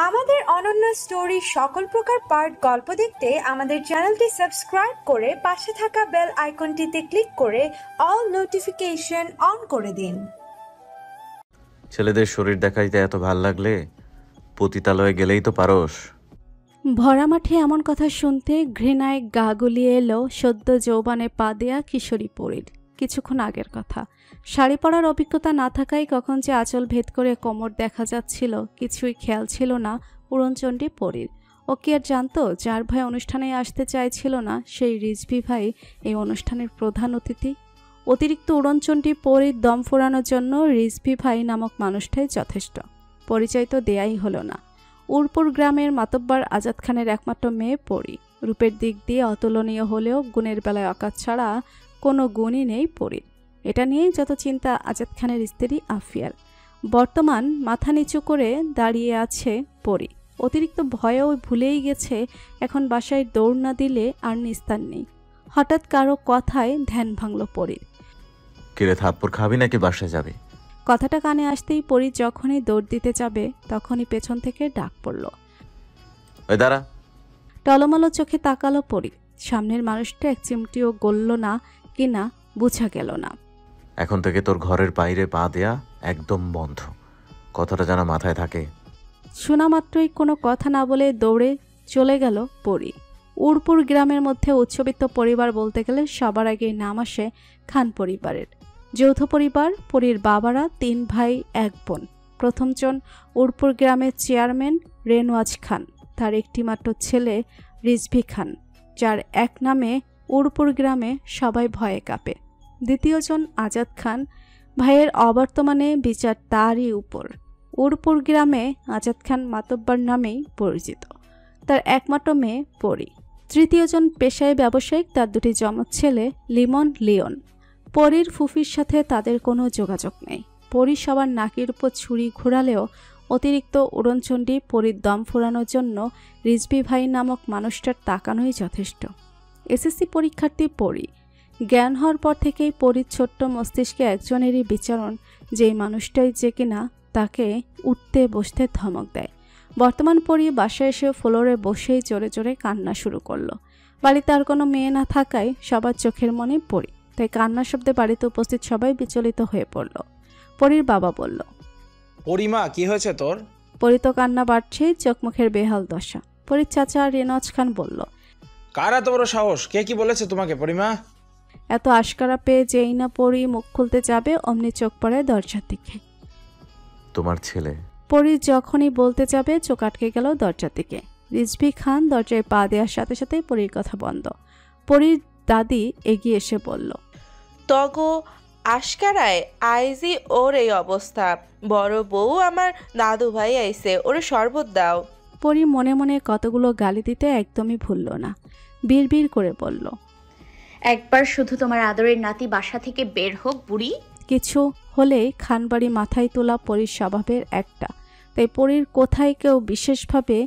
আমাদের অনন্য স্টোরি সকল প্রকার পার্ট গল্প দেখতে আমাদের চ্যানেলটি সাবস্ক্রাইব করে পাশে থাকা বেল আইকনটিতে ক্লিক করে অল নোটিফিকেশন অন করে দিন। ছেলেদের শরীর দেখাইতে এত ভাল লাগলে পতিতালয়ে গেলেই তো পারোস। ভরা মাঠে এমন কথা শুনতে ঘৃণায় গা গুলিয়ে এলো সদ্য যৌবনে পা দেয়া কিশোরী পরীর। কিছুক্ষণ আগের কথা, শাড়ি পরার অভিজ্ঞতা না থাকায় কখন যে আঁচল ভেদ করে কোমর দেখা যাচ্ছিল কিছুই খেয়াল ছিল না উড়নচণ্ডী পরীর। ও কি আর জানতো যার ভাই অনুষ্ঠানে আসতে চাইছিল না সেই রিজভি ভাই এই অনুষ্ঠানের প্রধান অতিথি। অতিরিক্ত উড়নচণ্ডী পরীর দম ফোরানোর জন্য রিজভি ভাই নামক মানুষটাই যথেষ্ট। পরিচয় তো দেয়াই হলো না। উড়পুর গ্রামের মাতব্বর আজাদ খানের একমাত্র মেয়ে পরী। রূপের দিক দিয়ে অতুলনীয় হলেও গুণের বেলায় অকাজ ছাড়া কোনো গুণই নেই পরীর। এটা নিয়েই যত চিন্তা আজাদ খানের স্ত্রী আফিয়ার। বর্তমান মাথা নিচু করে দাঁড়িয়ে আছে পরী। অতিরিক্ত ভয়েও ভুলেই গেছে এখন বাসায় দৌড় না দিলে আর নিস্তার নেই। হঠাৎ কারো কথায় ধ্যান ভাঙল পরীর। কিরে, থাপ্পড় খাবি নাকি বাসায় যাবি? কথাটা কানে আসতেই পরী যখনই দৌড় দিতে যাবে তখনই পেছন থেকে ডাক পড়ল, ওই দাঁড়া। টলমলো চোখে তাকালো পরী। সামনের মানুষটা এক চিমটিও গলল না কিনা বোঝা গেল না। এখন থেকে তোর ঘরের বাইরে পা দেয়া একদম বন্ধ, কথাটা যেন মাথায় থাকে। শোনা মাত্রই কোনো কথা না বলে দৌড়ে চলে গেল পরী। উড়পুর গ্রামের মধ্যে উচ্চবিত্ত পরিবার বলতে গেলে সবার আগেই নাম আসে খান পরিবারের। যৌথ পরিবার, পরীর বাবারা 3 ভাই 1 বোন। প্রথমজন উড়পুর গ্রামের চেয়ারম্যান রেনওয়াজ খান, তার একটি মাত্র ছেলে রিজভি খান, যার এক নামে উড়পুর গ্রামে সবাই ভয়ে কাঁপে। দ্বিতীয়জন আজাদ খান, ভাইয়ের অবর্তমানে বিচার তারই উপর। উড়পুর গ্রামে আজাদ খান মাতব্বর নামেই পরিচিত, তার একমাত্র মেয়ে পরী। তৃতীয়জন পেশায় ব্যবসায়িক, তার 2টি যমজ ছেলে লিমন, লিওন। পরীর ফুফির সাথে তাদের কোনো যোগাযোগ নেই। পরী সবার নাকের উপর ছুরি ঘোরালেও অতিরিক্ত উড়নচণ্ডী পরীর দম ফোরানোর জন্য রিজভি ভাই নামক মানুষটার তাকানোই যথেষ্ট। এসএসসি পরীক্ষার্থী পরী। জ্ঞান হওয়ার পর থেকেই পরীর ছোট্ট মস্তিষ্কে একজনেরই বিচরণ, যেই মানুষটাই যে কিনা তাকে উঠতে বসতে ধমক দেয়। বর্তমান পরী বাসায় এসে ফ্লোরে বসেই জোরে জোরে কান্না শুরু করলো। বাড়িতে আর কোনো মেয়ে না থাকায় সবার চোখের মনে পরী, তাই কান্নার শব্দে বাড়িতে উপস্থিত সবাই বিচলিত হয়ে পড়ল। পরীর বাবা বলল, পরিমা, কি হয়েছে তোর? পরী তো কান্না বাড়ছেই, চোখ মুখের বেহাল দশা। পরীর চাচা রেনওয়াজ খান বলল, কার এত বড় সাহস? কে কি বলেছে তোমাকে পরিমা? এত আশকারা পেয়ে যেই না পরী মুখ খুলতে যাবে অমনি চোখ পড়ে দরজার দিকে। তোমার ছেলে। পরী যখনই বলতে যাবে চোখ আটকে গেল দরজার দিকে। রিজভি খান দরজায় পা দেওয়ার সাথে সাথে পরীর কথা বন্ধ। পরীর দাদি এগিয়ে এসে বলল, তগো আশকারায় আইজি ওর এই অবস্থা। বড় বউ আমার দাদু ভাই আইছে, ওরে শরবত দাও। পরী মনে মনে কতগুলো গালি দিতে একদমই ভুলল না। বিড়বিড় করে বলল, একবার শুধু তোমার আদরের নাতি বাসা থেকে বের হোক বুড়ি। কিছু হলেই খানবাড়ি মাথায় তোলা পরীর স্বভাবের একটা, তাই পরীর কোথায় কেউ বিশেষভাবে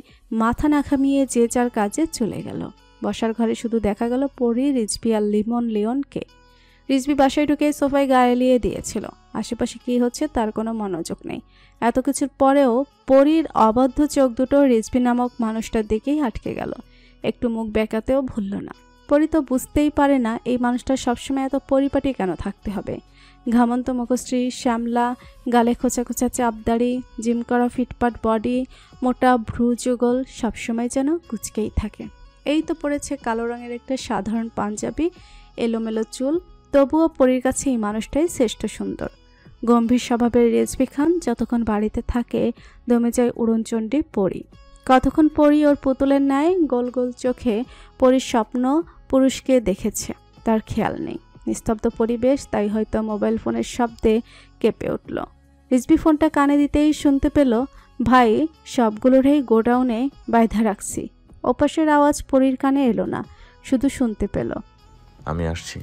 মাথা না খামিয়ে যে যার কাজে চলে গেল। বসার ঘরে শুধু দেখা গেল পরী, রিজভি আর লিমন লিওনকে। রিজভি বাসায় ঢুকে সোফায় গা এলিয়ে দিয়েছিল। আশেপাশে কি হচ্ছে তার কোনো মনোযোগ নেই। এত কিছুর পরেও পরীর অবাধ্য চোখ দুটো রিজভি নামক মানুষটার দিকেই আটকে গেল। একটু মুখ বেঁকাতেও ভুলল না। পরী তো বুঝতেই পারে না এই মানুষটা সবসময় এত পরিপাটি কেন থাকতে হবে। ঘামন্ত মুখশ্রী, শ্যামলা, গালে খোঁচা খোঁচা চাপদাড়ি, জিম করা ফিটপাট বডি, মোটা ভ্রু যুগল, সবসময় যেন কুচকেই থাকে। এই তো পড়েছে কালো রঙের একটা সাধারণ পাঞ্জাবি, এলোমেলো চুল। তবুও পরীর কাছে এই মানুষটাই শ্রেষ্ঠ সুন্দর। গম্ভীর স্বভাবের রিজভি খান যতক্ষণ বাড়িতে থাকে দমে যায় উড়নচণ্ডী পরী। কতক্ষণ পরী ওর পুতুলের ন্যায় গোল গোল চোখে পরীর স্বপ্ন পুরুষকে দেখেছে তার খেয়াল নেই। নিস্তব্ধ পরিবেশ, তাই হয়তো মোবাইল ফোনের শব্দে কেঁপে উঠল। রিজভি ফোনটা কানে দিতেই শুনতে পেল, ভাই সবগুলোরই গোডাউনে বাইধা রাখছি। ওপাশের আওয়াজ পরীর কানে এলো না, শুধু শুনতে পেল, আমি আসছি।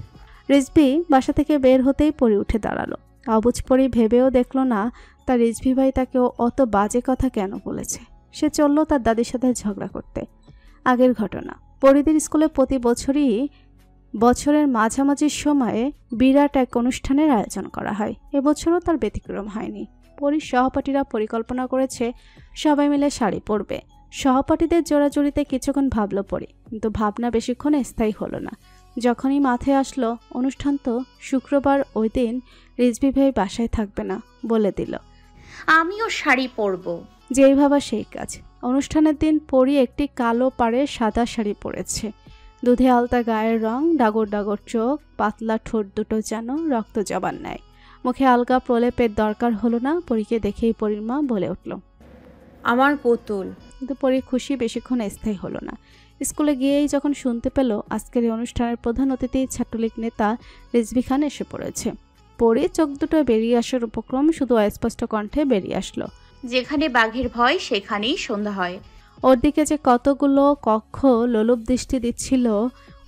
রিজভি বাসা থেকে বের হতেই পরী উঠে দাঁড়ালো। অবুঝ পরী ভেবেও দেখলো না তার রিজভি ভাই তাকে অত বাজে কথা কেন বলেছে। সে চলল তার দাদির সাথে ঝগড়া করতে। আগের ঘটনা, পরীদের স্কুলে প্রতি বছরই বছরের মাঝামাঝি সময়ে বিরাট এক অনুষ্ঠানের আয়োজন করা হয়। এবছরও তার ব্যতিক্রম হয়নি। পরীর সহপাঠীরা পরিকল্পনা করেছে সবাই মিলে শাড়ি পরবে। সহপাঠীদের জোড়াজুড়িতে কিছুক্ষণ ভাবল পরি, কিন্তু ভাবনা বেশিক্ষণ স্থায়ী হলো না। যখনই মাথায় আসলো অনুষ্ঠান তো শুক্রবার, ওই দিন রিজভি ভাই বাসায় থাকবে না, বলে দিল। আমিও শাড়ি পরবো। যেই ভাবা সেই কাজ। অনুষ্ঠানের দিন পরি একটি কালো পাড়ে সাদা শাড়ি পরেছে। দুধে আলতা গায়ের রং, ডাগর ডাগর চোখ, পাতলা ঠোঁট দুটো যেন রক্ত জবান নেয়। মুখে আলগা প্রলেপের দরকার হলো না। পরীকে দেখেই পরীর মা বলে উঠল, আমার পুতুল। কিন্তু পরীর খুশি বেশিক্ষণ স্থায়ী হলো না। স্কুলে গিয়েই যখন শুনতে পেল আজকের এই অনুষ্ঠানের প্রধান অতিথি ছাত্রলীগ নেতা রিজভি খান এসে পড়েছে, পরী চোখ দুটো বেরিয়ে আসার উপক্রম শুধু অস্পষ্ট কণ্ঠে বেরিয়ে আসলো, যেখানে বাঘের ভয় সেখানেই সন্ধ্যা হয়। ওর দিকে যে কতগুলো কক্ষ লোলুপ দৃষ্টি দিচ্ছিল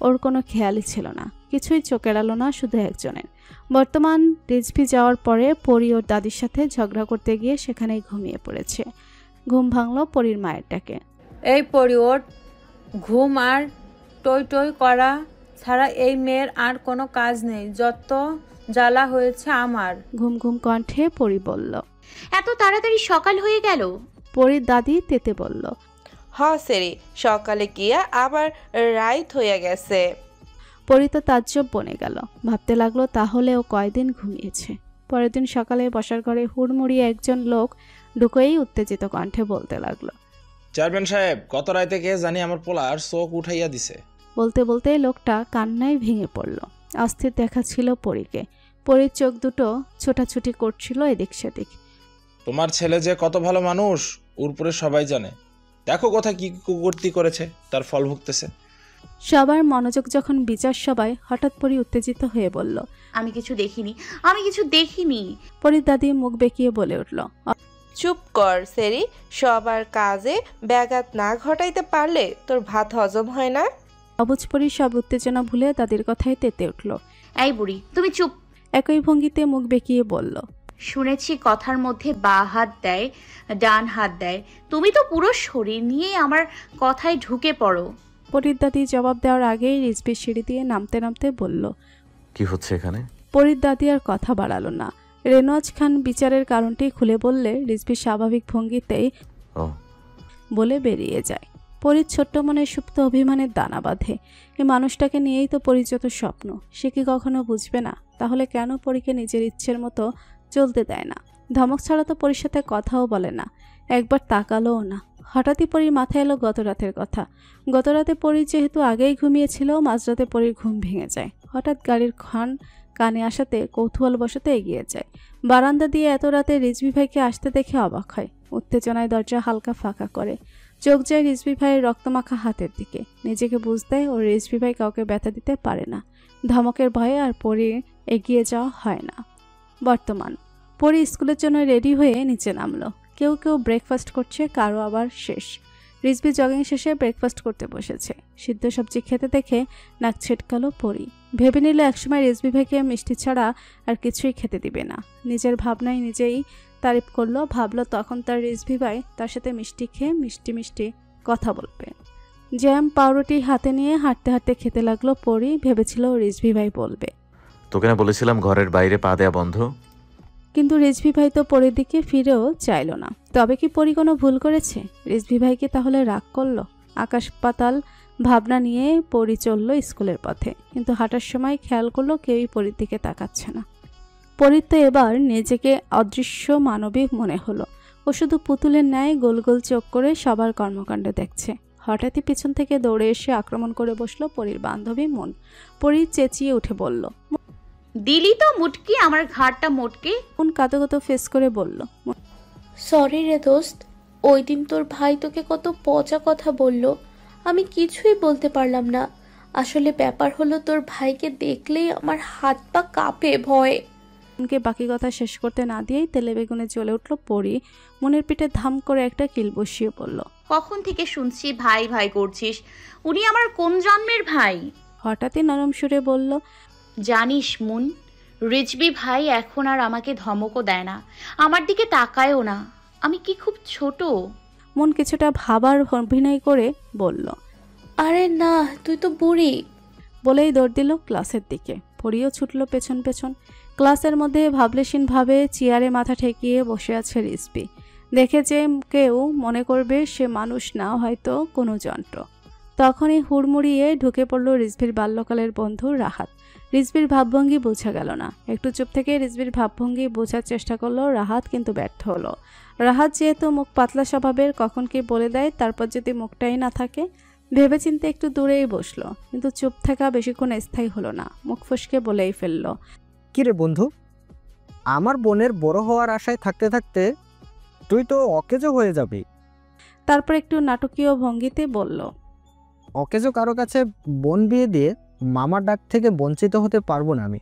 ওর কোনো খেয়ালই ছিল না। কিছুই চোখ এড়ালো না শুধু একজনের। বর্তমান রিজভি যাওয়ার পরে পরী ওর দাদির সাথে ঝগড়া করতে গিয়ে সেখানেই ঘুমিয়ে পড়েছে। ঘুম ভাঙল পরীর মায়ের ডাকে। এই পরি ওঠ, ঘুম আর টই টই করা ছাড়া এই মেয়ের আর কোনো কাজ নেই। যত জ্বালা হয়েছে আমার। ঘুম ঘুম কণ্ঠে পরী বলল। এত তাড়াতাড়ি সকাল হয়ে গেল? পরীর দাদি তেতে বলল। সেরি, সকালে গিয়া আবার রাইত হইয়া গেছে। পরী তো তাজ্জব বনে গেল। ভাবতে লাগলো তাহলে ও কয়দিন ঘুমিয়েছে। পরের দিন সকালে বসার ঘরে হুড়মুড়িয়ে একজন লোক ঢুকেই উত্তেজিত কণ্ঠে বলতে লাগলো, চেয়ারম্যান সাহেব, গত রাতে কে জানি আমার পোলার চোখ উঠাইয়া দিছে। বলতে বলতে লোকটা কান্নায় ভেঙে পড়ল। অস্থির দেখাচ্ছিল পরীকে। পরীর চোখ দুটো ছোটাছুটি করছিল এদিক সেদিক। তোমার ছেলে যে কত ভালো মানুষ উপরে সবাই জানে। দেখো কোথায় কি কুকর্তি করেছে, তার ফল ভুগতেছে। সবার মনোযোগ যখন বিচার সবাই, হঠাৎ পরী উত্তেজিত হয়ে বলল, আমি কিছু দেখিনি। পরীর দাদি মুখ বেঁকিয়ে বলে উঠল, চুপ কর সেরি, সবার কাজে ব্যাঘাত না ঘটাইতে পারলে তোর ভাত হজম হয় না। অবুঝ পরী সব উত্তেজনা ভুলে দাদির কথায় তেতে উঠল। এই বুড়ি, তুমি চুপ। একই ভঙ্গিতে মুখ বেঁকিয়ে বলল, শুনেছি কথার মধ্যে বা হাত দেয়, ডান হাত দেয়। তুমি তো পুরো শরীর নিয়ে আমার কথায় ঢুকে পড়ো। পরীর দাদি জবাব দেওয়ার আগেই রিজভি সিঁড়ি দিয়ে নামতে নামতে বলল, কি হচ্ছে এখানে? পরীর দাদি আর কথা বাড়ালো না। রেনোয়াজ খান বিচারের কারণটি খুলে বললে রিজভি স্বাভাবিক ভঙ্গিতেই ও বলে বেরিয়ে যায়। পরীর ছোট্ট মনে সুপ্ত অভিমানের দানা বাঁধে। এই মানুষটাকে নিয়েই তো পরীর যত স্বপ্ন। সে কি কখনো বুঝবে না? তাহলে কেন পরীকে নিজের ইচ্ছের মতো চলতে দেয় না? ধমক ছাড়া তো পরীর সাথে কথাও বলে না, একবার তাকালোও না। হঠাৎই পরীর মাথায় এলো গত রাতের কথা। গত রাতে পরী যেহেতু আগেই ঘুমিয়েছিল, মাঝরাতে পরীর ঘুম ভেঙে যায়। হঠাৎ গাড়ির হর্ন কানে আসাতে কৌতূহল বশত এগিয়ে যায়। বারান্দা দিয়ে এত রাতে রিজভি ভাইকে আসতে দেখে অবাক হয়। উত্তেজনায় দরজা হালকা ফাঁকা করে। চোখ যায় রিজভি ভাইয়ের রক্তমাখা হাতের দিকে। নিজেকে বুঝতে ও রিজভি ভাই কাউকে ব্যথা দিতে পারে না। ধমকের ভয়ে আর পরীর এগিয়ে যাওয়া হয় না। বর্তমান পরী স্কুলের জন্য রেডি হয়ে নিচে নামলো। কেউ কেউ ব্রেকফাস্ট করছে, কারো আবার শেষ। রিজভি জগিং শেষে ব্রেকফাস্ট করতে বসেছে। সিদ্ধ সবজি খেতে দেখে নাক ছিটকালো পরী। ভেবে নিল একসময় রিজভি ভাইকে মিষ্টি ছাড়া আর কিছুই খেতে দিবে না। নিজের ভাবনায় নিজেই তারিফ করলো। ভাবলো তখন তার রিজভি ভাই তার সাথে মিষ্টি খেয়ে মিষ্টি মিষ্টি কথা বলবে। জ্যাম পাউরুটি হাতে নিয়ে হাঁটতে হাঁটতে খেতে লাগলো পরী। ভেবেছিল রিজভি ভাই বলবে, তোকে না বলেছিলাম ঘরের বাইরে পা দেয়া বন্ধ? কিন্তু রিজভি ভাই তো পরীর দিকে ফিরেও চাইল না। তবে কি পরী কোনো ভুল করেছে? রিজভি ভাইকে তাহলে রাগ করলো? আকাশ পাতাল ভাবনা নিয়ে পরী চলল স্কুলের পথে। কিন্তু হাঁটার সময় খেয়াল করলো কেউই পরীর দিকে তাকাচ্ছে না। পরীর তো এবার নিজেকে অদৃশ্য মানবিক মনে হলো। ও শুধু পুতুলের ন্যায় গোল গোল চোখ করে সবার কর্মকাণ্ড দেখছে। হঠাৎই পিছন থেকে দৌড়ে এসে আক্রমণ করে বসলো পরীর বান্ধবী মন। পরী চেঁচিয়ে উঠে বলল, দিলি তো মুটকি, আমার ঘাড়টা মোটকে। মন কাঁদো ফেস করে বলল, সরি রে দোস্ত, ওই দিন তোর ভাই তোকে কত পচা কথা বলল, আমি কিছুই বলতে পারলাম না। আসলে ব্যাপার হলো তোর ভাইকে দেখলেই আমার হাত পা কাঁপে ভয়ে। মনকে বাকি কথা শেষ করতে না দিয়েই তেলে বেগুনে জ্বলে উঠল পরী। মনের পিঠে ধাম করে একটা কিল বসিয়ে পড়ল। কখন থেকে শুনছি ভাই ভাই করছিস? উনি আমার কোন জন্মের ভাই? হঠাৎই নরম সুরে বলল, জানিস মুন, রিজভি ভাই এখন আর আমাকে ধমকও দেয় না, আমার দিকে তাকায়ও না। আমি কি খুব ছোট? মন কিছুটা ভাবার অভিনয় করে বলল, আরে না, তুই তো বুড়ি। বলেই দৌড় দিল ক্লাসের দিকে। পরিও ছুটল পেছন পেছন। ক্লাসের মধ্যে ভাবলেশীনভাবে চেয়ারে মাথা ঠেকিয়ে বসে আছে রিজভি। দেখে যে কেউ মনে করবে সে মানুষ না, হয়তো কোনো যন্ত্র। তখনই হুড়মুড়িয়ে ঢুকে পড়ল রিজভির বাল্যকালের বন্ধু রাহাত। রিজভির ভাবভঙ্গি বোঝা গেল না। একটু চুপ থেকে রিজভির ভাবভঙ্গি বোঝার চেষ্টা করলো রাহাত, কিন্তু ব্যর্থ হলো। রাহাত যেহেতু মুখ পাতলা স্বভাবের, কখন কি বলে দেয়, তারপর যদি মুখটাই না থাকে। ভেবেচিন্তে একটু দূরেই বসলো, কিন্তু চুপ থাকা বেশিক্ষণ স্থায়ী হলো না। মুখ ফসকে বলেই ফেলল, কিরে বন্ধু, আমার বোনের বড় হওয়ার আশায় থাকতে থাকতে তুই তো অকেজো হয়ে যাবি। তারপর একটু নাটকীয় ভঙ্গিতে বলল, অকেজো কারো কাছে বোন বিয়ে দিয়ে মামার ডাক থেকে বঞ্চিত হতে পারবো না আমি।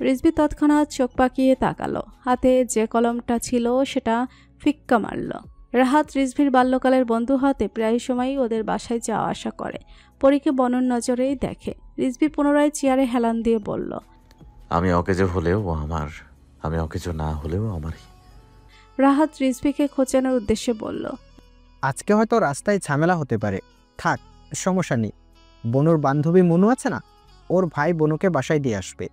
রিজভি তৎক্ষণাৎ চোখ পাকিয়ে তাকালো। হাতে যে কলমটা ছিল সেটা ফিক্কা মারল। রাহাত রিজভির বাল্যকালের বন্ধু হাতে প্রায় সময়ই ওদের বাসায় যাওয়া আসা করে। পরীকে বনর নজরেই দেখে। রিজভি পুনরায় চেয়ারে হেলান দিয়ে বলল, আমি অকেজো হলেও আমার, আমি অকেজো না হলেও আমারই। রাহাত রিজভিকে খোঁচানোর উদ্দেশ্যে বলল, আজকে হয়তো রাস্তায় ঝামেলা হতে পারে, থাক সমস্যা নেই। বনুর বান্ধবী মনু আছে না, ওর ভাই বনুকে বাসায় দিয়ে আসবে।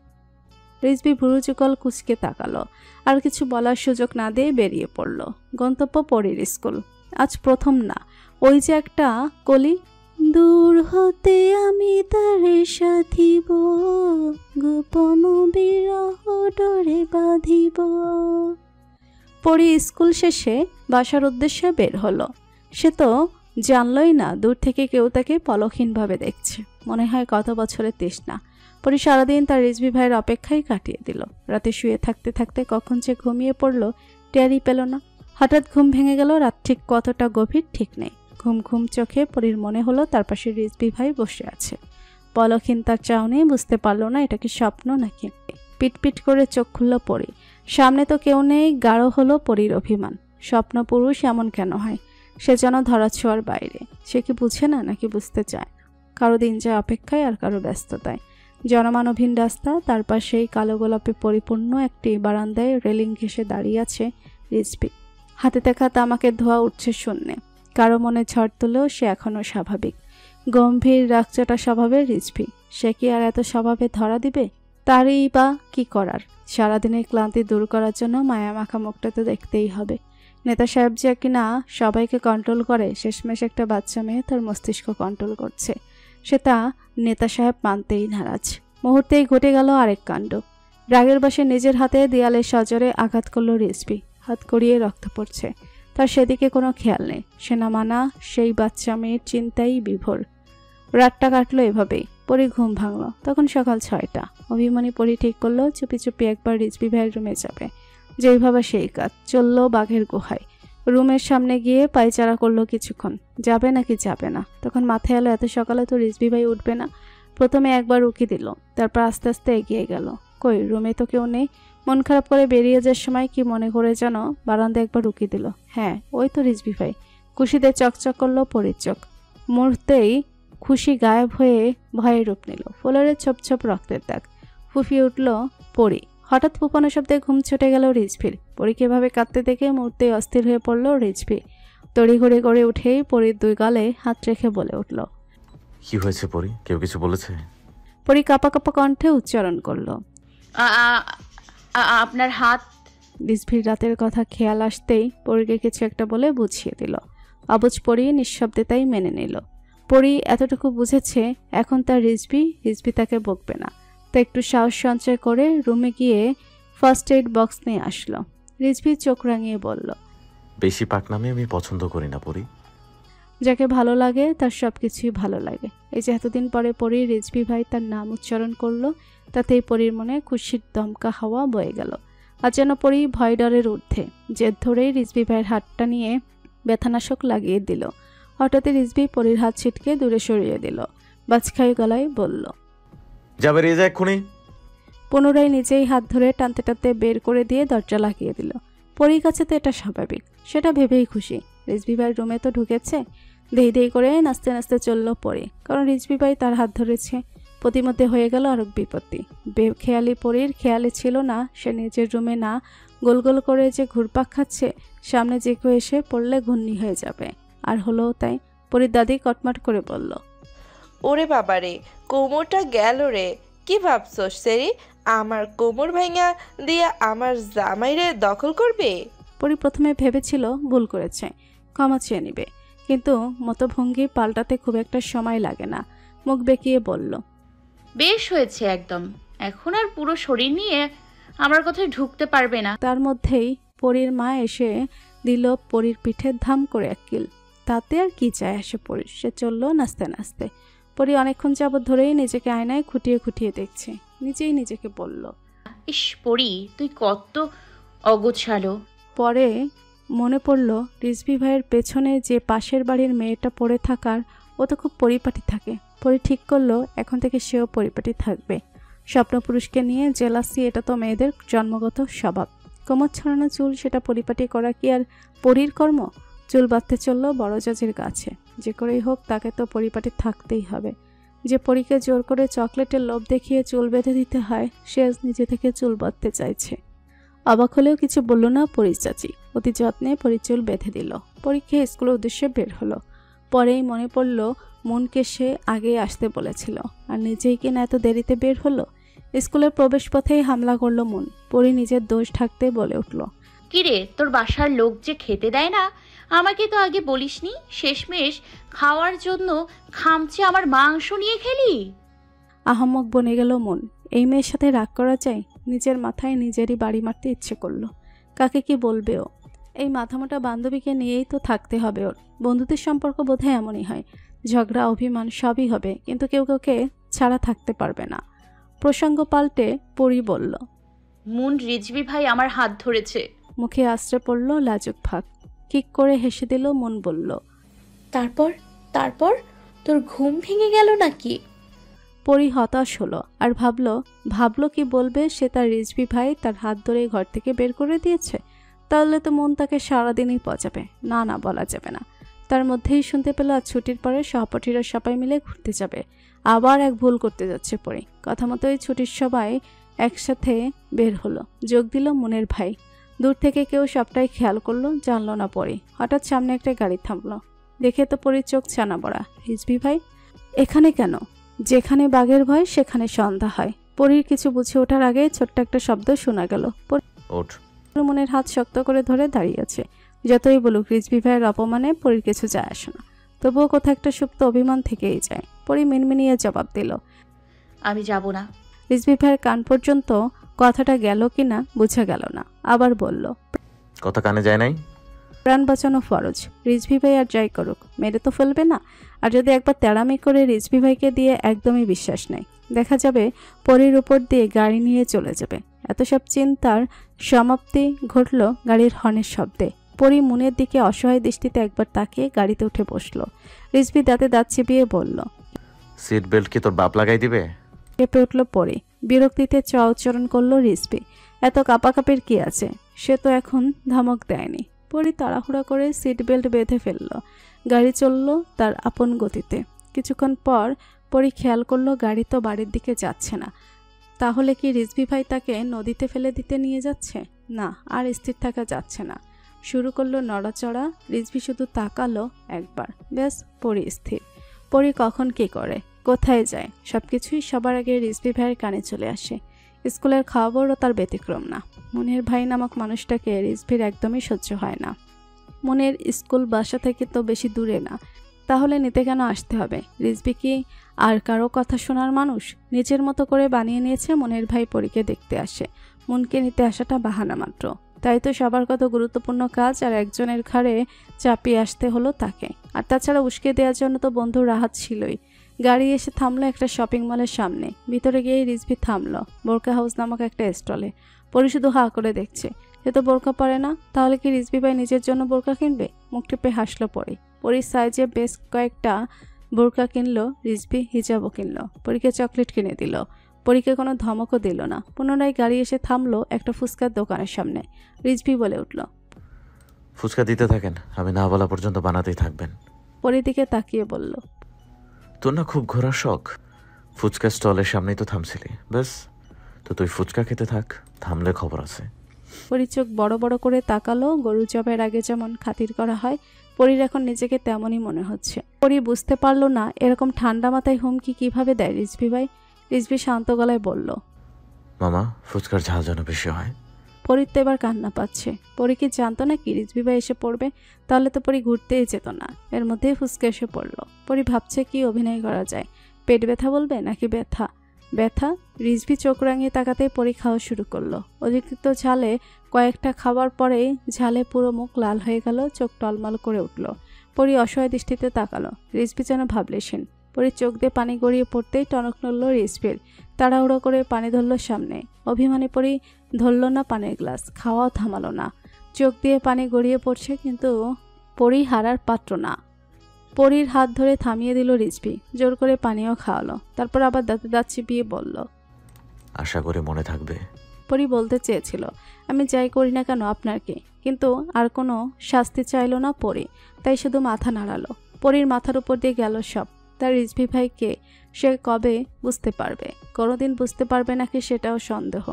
রিজভি ভুরুযুগল কুচকে তাকালো। আর কিছু বলার সুযোগ না দিয়ে বেরিয়ে পড়ল। গন্তব্য পরীর স্কুল। আজ প্রথম না, ওই যে একটা কলি, দূর হতে আমি তারে সাধিব, গোপন বিরহ ডরে বাঁধিব। পরী স্কুল শেষে বাসার উদ্দেশ্যে বের হলো। সে তো জানলই না দূর থেকে কেউ তাকে পলকহীনভাবে দেখছে। মনে হয় কত বছরের তৃষ্ণা। পরে সারাদিন তার রিজভি ভাইয়ের অপেক্ষায় কাটিয়ে দিল। রাতে শুয়ে থাকতে থাকতে কখন যে ঘুমিয়ে পড়ল টেরই পেল না। হঠাৎ ঘুম ভেঙে গেল। রাত ঠিক কতটা গভীর ঠিক নেই। ঘুম ঘুম চোখে পরীর মনে হলো তার পাশে রিজভি ভাই বসে আছে। পলকহীন তার চাউনি বুঝতে পারল না এটা কি স্বপ্ন নাকি। পিটপিট করে চোখ খুলল পরী। সামনে তো কেউ নেই। গাঢ় হলো পরীর অভিমান। স্বপ্ন পুরুষ এমন কেন হয়? সে যেন ধরাছোঁয়ার বাইরে। সে কি বুঝে না নাকি বুঝতে চায়? কারো দিন যায় অপেক্ষায় আর কারো ব্যস্ততায়। জনমানবহীন রাস্তা, তার পাশেই কালো গোলাপে পরিপূর্ণ একটি বারান্দায় রেলিং ঘেঁষে দাঁড়িয়ে আছে রিজভি। হাতে দেখা তামাকের ধোঁয়া উঠছে শূন্যে। কারো মনে ঝড় তুলেও সে এখনও স্বাভাবিক। গম্ভীর রাগচটা স্বভাবের রিজভি। সে কি আর এত স্বভাবে ধরা দিবে? তারই বা কি করার? সারাদিনের ক্লান্তি দূর করার জন্য মায়ামাখা মুখটা তো দেখতেই হবে। নেতা সাহেব যে কিনা সবাইকে কন্ট্রোল করে, শেষমেশ একটা বাচ্চা মেয়ে তার মস্তিষ্ক কন্ট্রোল করছে, সেটা নেতা সাহেব মানতেই নারাজ। মুহূর্তেই ঘটে গেল আরেক কাণ্ড। রাগের বশে নিজের হাতে দেয়ালের সজোরে আঘাত করল রিজভি। হাত করিয়ে রক্ত পড়ছে। তার সেদিকে কোনো খেয়াল নেই। সে না মানা সেই বাচ্চা মেয়ের চিন্তাই বিভোর। রাতটা কাটলো এভাবেই। পরী ঘুম ভাঙল। তখন সকাল 6টা। অভিমানী পরী ঠিক করলো চুপি চুপি একবার রিজভি ভাইয়ের রুমে যাবে। যেইভাবে সেই কাজ চলল বাঘের গুহায়। রুমের সামনে গিয়ে পায়চারা করলো কিছুক্ষণ। যাবে নাকি যাবে না। তখন মাথায় এলো এত সকালে তো রিজভি ভাই উঠবে না। প্রথমে একবার উকি দিল, তারপর আস্তে আস্তে এগিয়ে গেল। কই, রুমে তো কেউ নেই। মন খারাপ করে বেরিয়ে যাওয়ার সময় কি মনে করে যেন বারান্দায় একবার উকি দিল। হ্যাঁ, ওই তো রিজভি ভাই। খুশিতে চকচক করলো পরীর চোখ। মুহূর্তেই খুশি গায়েব হয়ে ভয়ে রূপ নিল। ফোলারের ছোপ ছোপ রক্তের দাগ। ফুফিয়ে উঠল পরী। হঠাৎ ফুপানো শব্দে ঘুম ছুটে গেল রিজভির। পরীকে এভাবে কাঁদতে দেখে মুহূর্তে অস্থির হয়ে পড়ল রিজভি। তড়িঘড়ি করে উঠেই পরীর দুই গালে হাত রেখে বলে উঠল, কি হয়েছে পরি? কেউ কিছু বলেছে? পরী কাঁপা কাঁপা কণ্ঠে উচ্চারণ করলো, আপনার হাত। রিজভির রাতের কথা খেয়াল আসতেই পরীকে কিছু একটা বলে বুঝিয়ে দিল। অবুঝ পরী নিঃশব্দে তাই মেনে নিল। পরী এতটুকু বুঝেছে এখন তার রিজভি তাকে বকবে না। তো একটু সাহস সঞ্চয় করে রুমে গিয়ে ফার্স্ট এইড বক্স নিয়ে আসলো। রিজভি চোখ রাঙিয়ে বলল, বেশি পাকনামি আমি পছন্দ করি না পরি। যাকে ভালো লাগে তার সব কিছুই ভালো লাগে। এই যে এতদিন পরে পরী রিজভি ভাই তার নাম উচ্চারণ করলো, তাতেই পরীর মনে খুশির দমকা হাওয়া বয়ে গেল। আর যেন পরী ভয় ডরের ঊর্ধ্বে। জেদ ধরেই রিজভি ভাইয়ের হাতটা নিয়ে ব্যথানাশক লাগিয়ে দিল। হঠাৎই রিজভি পরীর হাত ছিটকে দূরে সরিয়ে দিল। বাজখাই গলায় বলল, যাবে রেজা এক্ষুনি। পুনরায় নিজেই হাত ধরে টানতে টানতে বের করে দিয়ে দরজা লাগিয়ে দিল। পরীর কাছে তো এটা স্বাভাবিক। সেটা ভেবেই খুশি। রিজভি ভাইয়ের রুমে তো ঢুকেছে। দেই দেই করে নাচতে নাচতে চলল পরী। কারণ রিজভি ভাই তার হাত ধরেছে। প্রতিমধ্যে হয়ে গেল আরো বিপত্তি। বেখেয়ালি পরীর খেয়ালে ছিল না সে নিজের রুমে না, গোল গোল করে যে ঘুরপাক খাচ্ছে, সামনে যে কেউ এসে পড়লে ঘূর্ণি হয়ে যাবে। আর হলো তাই। পরীর দাদি কটমাট করে বলল, ওরে বাবারে, কোমরটা গেল রে। কি ভাবছস সেরি, আমার কোমর ভাঙা দিয়া আমার জামাইরে দখল করবে? পরি প্রথমে ভেবেছিল ভুল করেছে, ক্ষমা চেয়ে নিবে, কিন্তু মতভঙ্গি পাল্টাতে খুব একটা সময় লাগে না। মুখ বেঁকিয়ে বলল, বেশ হয়েছে একদম। এখন আর পুরো শরীর নিয়ে আমার কথায় ঢুকতে পারবে না। তার মধ্যেই পরীর মা এসে দিল পরীর পিঠে ধাম করে এক কিল। তাতে আর কি চায় আসে পরীর, সে চলল নাচতে নাচতে। পরী অনেকক্ষণ যাবৎ ধরেই নিজেকে আয়নায় খুঁটিয়ে খুঁটিয়ে দেখছে, নিজেই নিজেকে বলল, ইস পড়ি, তুই কত অগোছালো। পরে মনে পড়ল রিজভি ভাইয়ের পেছনে যে পাশের বাড়ির মেয়েটা পড়ে থাকার, ও তো খুব পরিপাটি থাকে। পরে ঠিক করলো এখন থেকে সেও পরিপাটি থাকবে। স্বপ্নপুরুষকে নিয়ে জেলাসি, এটা তো মেয়েদের জন্মগত স্বভাব। কোমর ছড়ানো চুল, সেটা পরিপাটি করা কি আর পরীর কর্ম? চুল বাঁধতে চলল বড় জাজের কাছে। যে করেই হোক তাকে তো পরিপাটি থাকতেই হবে। যে পরীকে জোর করে চকলেটের লোভ দেখিয়ে চুল বেঁধে দিতে হয়, সে আজ নিজে থেকে চুল বাঁধতে চাইছে। অবাক হলেও কিছু বলল না পরীর চাচি। অতি যত্নে পরীর চুল বেঁধে দিল। পরীক্ষা স্কুলের উদ্দেশ্যে বের হলো। পরেই মনে পড়ল মনকে সে আগেই আসতে বলেছিল, আর নিজেই কিনা এত দেরিতে বের হলো। স্কুলের প্রবেশপথেই হামলা করলো মন। পরী নিজের দোষ ঢাকতে বলে উঠল, কিরে, তোর বাসার লোক যে খেতে দেয় না, আমাকে তো আগে বলিসনি। শেষমেশ খাওয়ার জন্য খামচে আমার মাংস নিয়ে খেলি। আহাম্মক বনে গেল মন। এই মেয়ের সাথে রাগ করা যায়? নিজের মাথায় নিজেরই বাড়ি মারতে ইচ্ছে করলো। কাকে কি বলবে ও? এই মাথামোটা বান্ধবীকে নিয়েই তো থাকতে হবে ওর। বন্ধুদের সম্পর্ক বোধহয় এমনই হয়, ঝগড়া অভিমান সবই হবে, কিন্তু কেউ কাউকে ছাড়া থাকতে পারবে না। প্রসঙ্গ পাল্টে পরী বলল, মুন রিজভি ভাই আমার হাত ধরেছে। মুখে আশ্রে পড়ল লাজুক ভাগ। কিক করে হেসে দিল মন, বলল, তারপর তারপর তোর ঘুম ভেঙে গেল নাকি? পরী হতাশ হলো আর ভাবলো কি বলবে সে তার রিজভি ভাই তার হাত ধরে ঘর থেকে বের করে দিয়েছে। তাহলে তো মন তাকে সারাদিনই পচাবে। না বলা যাবে না। তার মধ্যেই শুনতে পেল আজ ছুটির পরে সহপাঠীরা সবাই মিলে ঘুরতে যাবে। আবার এক ভুল করতে যাচ্ছে পরী। কথা মতোই ছুটির সবাই একসাথে বের হলো। যোগ দিল মনের ভাই। দূর থেকে কেউ সবটাই খেয়াল করলো, জানলো না পরী। হঠাৎ সামনে একটা গাড়ি থামলো। দেখে তো পরীর চোখ ছানা বড়া। রিজভি ভাই এখানে কেন? যেখানে বাঘের ভয় সেখানে সন্ধ্যা হয়। পরীর কিছু বুঝে ওঠার আগে ছোট্ট একটা শব্দ শোনা গেল। ওঠ। মনের হাত শক্ত করে ধরে দাঁড়িয়েছে। যতই বলুক রিজভি ভাইয়ের অপমানে পরীর কিছু যায় আসে না, তবুও কোথাও একটা সুপ্ত অভিমান থেকেই যায়। পরী মিনমিনিয়ে জবাব দিল, আমি যাব না। রিজভি ভাইয়ের কান পর্যন্ত কথাটা গেল কিনা বোঝা গেল না। আবার বলল, কথা কানে যায় নাই? প্রাণ বাঁচানো ফরজ। রিজভি ভাই আর যাই করুক, মেরে তো ফেলবে না। আর যদি একবার তেড়ামি করে রিজভি ভাইকে দিয়ে একদমই বিশ্বাস নেই, দেখা যাবে পরীর উপর দিয়ে গাড়ি নিয়ে চলে যাবে। এত সব চিন্তার সমাপ্তি ঘটল গাড়ির হর্নের শব্দে। পরী মনের দিকে অসহায় দৃষ্টিতে একবার তাকিয়ে গাড়িতে উঠে বসলো। রিজভি দাঁতে দাঁত চিবিয়ে বলল, সিট বেল্ট কি তোর বাপ লাগাই দিবে? কেঁপে উঠল পরী। বিরক্তিতে উচ্চারণ করলো রিজভি, এত কাপাকাপির কি আছে? সে তো এখন ধমক দেয়নি। পরী তাড়াহুড়া করে সিট বেল্ট বেঁধে ফেলল। গাড়ি চলল তার আপন গতিতে। কিছুক্ষণ পর পরী খেয়াল করলো গাড়ি তো বাড়ির দিকে যাচ্ছে না। তাহলে কি রিজভি ভাই তাকে নদীতে ফেলে দিতে নিয়ে যাচ্ছে? না, আর স্থির থাকা যাচ্ছে না। শুরু করলো নড়াচড়া। রিজভি শুধু তাকালো একবার, ব্যাস পরী স্থির। পরী কখন কি করে, কোথায় যায়, সবকিছুই সবার আগে রিজভি ভাইয়ের কানে চলে আসে। স্কুলের খবরও তার ব্যতিক্রম না। মনের ভাই নামক মানুষটাকে রিজভির একদমই সহ্য হয় না। মনের স্কুল বাসা থেকে তো বেশি দূরে না, তাহলে নিতে কেন আসতে হবে? রিজভি কি আর কারো কথা শোনার মানুষ? নিজের মতো করে বানিয়ে নিয়েছে মনের ভাই পরীকে দেখতে আসে। মনকে নিতে আসাটা বাহানা মাত্র। তাই তো সবার কত গুরুত্বপূর্ণ কাজ আর একজনের ঘাড়ে চাপিয়ে আসতে হলো তাকে। আর তাছাড়া উস্কে দেওয়ার জন্য তো বন্ধুর রাহাত ছিলই। গাড়ি এসে থামলো একটা শপিং মলের সামনে। ভিতরে গিয়েই রিজভি থামলো বোরকা হাউস নামক একটা স্টলে। পরী শুধু হা করে দেখছে। সে তো বোরকা পরে না, তাহলে কি রিজভি ভাই নিজের জন্য বোরকা কিনবে? মুখ টিপে হাসলো পরী। পরীর সাইজে বেশ কয়েকটা বোরকা কিনলো রিজভি, হিজাবও কিনলো। পরীকে চকলেট কিনে দিল। পরীকে কোনো ধমকও দিল না। পুনরায় গাড়ি এসে থামলো একটা ফুচকার দোকানের সামনে। রিজভি বলে উঠল, ফুচকা দিতে থাকেন, আমি না বলা পর্যন্ত বানাতেই থাকবেন। পরীর দিকে তাকিয়ে বলল, তোর না খুব ঘোরার শখ? ফুচকা স্টলের সামনেই তো থামছিলি, ব্যাস তো তুই ফুচকা খেতে থাক, থামলে খবর আছে। পরী চোখ বড় বড় করে তাকালো। গরু জবাইয়ের আগে যেমন খাতির করা হয় পরীর এখন নিজেকে তেমনই মনে হচ্ছে। পরী বুঝতে পারলো না এরকম ঠান্ডা মাথায় হুমকি কিভাবে দেয় রিজভি ভাই। রিজভি শান্ত গলায় বলল, মামা ফুচকার ঝাল যেন বেশি হয়। পরীর তো এবার কান্না পাচ্ছে। পরী কি জানতো না কি রিজভি ভাই এসে পড়বে? তাহলে তো পরী ঘুরতেই যেত না। এর মধ্যেই ফুচকা এসে পড়লো। পরী ভাবছে কি অভিনয় করা যায়, পেট ব্যথা বলবে নাকি ব্যথা। ব্যথা? রিজভি চোখ রাঙিয়ে তাকাতেই পরী খাওয়া শুরু করলো। অতিরিক্ত ঝালে কয়েকটা খাবার পরেই ঝালে পুরো মুখ লাল হয়ে গেল, চোখ টলমল করে উঠল। পরী অসহায় দৃষ্টিতে তাকালো। রিজভি যেন ভাবলেশীন। পরীর চোখ দিয়ে পানি গড়িয়ে পড়তেই টনক নড়ল রিজভির। তাড়াহুড়ো করে পানি ধরল সামনে। অভিমানী পরী ধরল না পানির গ্লাস, খাওয়াও থামালো না। চোখ দিয়ে পানি গড়িয়ে পড়ছে, কিন্তু পরী হারার পাত্র না। পরীর হাত ধরে থামিয়ে দিল রিজভি, জোর করে পানিও খাওয়ালো। তারপর আবার দাঁতে দাঁত চিপিয়ে বলল, আশা করি মনে থাকবে। পরী বলতে চেয়েছিল, আমি যাই করি না কেন আপনার কি, কিন্তু আর কোনো শাস্তি চাইল না পরী, তাই শুধু মাথা নাড়ালো। পরীর মাথার উপর দিয়ে গেল সব। তার রিজভি ভাই কে সে কবে বুঝতে পারবে? কোনোদিন বুঝতে পারবে নাকি সেটাও সন্দেহ।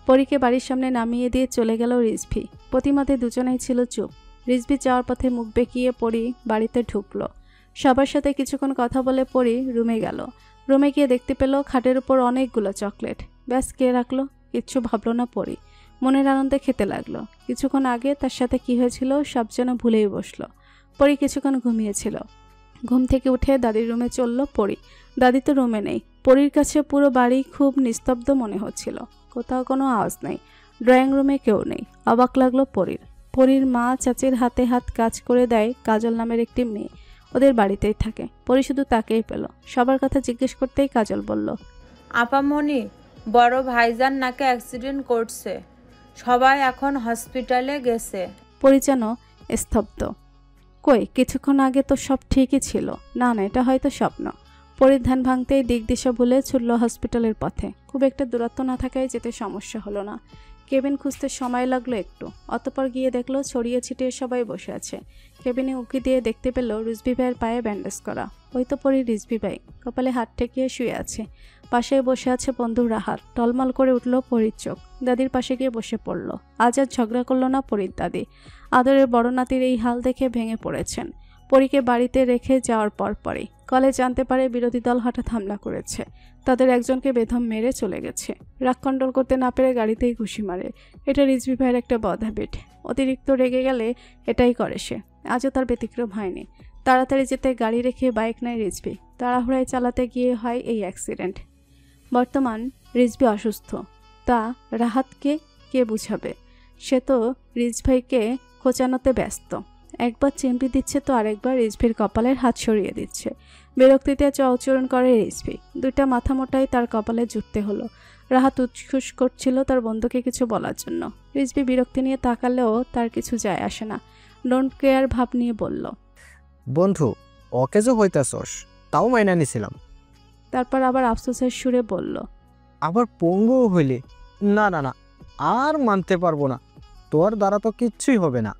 পরীকে বাড়ির সামনে নামিয়ে দিয়ে চলে গেল রিজভি। প্রতিমাতে দুজনেই ছিল চুপ। রিজভি যাওয়ার পথে মুখ বেঁকিয়ে পরী বাড়িতে ঢুকলো। সবার সাথে কিছুক্ষণ কথা বলে পরী রুমে গেল। রুমে গিয়ে দেখতে পেল খাটের উপর অনেকগুলো চকলেট। ব্যাস, কে রাখলো? কিচ্ছু ভাবলো না পরী। মনের আনন্দে খেতে লাগলো। কিছুক্ষণ আগে তার সাথে কি হয়েছিল সব যেন ভুলেই বসলো। পরী কিছুক্ষণ ঘুমিয়েছিল। ঘুম থেকে উঠে দাদির রুমে চলল পরী। দাদি তো রুমে নেই। পরীর কাছে পুরো বাড়ি খুব নিস্তব্ধ মনে হচ্ছিল। কোথাও কোনো আওয়াজ নেই। ড্রয়িং রুমে কেউ নেই। অবাক লাগলো পরীর। পরীর মা চাচির হাতে হাত কাজ করে দেয় কাজল নামের একটি মেয়ে। ওদের বাড়িতেই থাকে। পরী শুধু তাকেই পেল। সবার কথা জিজ্ঞেস করতেই কাজল বলল, আপামনি, বড় ভাইজান নাকি অ্যাক্সিডেন্ট করছে, সবাই এখন হসপিটালে গেছে। পরী যেন স্তব্ধ। কই, কিছুক্ষণ আগে তো সব ঠিকই ছিল। না না, এটা হয়তো স্বপ্ন। পরীর ধ্যান ভাঙতেই দিক দিশা ভুলে ছুটল হসপিটালের পথে। খুব একটা দূরত্ব না থাকায় যেতে সমস্যা হলো না। কেবিন খুঁজতে সময় লাগলো একটু। অতঃপর গিয়ে দেখলো ছড়িয়ে ছিটিয়ে সবাই বসে আছে। কেবিনে উঁকি দিয়ে দেখতে পেল রিজভি ভাইয়ের পায়ে ব্যান্ডেজ করা। ওই তো পরী রিজভি ভাই, কপালে হাত ঠেকিয়ে শুয়ে আছে। পাশে বসে আছে বন্ধু রাহাত। টলমল করে উঠল পরীর চোখ। দাদির পাশে গিয়ে বসে পড়ল। আজ আর ঝগড়া করলো না পরীর দাদি। আদরের বড় নাতির এই হাল দেখে ভেঙে পড়েছেন। পরীকে বাড়িতে রেখে যাওয়ার পরপরই কলেজ জানতে পারে বিরোধী দল হঠাৎ হামলা করেছে। তাদের একজনকে বেদম মেরে চলে গেছে। রাগ কন্ট্রোল করতে না পেরে গাড়িতেই ঘুষি মারে। এটা রিজভি ভাইয়ের একটা বদ হ্যাবিট। অতিরিক্ত রেগে গেলে এটাই করে সে। আজও তার ব্যতিক্রম হয়নি। তাড়াতাড়ি যেতে গাড়ি রেখে বাইক নেয় রিজভি। তাড়াহুড়ায় চালাতে গিয়ে হয় এই অ্যাক্সিডেন্ট। বর্তমান রিজভি অসুস্থ। তা রাহাতকে কে বুঝাবে? সে তো রিজ ভাইকে খোঁচানোতে ব্যস্ত। একবার চিমটি দিচ্ছে তো আরেকবার রিজভির কপালের হাত সরিয়ে দিচ্ছে। বিরক্তিতে চৌচরণ করে রিজভি। দুইটা মাথা মোটাই তার কপালে জুটতে হলো। রাহাত উৎসুস করছিল তার বন্ধুকে কিছু বলার জন্য। রিজভি বিরক্তি নিয়ে তাকালেও তার কিছু যায় আসে না। ডোন্ট কেয়ার ভাব নিয়ে বলল, বন্ধু, অকেজো হইতাছস, তাও মাইনা নিছিলাম। তারপর আবার আফসোসের সুরে বলল, আবার পঙ্গু হইলে? না না না, আর মানতে পারবো না। তোর দ্বারা তো কিচ্ছুই হবে না।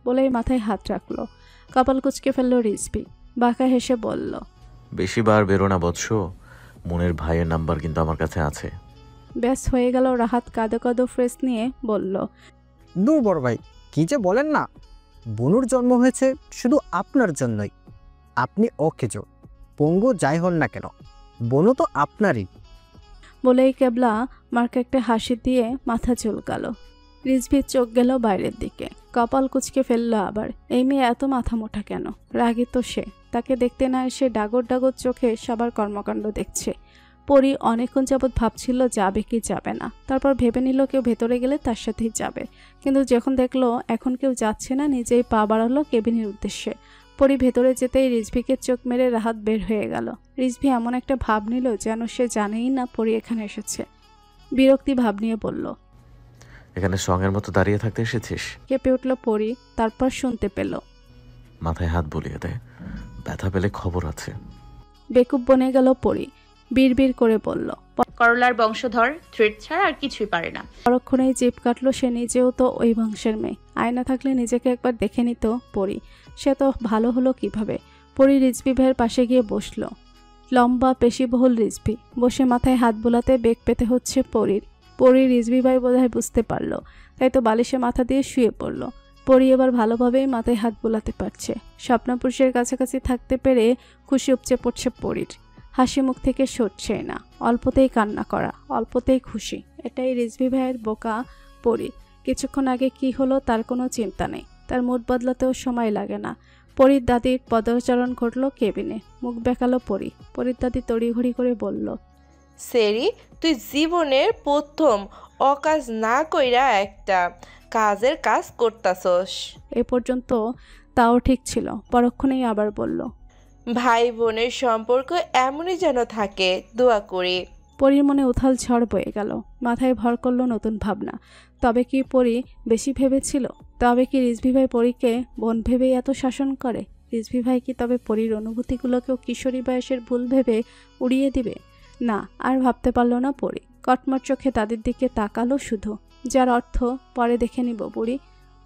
বলেই মাথায় হাত রাখলো। কপাল কুঁচকে ফেলল রিজভি। বাঁকা হেসে বলল, বেশি বার বেরো না বৎস, মনের ভাইয়ের নাম্বার কিন্তু আমার কাছে আছে। ব্যাস হয়ে গেল। রাহাত কাঁদো কাঁদো ফ্রেস নিয়ে বলল, দূর বড় ভাই, কি যে বলেন না। বনুর জন্ম হয়েছে শুধু আপনার জন্যই। আপনি অকেজো, পঙ্গু যাই হল না কেন, বনু তো আপনারই। বলেই কেবলা মার্কে একটা হাসি দিয়ে মাথা চুলকালো। রিজভির চোখ গেল বাইরের দিকে। কপাল কুঁচকে ফেললো আবার। এই মেয়ে এত মাথা মোটা কেন? রাগী তো সে। তাকে দেখতে না এসে ডাগর ডাগর চোখে সবার কর্মকাণ্ড দেখছে। পরী অনেকক্ষণ যাবৎ ভাবছিল যাবে কি যাবে না। তারপর ভেবে নিল কেউ ভেতরে গেলে তার সাথেই যাবে। কিন্তু যখন দেখলো এখন কেউ যাচ্ছে না, নিজেই পা বাড়ালো কেবিনের উদ্দেশ্যে। পরী ভেতরে যেতেই রিজভিকে চোখ মেরে রাহাত বের হয়ে গেল। রিজভি এমন একটা ভাব নিল যেন সে জানেই না পরী এখানে এসেছে। বিরক্তি ভাব নিয়ে বলল, এখানে সঙ্গের মতো দাঁড়িয়ে থাকতে এসেছিস? কেঁপে উঠল পরী। তারপর শুনতে পেল, মাথায় হাত বুলিয়ে দেয়, ব্যথা পেলে খবর আছে। বেকুব বনে গেল পরী। বিড়বিড় করে বলল, করলার বংশধর থ্রেড ছাড়া আর কিছুই পারে না। পরক্ষণেই জিভ কাটলো। সে নিজেও তো ওই বংশের মেয়ে। আয়না থাকলে নিজেকে একবার দেখে নিত পরী। সে তো ভালো হলো কিভাবে? পরী রিজভি ভাইয়ের পাশে গিয়ে বসলো। লম্বা পেশিবহুল রিজভি বসে মাথায় হাত বোলাতে বেগ পেতে হচ্ছে পরীর। পরী রিজভি ভাই বোধহয় বুঝতে পারলো, তাই তো বালিশে মাথা দিয়ে শুয়ে পড়ল। পরি এবার ভালোভাবেই মাথায় হাত বোলাতে পারছে। স্বপ্নপুরুষের কাছাকাছি থাকতে পেরে খুশি উপচে পড়ছে পরির। হাসি মুখ থেকে সরছে না, অল্পতেই কান্না করা, অল্পতেই খুশি। এটাই রিজভি ভাইয়ের বোকা পরি। কিছুক্ষণ আগে কি হলো তার কোনো চিন্তা নেই, তার মুড বদলাতেও সময় লাগে না। পরির দাদির পদচারণ ঘটল কেবিনে, মুখ বেঁকালো পরি। পরির দাদি তড়িঘড়ি করে বলল, সেরি, তুই জীবনের প্রথম অকাজ না কইরা একটা কাজের কাজ করতাছস। এ পর্যন্ত তাও ঠিক ছিল, পরক্ষণেই আবার বলল, ভাই বোনের সম্পর্ক এমনই যেন থাকে, দোয়া করি। পরির মনে উথাল ঝড় বয়ে গেল, মাথায় ভর করলো নতুন ভাবনা। তবে কি পরি বেশি ভেবেছিল? তবে কি রিজভি ভাই পরীকে বোন ভেবেই এত শাসন করে? রিজভি ভাই কি তবে পরির অনুভূতিগুলোকেও কিশোরী বয়সের ভুল ভেবে উড়িয়ে দিবে? না, আর ভাবতে পারল না পরি। কটমট চোখে দাদির দিকে তাকালো শুধু, যার অর্থ পরে দেখে নিব বুড়ি।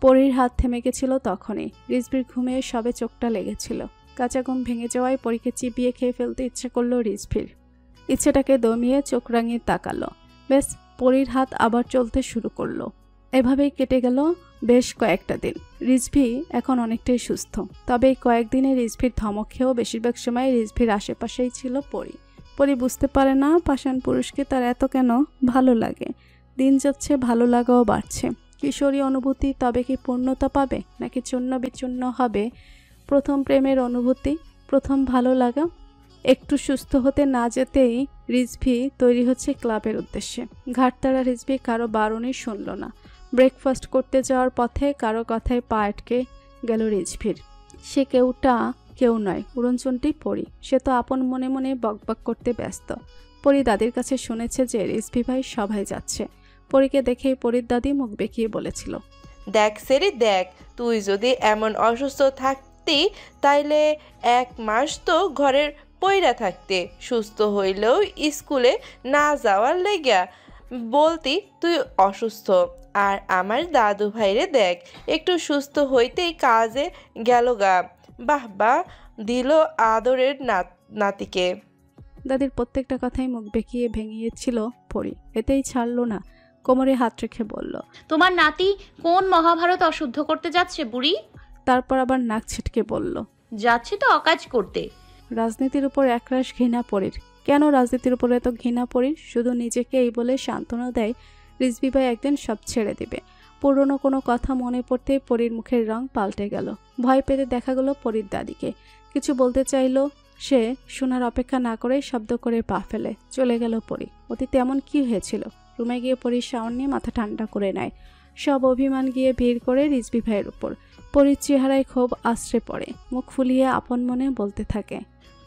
পরির হাত থেমে গেছিল তখনই। রিজভির ঘুমে সবে চোখটা লেগেছিল। কাঁচা ঘুম ভেঙে যাওয়ায় পরীকে চিবিয়ে খেয়ে ফেলতে ইচ্ছে করলো রিজভির। ইচ্ছেটাকে দমিয়ে চোখ রাঙিয়ে তাকালো। বেশ, পরির হাত আবার চলতে শুরু করলো। এভাবেই কেটে গেল বেশ কয়েকটা দিন। রিজভি এখন অনেকটাই সুস্থ। তবে এই কয়েকদিনে রিজভির ধমক খেয়েও বেশিরভাগ সময় রিজভির আশেপাশেই ছিল পরি। পরি বুঝতে পারে না পাষাণ পুরুষকে তার এত কেন ভালো লাগে। দিন যাচ্ছে, ভালো লাগাও বাড়ছে। কিশোরী অনুভূতি তবে কি পূর্ণতা পাবে, নাকি চূর্ণ বিচূর্ণ হবে প্রথম প্রেমের অনুভূতি, প্রথম ভালো লাগা? একটু সুস্থ হতে না যেতেই রিজভি তৈরি হচ্ছে ক্লাবের উদ্দেশ্যে। ঘাটতারা রিজভি কারো বারণই শুনল না। ব্রেকফাস্ট করতে যাওয়ার পথে কারো কথায় পা আটকে গেল রিজভির। সে কেউ নয়, উড়নচণ্ডী পরি। সে তো আপন মনে মনে বকবক করতে ব্যস্ত। পরি দাদির কাছে শুনেছে যে রিজভি ভাই সভায় যাচ্ছে। পরিকে দেখেই পরির দাদি মুখ বেঁকিয়ে বলেছিল, দেখ সেরি দেখ, তুই যদি এমন অসুস্থ থাকতি তাইলে 1 মাস তো ঘরের পইরা থাকতে, সুস্থ হইলেও স্কুলে না যাওয়ার লেগা বলতি তুই অসুস্থ। আর আমার দাদু ভাইরে দেখ, একটু সুস্থ হইতেই কাজে গেল গা। বাহ বাহ দিল আদরের নাতিকে। দাদির প্রত্যেকটা কথাই মুখ বেঁকিয়ে ভেঙিয়েছিল পরি। এতেই ছাড়লো না, কোমরে হাত রেখে বলল, তোমার নাতি কোন মহাভারত অশুদ্ধ করতে যাচ্ছে বুড়ি? তারপর আবার নাক ছিটকে বলল, যাচ্ছে তো অকাজ করতে। রাজনীতির উপর একরাশ ঘৃণা পরির। কেন রাজনীতির উপর এত ঘৃণা পরির? শুধু নিজেকে এই বলে সান্ত্বনা দেয় রিজভি ভাই একদিন সব ছেড়ে দিবে। পুরনো কোনো কথা মনে পড়তেই পরির মুখের রং পাল্টে গেল। ভয় পেতে দেখা গেল পরির দাদিকে। কিছু বলতে চাইল সে, শোনার অপেক্ষা না করে শব্দ করে পা ফেলে চলে গেল পরি। অতীতে এমন কি হয়েছিল? রুমে গিয়ে পরির শাওন নিয়ে মাথা ঠান্ডা করে নেয়। সব অভিমান গিয়ে ভিড় করে রিজভি ভাইয়ের উপর। পরির চেহারায় ক্ষোভ আশ্রে পড়ে। মুখ ফুলিয়ে আপন মনে বলতে থাকে,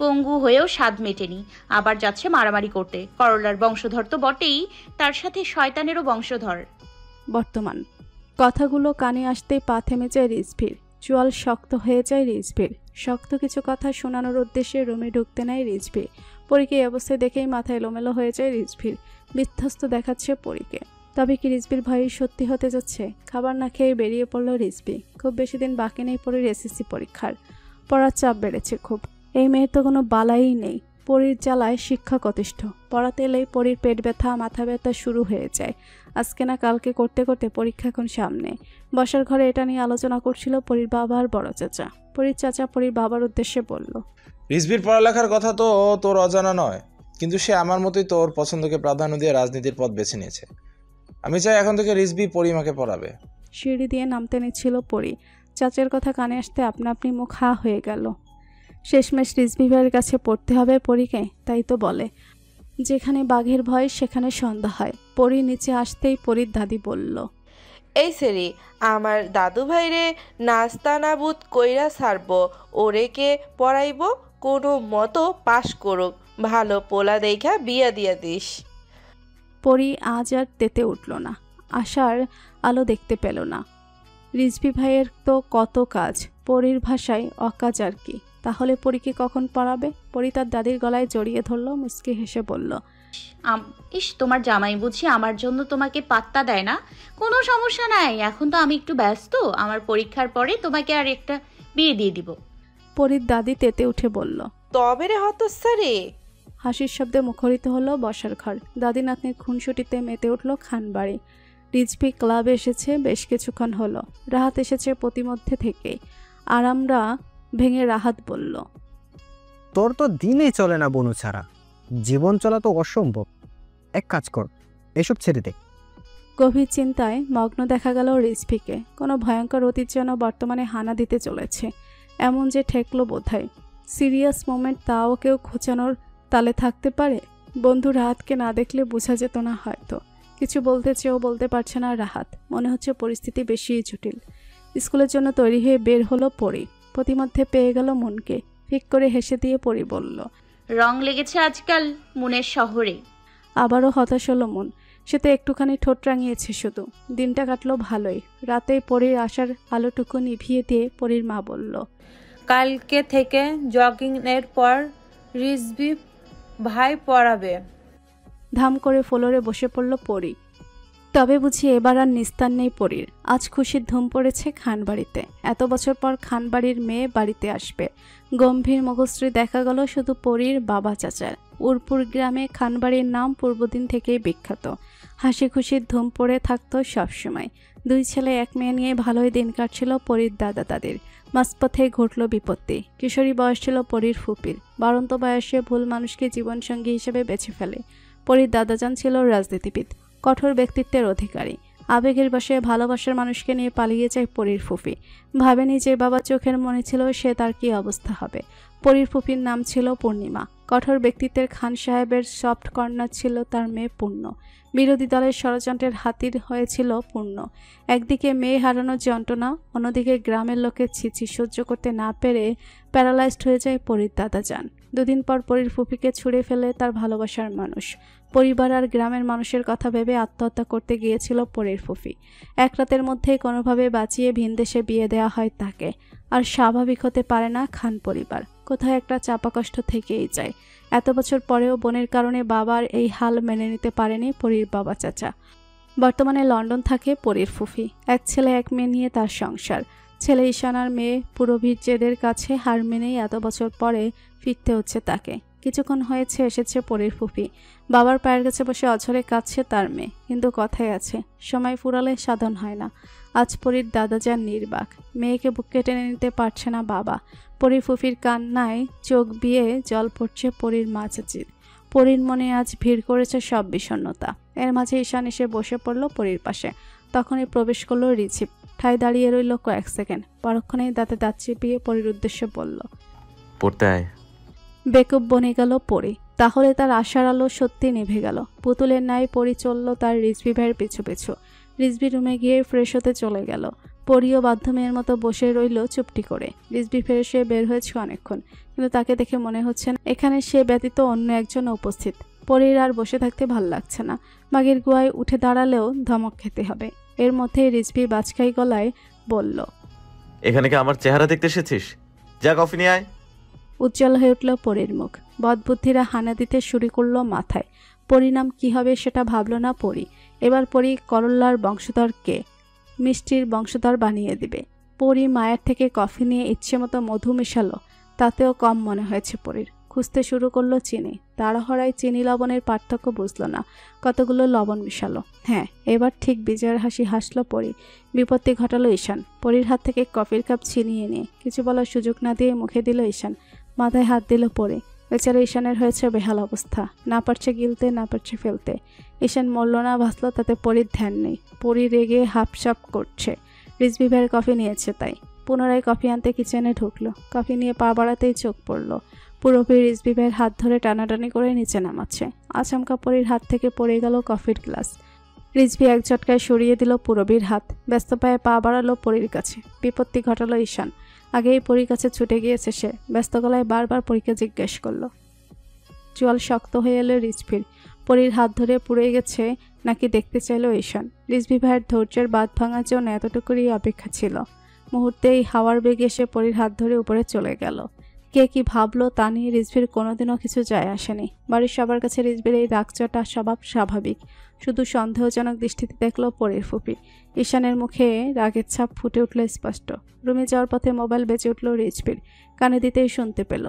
পঙ্গু হয়েও স্বাদ মেটেনি, আবার যাচ্ছে মারামারি করতে। করলার বংশধর তো বটেই, তার সাথে শয়তানেরও বংশধর। বর্তমান কথাগুলো কানে আসতেই পা থেমে যায় রিজভির। চোয়াল শক্ত হয়ে যায় রিজভির। শক্ত কিছু কথা শোনানোর উদ্দেশ্যে রুমে ঢুকতে নেয় রিজভি। পরীকে এই অবস্থায় দেখেই মাথায় এলোমেলো হয়ে যায় রিজভির। বিধ্বস্ত দেখাচ্ছে পরীকে। তবে কি রিজভির ভয় সত্যি হতে যাচ্ছে? খাবার না খেয়ে বেরিয়ে পড়ল রিজভি। খুব বেশি দিন বাকি নেই পরীর এসএসসি পরীক্ষার। পড়ার চাপ বেড়েছে খুব। এই মেয়ের তো কোনো বালাই নেই। পরীর জ্বালায় শিক্ষা কতিষ্ঠ। পড়াতে এলেই পরীর পেট ব্যথা, মাথা ব্যথা শুরু হয়ে যায়। আজকে না কালকে করতে করতে পরীক্ষা এখন সামনে। বসার ঘরে এটা নিয়ে আলোচনা করছিল পরীর বাবা আর বড় চাচা। পরীর চাচা পরীর বাবার উদ্দেশ্যে বলল, রিজভির পড়ালেখার কথা তো তোর অজানা নয়, কিন্তু সে আমার মতোই তোর পছন্দকে প্রাধান্য দিয়ে রাজনীতির পথ বেছে নিয়েছে। আমি চাই এখন থেকে রিজভি পরিমাকে পড়াবে। সিঁড়ি দিয়ে নামতে নিচ্ছিল পরী। চাচার কথা কানে আসতে আপনা আপনি মুখ হা হয়ে গেল। শেষমেশ রিজভি ভাইয়ের কাছে পড়তে হবে পরীকে, তাই তো বলে যেখানে বাঘের ভয় সেখানে সন্ধ্যা হয়। পরী নিচে আসতেই পরীর দাদি বলল, এই সেরি, আমার দাদু ভাইরে নাস্তা নাবুদ কইরা ছাড়বো, ওরেকে পড়াইব, কোনো মতো পাশ করুক, ভালো পোলা দেখা বিয়া দিয়া দিস। পরী আজ আর তেতে উঠল না, আশার আলো দেখতে পেল না। রিজভি ভাইয়ের তো কত কাজ, পরীর ভাষায় অকাজ আর কি। তাহলে পরীকে কখন পড়াবে? পরী তার দাদির গলায় জড়িয়ে ধরল, মুচকি হেসে বলল, তোমার জামাই বুঝি আমার জন্য তোমাকে পাত্তা দেয় না? কোনো সমস্যা নাই, এখন তো আমি একটু ব্যস্ত। আমার পরীক্ষার পরে তোমাকে আর একটা বিয়ে দিয়ে দিব। পরীর দাদি তেতে উঠে বলল, তবে রে হতচ্ছাড়ি। হাসির শব্দে মুখরিত হলো বসার ঘর। দাদি নাতনির খুনসুটিতে মেতে উঠল খানবাড়ি। রিজভি ক্লাবে এসেছে বেশ কিছুক্ষণ হলো। রাহাত এসেছে প্রতিমধ্যে থেকে। আরামরা ভেঙে রাহাত বলল, তোর তো দিনেই চলে না বনু ছাড়া, জীবন চলা তো অসম্ভব। এক কাজ কর, এসব ছেড়ে দে। গভীর চিন্তায় মগ্ন দেখা গেল রিজভিকে। কোনো ভয়ঙ্কর অতীত যেন বর্তমানে হানা দিতে চলেছে, এমন যে ঠেকলো বোধহয়। সিরিয়াস মোমেন্ট তাও কেউ খোঁচানোর তালে থাকতে পারে। বন্ধু রাহাতকে না দেখলে বোঝা যেত না হয়তো। কিছু বলতে চেয়েও বলতে পারছে না রাহাত। মনে হচ্ছে পরিস্থিতি বেশি জটিল। স্কুলের জন্য তৈরি হয়ে বের হলো পরি। প্রতিমধ্যে পেয়ে গেল মনকে। ফিক করে হেসে দিয়ে পরি বলল, রং লেগেছে আজকাল মনের শহরে। আবারও হতাশ হলো মন। সে তো একটুখানি ঠোঁট রাঙিয়েছে শুধু। দিনটা কাটলো ভালোই। রাতেই পরির আসার আলোটুকু নিভিয়ে দিয়ে পরির মা বলল, কালকে থেকে জগিং এর পর রিজভি ভাই পড়াবে। ধাম করে ফ্লোরে বসে পড়ল পরি। তবে বুঝি এবার আর নিস্তার নেই পরির। আজ খুশির ধুম পড়েছে খানবাড়িতে। এত বছর পর খানবাড়ির মেয়ে বাড়িতে আসবে। গম্ভীর মুখশ্রী দেখা গেল শুধু পরির বাবা চাচার। উরপুর গ্রামে খানবাড়ির নাম পূর্বদিন থেকেই বিখ্যাত। হাসি খুশির ধুম পড়ে থাকতো সবসময়। দুই ছেলে এক মেয়ে নিয়ে ভালোই দিন কাটছিল পরির দাদা দাদির। মাঝপথে ঘটল বিপত্তি। কিশোরী বয়স ছিল পরির ফুপির। বাড়ন্ত বয়সে ভুল মানুষকে জীবনসঙ্গী হিসেবে বেছে ফেলে। পরির দাদাজান ছিল রাজনীতিবিদ, কঠোর ব্যক্তিত্বের অধিকারী। আবেগের বশে ভালোবাসার মানুষকে নিয়ে পালিয়ে যায় পরির ফুফি। ভাবেনি যে বাবা চোখের মনে ছিল সে তার কি অবস্থা হবে। পরির ফুফির নাম ছিল পূর্ণিমা। কঠোর ব্যক্তিত্বের খান সাহেবের সফট কর্নার ছিল তার মেয়ে পূর্ণ। বিরোধী দলের ষড়যন্ত্রের হাতির হয়েছিল পূর্ণ। একদিকে মেয়ে হারানোর যন্ত্রণা, অন্যদিকে গ্রামের লোকের ছিছি সহ্য করতে না পেরে প্যারালাইজড হয়ে যায় পরির দাদাজান। দুদিন পর পরির ফুফিকে ছুঁড়ে ফেলে তার ভালোবাসার মানুষ। পরিবার আর গ্রামের মানুষের কথা ভেবে আত্মহত্যা করতে গিয়েছিল পরির ফুফি। এক রাতের মধ্যেই কোনোভাবে বাঁচিয়ে ভিনদেশে বিয়ে দেওয়া হয় তাকে। আর স্বাভাবিক হতে পারে না খান পরিবার। কোথাও একটা চাপা কষ্ট থেকেই যায়। এত বছর পরেও বোনের কারণে বাবার এই হাল মেনে নিতে পারেনি পরির বাবা চাচা। বর্তমানে লন্ডন থাকে পরির ফুফি। এক ছেলে এক মেয়ে নিয়ে তার সংসার। ছেলে ঈশানার মেয়ে পুরবীর জেদের কাছে হার মেনেই এত বছর পরে ফিরতে হচ্ছে তাকে। কিছুক্ষণ হয়েছে এসেছে পরির ফুফি। বাবার পায়ের কাছে বসে অঝরে কাঁদছে তার মেয়ে। কিন্তু কথাই আছে, সময় ফুরালে সাধন হয় না। আজ পরির দাদাজান নির্বাক। মেয়েকে বুকে টেনে নিতে পারছে না বাবা। পরির ফুফির কান্নায় চোখ বিয়ে জল পড়ছে পরির মা চাচির। পরির মনে আজ ভিড় করেছে সব বিষণ্ণতা। এর মাঝে ঈশান এসে বসে পড়ল পরির পাশে। তখনই প্রবেশ করলো রিঝিপ। ঠায় দাঁড়িয়ে রইল কয়েক সেকেন্ড। পরক্ষণেই দাঁতে দাঁত চিপিয়ে পরির উদ্দেশ্যে বলল, পড়তে আয়। বেকুব বনে গেল পরি। তাহলে তার আশার আলো সত্যি নিভে গেল। পুতুলের ন্যায় পরি চলল তার রিজভি ভাইয়ের পিছু পিছু। রিজভি রুমে গিয়ে ফ্রেশ হতে চলে গেল। পরিও বাধ্য মেয়ের মতো বসে রইল চুপটি করে। রিজভি ফ্রেশ হয়ে বের হয়েছে অনেকক্ষণ, কিন্তু তাকে দেখে মনে হচ্ছে না এখানে সে ব্যতীত অন্য একজন উপস্থিত। পরির আর বসে থাকতে ভাল লাগছে না। মাগের গুয়ায় উঠে দাঁড়ালেও ধমক খেতে হবে। এর মধ্যে রিজভি বাজখাই গলায় বলল, এখানে কি আমার চেহারা দেখতে এসেছিস? যা কফি নিয়ে আয়। উজ্জ্বল হয়ে উঠল পরির মুখ। বদবুদ্ধিরা হানা দিতে শুরু করলো মাথায়। পরিণাম কি হবে সেটা ভাবল না পরি। এবার পরি করল্লার বংশধর কে? মিষ্টির বংশধর বানিয়ে দিবে। পরি মায়ের থেকে কফি নিয়ে ইচ্ছে মতো মধু মেশালো। তাতেও কম মনে হয়েছে পরির। খুঁজতে শুরু করলো চিনি। তাড়াহড়ায় চিনি লবণের পার্থক্য বুঝলো না। কতগুলো লবণ মেশালো। হ্যাঁ, এবার ঠিক বিজয়ের হাসি হাসলো পরি। বিপত্তি ঘটালো ঈশান। পরির হাত থেকে কফির কাপ ছিনিয়ে নিয়ে কিছু বলার সুযোগ না দিয়ে মুখে দিল ঈশান। মাথায় হাত দিল পরি। বেচারা ঈশানের হয়েছে বেহাল অবস্থা। না পারছে গিলতে, না পারছে ফেলতে। ঈশান মরল না ভাসলো তাতে পরির ধ্যান নেই। পরি রেগে হাপসাপ করছে। রিজভি ভাইয়ের কফি নিয়েছে তাই। পুনরায় কফি আনতে কিচেনে ঢুকলো। কফি নিয়ে পা বাড়াতেই চোখ পড়ল। পুরোপুরি রিজভি ভাইয়ের হাত ধরে টানাটানি করে নিচে নামাচ্ছে। আচমকা পরির হাত থেকে পড়ে গেল কফির গ্লাস। রিজভি এক ঝটকায় সরিয়ে দিল পুরবীর হাত। ব্যস্ত পায়ে পা বাড়ালো পরির কাছে। বিপত্তি ঘটালো ঈশান। আগেই পরির কাছে ছুটে গিয়েছে সে। ব্যস্ত গলায় বারবার পরীকে জিজ্ঞেস করলো। জল শক্ত হয়ে এলো রিজভির। পরির হাত ধরে পুড়ে গেছে নাকি দেখতে চাইলো ঈশান। রিজভি ভাইয়ের ধৈর্যের বাঁধ ভাঙার জন্য এতটুকুরই অপেক্ষা ছিল। মুহূর্তেই হাওয়ার বেগে এসে পরির হাত ধরে উপরে চলে গেল। কে কি ভাবলো তা নিয়ে রিজভির কোনোদিনও কিছু যায় আসেনি। বাড়ির সবার কাছে রিজভির এই রাগচটা স্বভাব স্বাভাবিক। শুধু সন্দেহজনক দৃষ্টিতে দেখলো পরির ফুপি। ঈশানের মুখে রাগের ছাপ ফুটে উঠল স্পষ্ট। রুমে যাওয়ার পথে মোবাইল বেজে উঠল রিজভির। কানে দিতেই শুনতে পেল,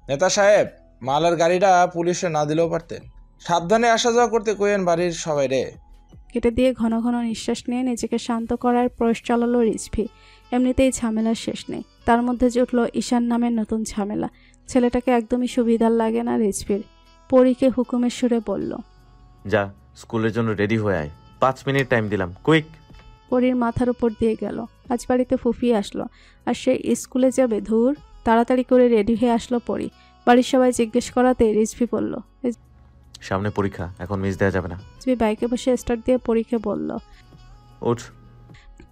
নেতা সাহেব, মালার গাড়িটা পুলিশে না দিলেও পারতেন। সাবধানে আসা যাওয়া করতে কইেন বাড়ির সবাই রে। কেটে দিয়ে ঘন ঘন নিঃশ্বাস নিয়ে নিজেকে শান্ত করার প্রয়াস চালালো রিজভি। এমনিতেই ঝামেলার শেষ নেই, তার মধ্যে জুটল ঈশান নামের নতুন ঝামেলা। ছেলেটাকে একদমই সুবিধার লাগে না রিজভির। পরীকে হুকুমের সুরে বলল, যা স্কুলের জন্য রেডি হয়ে আয়, 5 মিনিট টাইম দিলাম, কুইক। পরীর মাথার উপর দিয়ে গেল। আজ বাড়িতে ফুফি আসলো আর সে স্কুলে যাবে। ধুর, তাড়াতাড়ি করে রেডি হয়ে আসলো পরী। বাড়ির সবাই জিজ্ঞেস করাতে রিজভি বলল, সামনে পরীক্ষা, এখন মিস দেওয়া যাবে না। রিজভি বাইকে বসে স্টার্ট দিয়ে পরীকে বলল। ওঠ।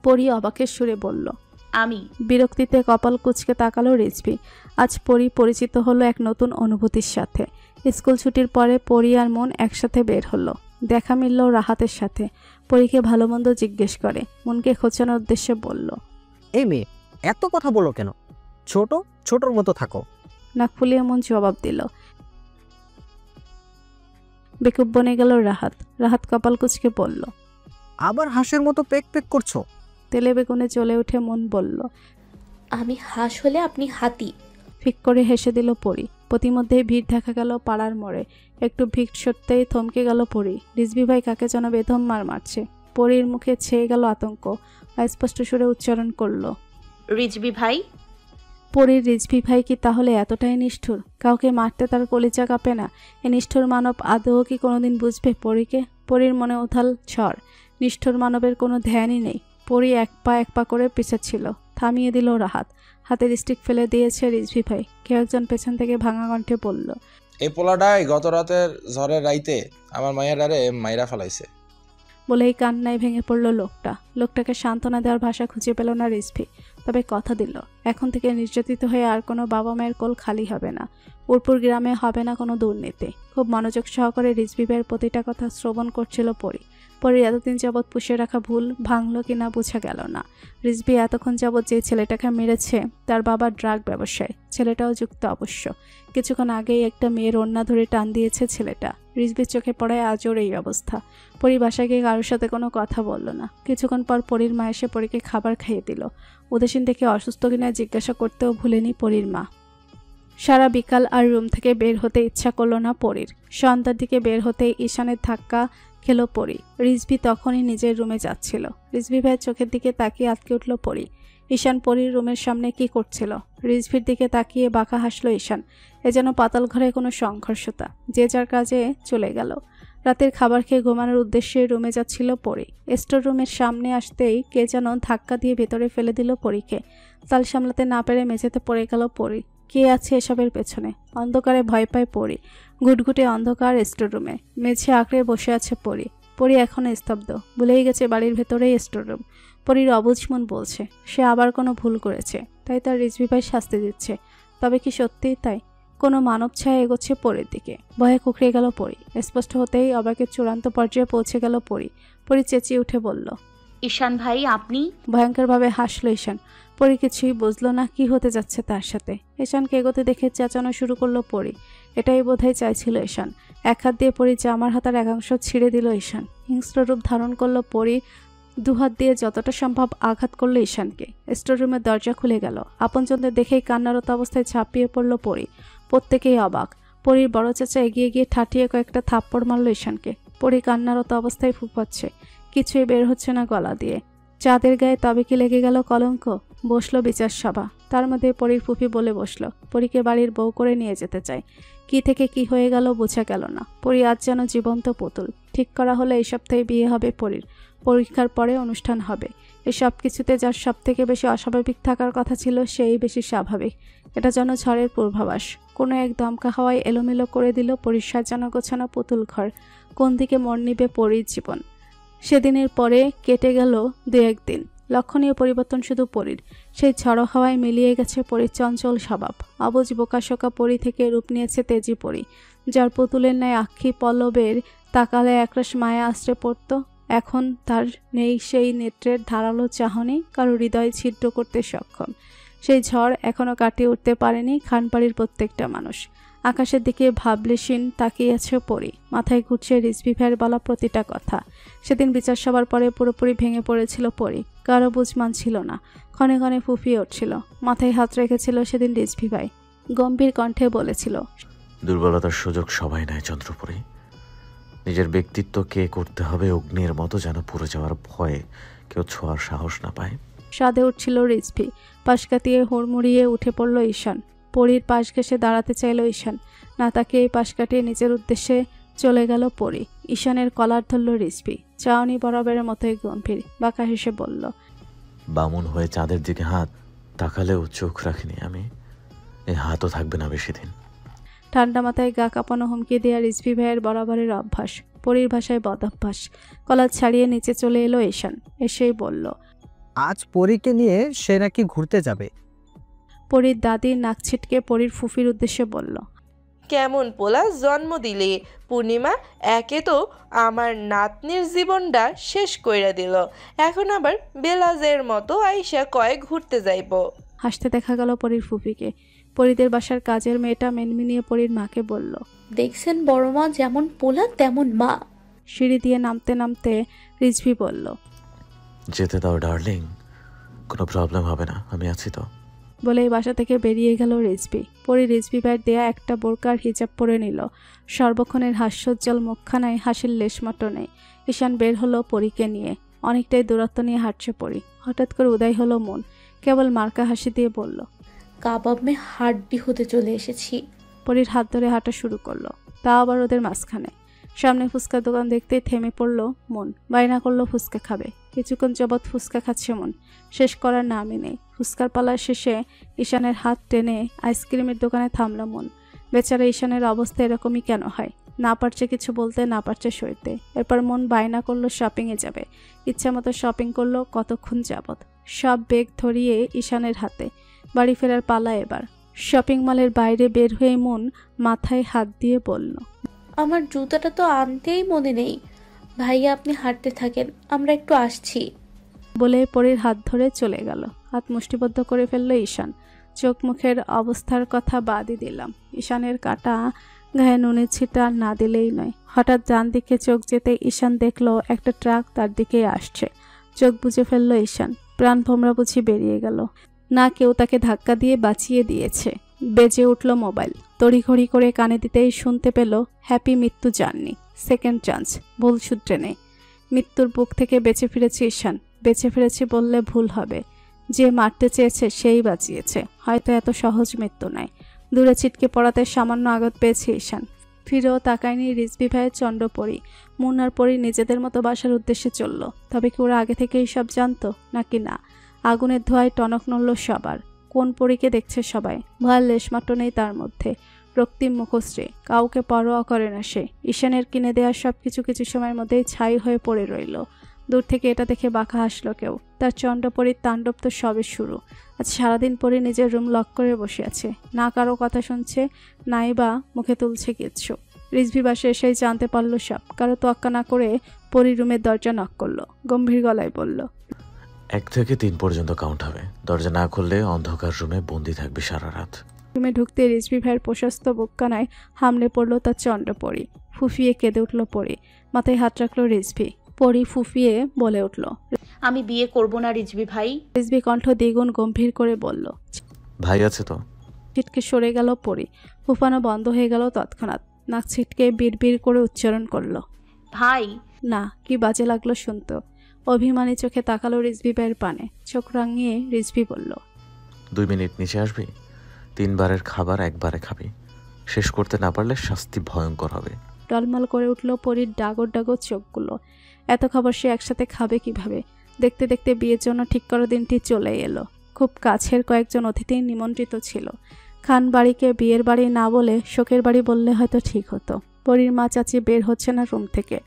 পরী অবাকের সুরে বলল, আমি। বিরক্তিতে কপাল কুঁচকে তাকালো রিজভি। আজ পরী পরিচিত হলো এক নতুন অনুভূতির সাথে। স্কুল ছুটির পরে পরী আর মন একসাথে বের হলো। দেখা মিলল রাহাতের সাথে। পরীকে ভালো মন্দ জিজ্ঞেস করে, মনকে খোঁচানোর উদ্দেশ্যে বলল, এই মেয়ে এত কথা বলো কেন? ছোটর মতো থাকো। নাক ফুলিয়ে মন জবাব দিল। বেকুব বনে গেল রাহাত। রাহাত কপাল কুঁচকে বলল, আবার হাঁসের মতো পেক পেক করছো। তেলে বেগুনে জ্বলে উঠে মন বলল, আমি হাঁস হলে আপনি হাতি। ফিক করে হেসে দিল পরী। প্রতিমধ্যেই ভিড় দেখা গেল পাড়ার মোড়ে। একটু ভিড় সত্যিই থমকে গেল পরী। রিজভি ভাই কাকে যেন বেদম মারছে। পরীর মুখে ছেয়ে গেল আতঙ্ক। অস্পষ্ট সুরে উচ্চারণ করলো, রিজভি ভাই। পরীর রিজভি ভাই কি তাহলে এতটাই নিষ্ঠুর? কাউকে মারতে তার কলিজা কাঁপে না? এ নিষ্ঠুর মানব আদৌ কি কোনোদিন বুঝবে পরীকে? পরীর মনে উথাল ঝড়। নিষ্ঠুর মানবের কোনো ধ্যানই নেই। পরী এক পা করে পিছাচ্ছিল। থামিয়ে দিল রাহাত। হাতের স্টিক ফেলে দিয়েছে রিজভি ভাই। কেউ একজন পেছন থেকে ভাঙা কণ্ঠে বলল, এই পোলাটাই গত রাতের ঝড়ের রাইতে আমার মায়েরারে মাইরা ফেলাইছে। বলেই কান্নায় ভেঙে পড়ল লোকটা। লোকটাকে সান্ত্বনা দেওয়ার ভাষা খুঁজে পেল না রিজভি। তবে কথা দিল, এখন থেকে নির্যাতিত হয়ে আর কোনো বাবা মায়ের কোল খালি হবে না। উরপুর গ্রামে হবে না কোনো দুর্নীতি। খুব মনোযোগ সহকারে রিজভি ভাইয়ের প্রতিটা কথা শ্রবণ করছিল পরী। পরী এতদিন যাবৎ পুষে রাখা ভুল ভাঙল কিনা বোঝা গেল না। রিজভি এতক্ষণ যাবৎ যে ছেলেটাকে মেরেছে তার বাবা ড্রাগ ব্যবসায়ী। ছেলেটাও যুক্ত অবশ্য। কিছুক্ষণ আগেই একটা মেয়ের ওড়না ধরে টান দিয়েছে ছেলেটা। রিজভির চোখে পড়ায় আজও এই অবস্থা। পরী বাসায় গিয়ে কারোর সাথে কোনো কথা বলল না। কিছুক্ষণ পর পরীর মা এসে পরীকে খাবার খাইয়ে দিল। উদাসীন দেখে অসুস্থ কিনা জিজ্ঞাসা করতেও ভুলেনি পরীর মা। সারা বিকাল আর রুম থেকে বের হতে ইচ্ছা করলো না পরীর। সন্ধ্যার দিকে বের হতেই ঈশানের ধাক্কা খেলো পরী। রিজভি তখনই নিজের রুমে যাচ্ছিল। রিজভি ভাইয়ের চোখের দিকে তাকিয়ে আটকে উঠল পরী। ঈশান পরীর রুমের সামনে কি করছিল? রিজভির দিকে তাকিয়ে বাঁকা হাসলো ঈশান। এ যেন পাতাল ঘরে কোনো সংঘর্ষতা। যে যার কাজে চলে গেল। রাতের খাবার খেয়ে ঘুমানোর উদ্দেশ্যে রুমে যাচ্ছিল পরী। স্টোর রুমের সামনে আসতেই কে যেন ধাক্কা দিয়ে ভেতরে ফেলে দিল পরীকে। তাল সামলাতে না পেরে মেঝেতে পড়ে গেল পরী। কে আছে এসবের পেছনে? অন্ধকারে ভয় পায় পরী। ঘুটঘুটে অন্ধকার স্টোর রুমে মেঝে আঁকড়ে বসে আছে পরী। পরী এখনো স্তব্ধ। ভুলেই গেছে বাড়ির ভেতরেই স্টোর রুম। পরীর অবুঝ মন বলছে সে আবার কোনো ভুল করেছে, তাই তার রিজভি ভাই শাস্তি দিচ্ছে। তবে কি সত্যিই তাই? কোনো মানব ছায়া এগোচ্ছে পরীর দিকে। ভয়ে কুঁকড়ে গেল পরী। স্পষ্ট হতেই অবাকের চূড়ান্ত পর্যায়ে পৌঁছে গেল পরী। পরী চেঁচিয়ে উঠে বলল, ঈশান ভাই আপনি? ভয়ঙ্করভাবে হাসলো ঈশান। পরী কিছুই বুঝলো না কি হতে যাচ্ছে তার সাথে। ঈশানকে এগোতে দেখে চেঁচানো শুরু করলো পরী। এটাই বোধহয় চাইছিল ঈশান। এক হাত দিয়ে পরী জামার হাতার একাংশ ছিঁড়ে দিল ঈশান। হিংস্র রূপ ধারণ করলো পরী। দুহাত দিয়ে যতটা সম্ভব আঘাত করলো ঈশানকে। স্টোর রুমের দরজা খুলে গেল। আপনজনদের দেখেই কান্নারত অবস্থায় ঝাঁপিয়ে পড়ল পরী। প্রত্যেকেই অবাক। পরীর বড় চাচা এগিয়ে গিয়ে ঠাটিয়ে কয়েকটা থাপ্পড় মারল ঈশানকে। পরী কান্নারত অবস্থায় ফুঁপাচ্ছে। কিছুই বের হচ্ছে না গলা দিয়ে। চাঁদের গায়ে তবে কি লেগে গেল কলঙ্ক? বসলো বিচার সভা। তার মধ্যে পরীর ফুফি বলে বসলো পরীকে বাড়ির বউ করে নিয়ে যেতে চায়। কি থেকে কি হয়ে গেল বোঝা গেল না। পরী আজ যেন জীবন্ত পুতুল। ঠিক করা হলে এই সপ্তাহে বিয়ে হবে পরীর। পরীক্ষার পরে অনুষ্ঠান হবে। এসব কিছুতে যার সব থেকে বেশি অস্বাভাবিক থাকার কথা ছিল সেই বেশি স্বাভাবিক। এটা যেন ঝড়ের পূর্বাভাস। কোনো এক দমকা হাওয়ায় এলোমেলো করে দিল পরীর সাজানো গোছানো পুতুল ঘর। কোন দিকে মন নিবে পরীর জীবন? সেদিনের পরে কেটে গেল 2-1 দিন। লক্ষণীয় পরিবর্তন শুধু পরীর। সেই ঝড়ো হাওয়ায় মিলিয়ে গেছে পরীর চঞ্চল স্বভাব। অবুঝ বোকাশোকা পরী থেকে রূপ নিয়েছে তেজি পরী, যার পুতুলের ন্যায় আক্ষি পল্লবের তাকালে একরাশ মায়া আশ্রে পড়ত। এখন তার নেই সেই নেত্রের ধারালো চাহনি কারো হৃদয় ছিদ্র করতে সক্ষম। সেই ঝড় এখনো কাটিয়ে উঠতে পারেনি খানপাড়ির প্রত্যেকটা মানুষ। আকাশের দিকে ভাবলেশীন তাকিয়ে আছে পরী। মাথায় ঘুরছে রিজভি ভাইয়ের বলা প্রতিটা কথা। সেদিন বিচার সবার পরে পুরোপুরি ভেঙে পড়েছিল পরী। কারো বুঝ মানছিল না। ক্ষণে ক্ষণে ফুফিয়ে উঠছিল। মাথায় হাত রেখেছিল সেদিন রিজভি ভাই। গম্ভীর কণ্ঠে বলেছিল, দুর্বলতার সুযোগ সবাই নেয় চন্দ্রপুরী। নিজের ব্যক্তিত্ব কে করতে হবে অগ্নির মতো যেন পুড়ে যাওয়ার ভয়ে কেউ ছোঁয়ার সাহস না পায়। সাদে উঠছিল রিজভি, পাশ কাটিয়ে হুড়মুড়িয়ে উঠে পড়ল ঈশান। পরীর পাশ ঘেঁষে দাঁড়াতে চাইল ঈশান, না তাকে পাশ কাটিয়ে নিজের উদ্দেশ্যে চলে গেল পরী। ঈশানের কলার ধরল রিজভি, চাউনি বরাবরের মতোই গম্ভীর, বাঁকা হেসে বলল, বামুন হয়ে চাঁদের দিকে হাত তাকালেও চোখ রাখিনি আমি, এই হাতও থাকবে না বেশি দিন। ঠান্ডা মাথায় গা কাঁপানো হুমকি দেওয়া রিজভি ভাইয়ের বরাবরের অভ্যাস, পরীর ভাষায় বদভ্যাস। কলার ছাড়িয়ে নিচে চলে এলো ঈশান, এসেই বলল, আজ পরীকে নিয়ে সে নাকি ঘুরতে যাবে। পরীর দাদির নাক ছিটকে পরীর ফুফির উদ্দেশ্যে বলল, কেমন পোলা জন্ম দিলে পূর্ণিমা, একে তো আমার নাতনির জীবনটা শেষ কইরা দিল, এখন আবার বেলাজের মতো আইসা কয়ে ঘুরতে যাইব। হাসতে দেখা গেল পরীর ফুফিকে। পরীদের বাসার কাজের মেয়েটা মেনমিনিয়ে পরীর মাকে বলল, দেখছেন বড় মা, যেমন পোলা তেমন মা। সিঁড়ি দিয়ে নামতে নামতে রিজভি বলল, যেতে দাও ডার্লিং, কোনো প্রবলেম হবে না, আমি আছি তো। বলেই বাসা থেকে বেরিয়ে গেল রিজভি। পরী রিজভি ভাইয়ের দেয়া একটা বোরকার হিজাব পরে নিল। সর্বক্ষণের হাস্যোজ্জ্বল মুখখানায় হাসির লেশমাটো নেই। ঈশান বের হলো পরীকে নিয়ে, অনেকটাই দূরত্ব নিয়ে হাঁটছে পরী। হঠাৎ করে উদয় হলো মন, কেবল মার্কা হাসি দিয়ে বলল, কাবাব মে হাড্ডি হতে চলে এসেছি। পরীর হাত ধরে হাঁটা শুরু করলো, তা আবার ওদের মাঝখানে। সামনে ফুচকার দোকান দেখতেই থেমে পড়ল মন, বায়না করলো ফুচকা খাবে। কিছুক্ষণ যাবৎ ফুচকা খাচ্ছে মন, শেষ করার নামই নেই। ফুচকার পালার শেষে ঈশানের হাত টেনে আইসক্রিমের দোকানে থামল মন। বেচারা ঈশানের অবস্থা এরকমই কেন হয়, না পারছে কিছু বলতে, না পারছে সইতে। এরপর মন বায়না করলো শপিংয়ে যাবে। ইচ্ছা মতো শপিং করলো কতক্ষণ যাবৎ, সব বেগ ধরিয়ে ঈশানের হাতে। বাড়ি ফেরার পালা এবার। শপিং মলের বাইরে বের হয়ে মন মাথায় হাত দিয়ে বলল, আমার জুতাটা তো আনতেই মনে নেই। ভাইয়া আপনি হাঁটতে থাকেন, আমরা একটু আসছি। বলে পরীর হাত ধরে চলে গেল। হাত মুষ্টিবদ্ধ করে ফেলল ঈশান। চোখ মুখের অবস্থার কথা বাদই দিলাম, ঈশানের কাটা গায়ে নুনের ছিটা না দিলেই নয়। হঠাৎ ডান দিকে চোখ যেতে ঈশান দেখলো একটা ট্রাক তার দিকেই আসছে। চোখ বুজে ফেলল ঈশান, প্রাণ ভোমরা বুঝি বেরিয়ে গেল। না কেউ তাকে ধাক্কা দিয়ে বাঁচিয়ে দিয়েছে। বেজে উঠল মোবাইল, তড়িঘড়ি করে কানে দিতেই শুনতে পেল, হ্যাপি মৃত্যু জার্নি, সেকেন্ড চান্স, ভুল সূত্রে নেই। মৃত্যুর বুক থেকে বেঁচে ফিরেছে ঈশান। বেঁচে ফিরেছে বললে ভুল হবে, যে মারতে চেয়েছে সেই বাঁচিয়েছে। হয়তো এত সহজ মৃত্যু নয়। দূরে ছিটকে পড়াতে সামান্য আঘাত পেয়েছে ঈশান। ফিরেও তাকায়নি রিজভি ভাইয়ের চন্দ্রপরী। মুন আর পরী নিজেদের মতো বাসার উদ্দেশ্যে চলল। তবে কি ওরা আগে থেকেই সব জানতো নাকি না? আগুনের ধোঁয়ায় টনক নড়ল সবার। কোন পরীকে দেখছে সবাই, ভয়ের লেশমাত্র নেই তার মধ্যে। রক্তিম মুখশ্রী, কাউকে পরোয়া করে না সে। ঈশানের কিনে দেওয়া সব কিছু কিছু সময়ের মধ্যেই ছাই হয়ে পড়ে রইল। দূর থেকে এটা দেখে বাঁকা হাসলো কেউ। তার চন্দ্রপরীর তাণ্ডব তো সবে শুরু। আজ সারাদিন পরে নিজের রুম লক করে বসে আছে, না কারো কথা শুনছে, নাই বা মুখে তুলছে কিচ্ছু। রিজভি বাসে এসেই জানতে পারলো সব। কারো তোয়াক্কা না করে পরী রুমের দরজা নক করলো, গম্ভীর গলায় বলল, 1 থেকে 3 পর্যন্ত কাউন্ট হবে। দরজা না খুললে অন্ধকার রুমে বন্দি থাকবে সারা রাত। রুমে ঢুকতে রিজভি ভাইয়ের প্রশস্ত বুককানায় হামলে পড়লো তার চন্দ্রপরী। ফুফিয়ে কেঁদে উঠল পরী, মাথায় হাত রাখলো রিজভি। পরী ফুফিয়ে বলে উঠল, আমি বিয়ে করব না রিজভি ভাই। রিজভি কণ্ঠ দ্বিগুণ গম্ভীর করে বলল, ভাই আছে তো? ছিটকে সরে গেল পরী। ফুফানো বন্ধ হয়ে গেল তৎক্ষণাৎ। নাক ছিটকে বিড়বিড় করে উচ্চারণ করলো, ভাই না। কি বাজে লাগলো শুনতো। অভিমানী চোখে তাকালো রিজভি ভাইয়ের পানে। চোখ রাঙিয়ে রিজভি বলল, 2 মিনিট নিচে আসবি? 3 বারের খাবার 1 বারে খাবি। শেষ করতে না পারলে শাস্তি ভয়ঙ্কর হবে। টলমল করে উঠল পরীর ডাগর ডাগর চোখগুলো। এত খাবার সে একসাথে খাবে কিভাবে? দেখতে দেখতে বিয়ের জন্য ঠিক করা দিনটি চলে এলো। খুব কাছের কয়েকজন অতিথি নিমন্ত্রিত ছিল। খান বাড়িকে বিয়ের বাড়ি না বলে শোকের বাড়ি বললে হয়তো ঠিক হতো। পরীর মা চাচি বের হচ্ছে না রুম থেকে।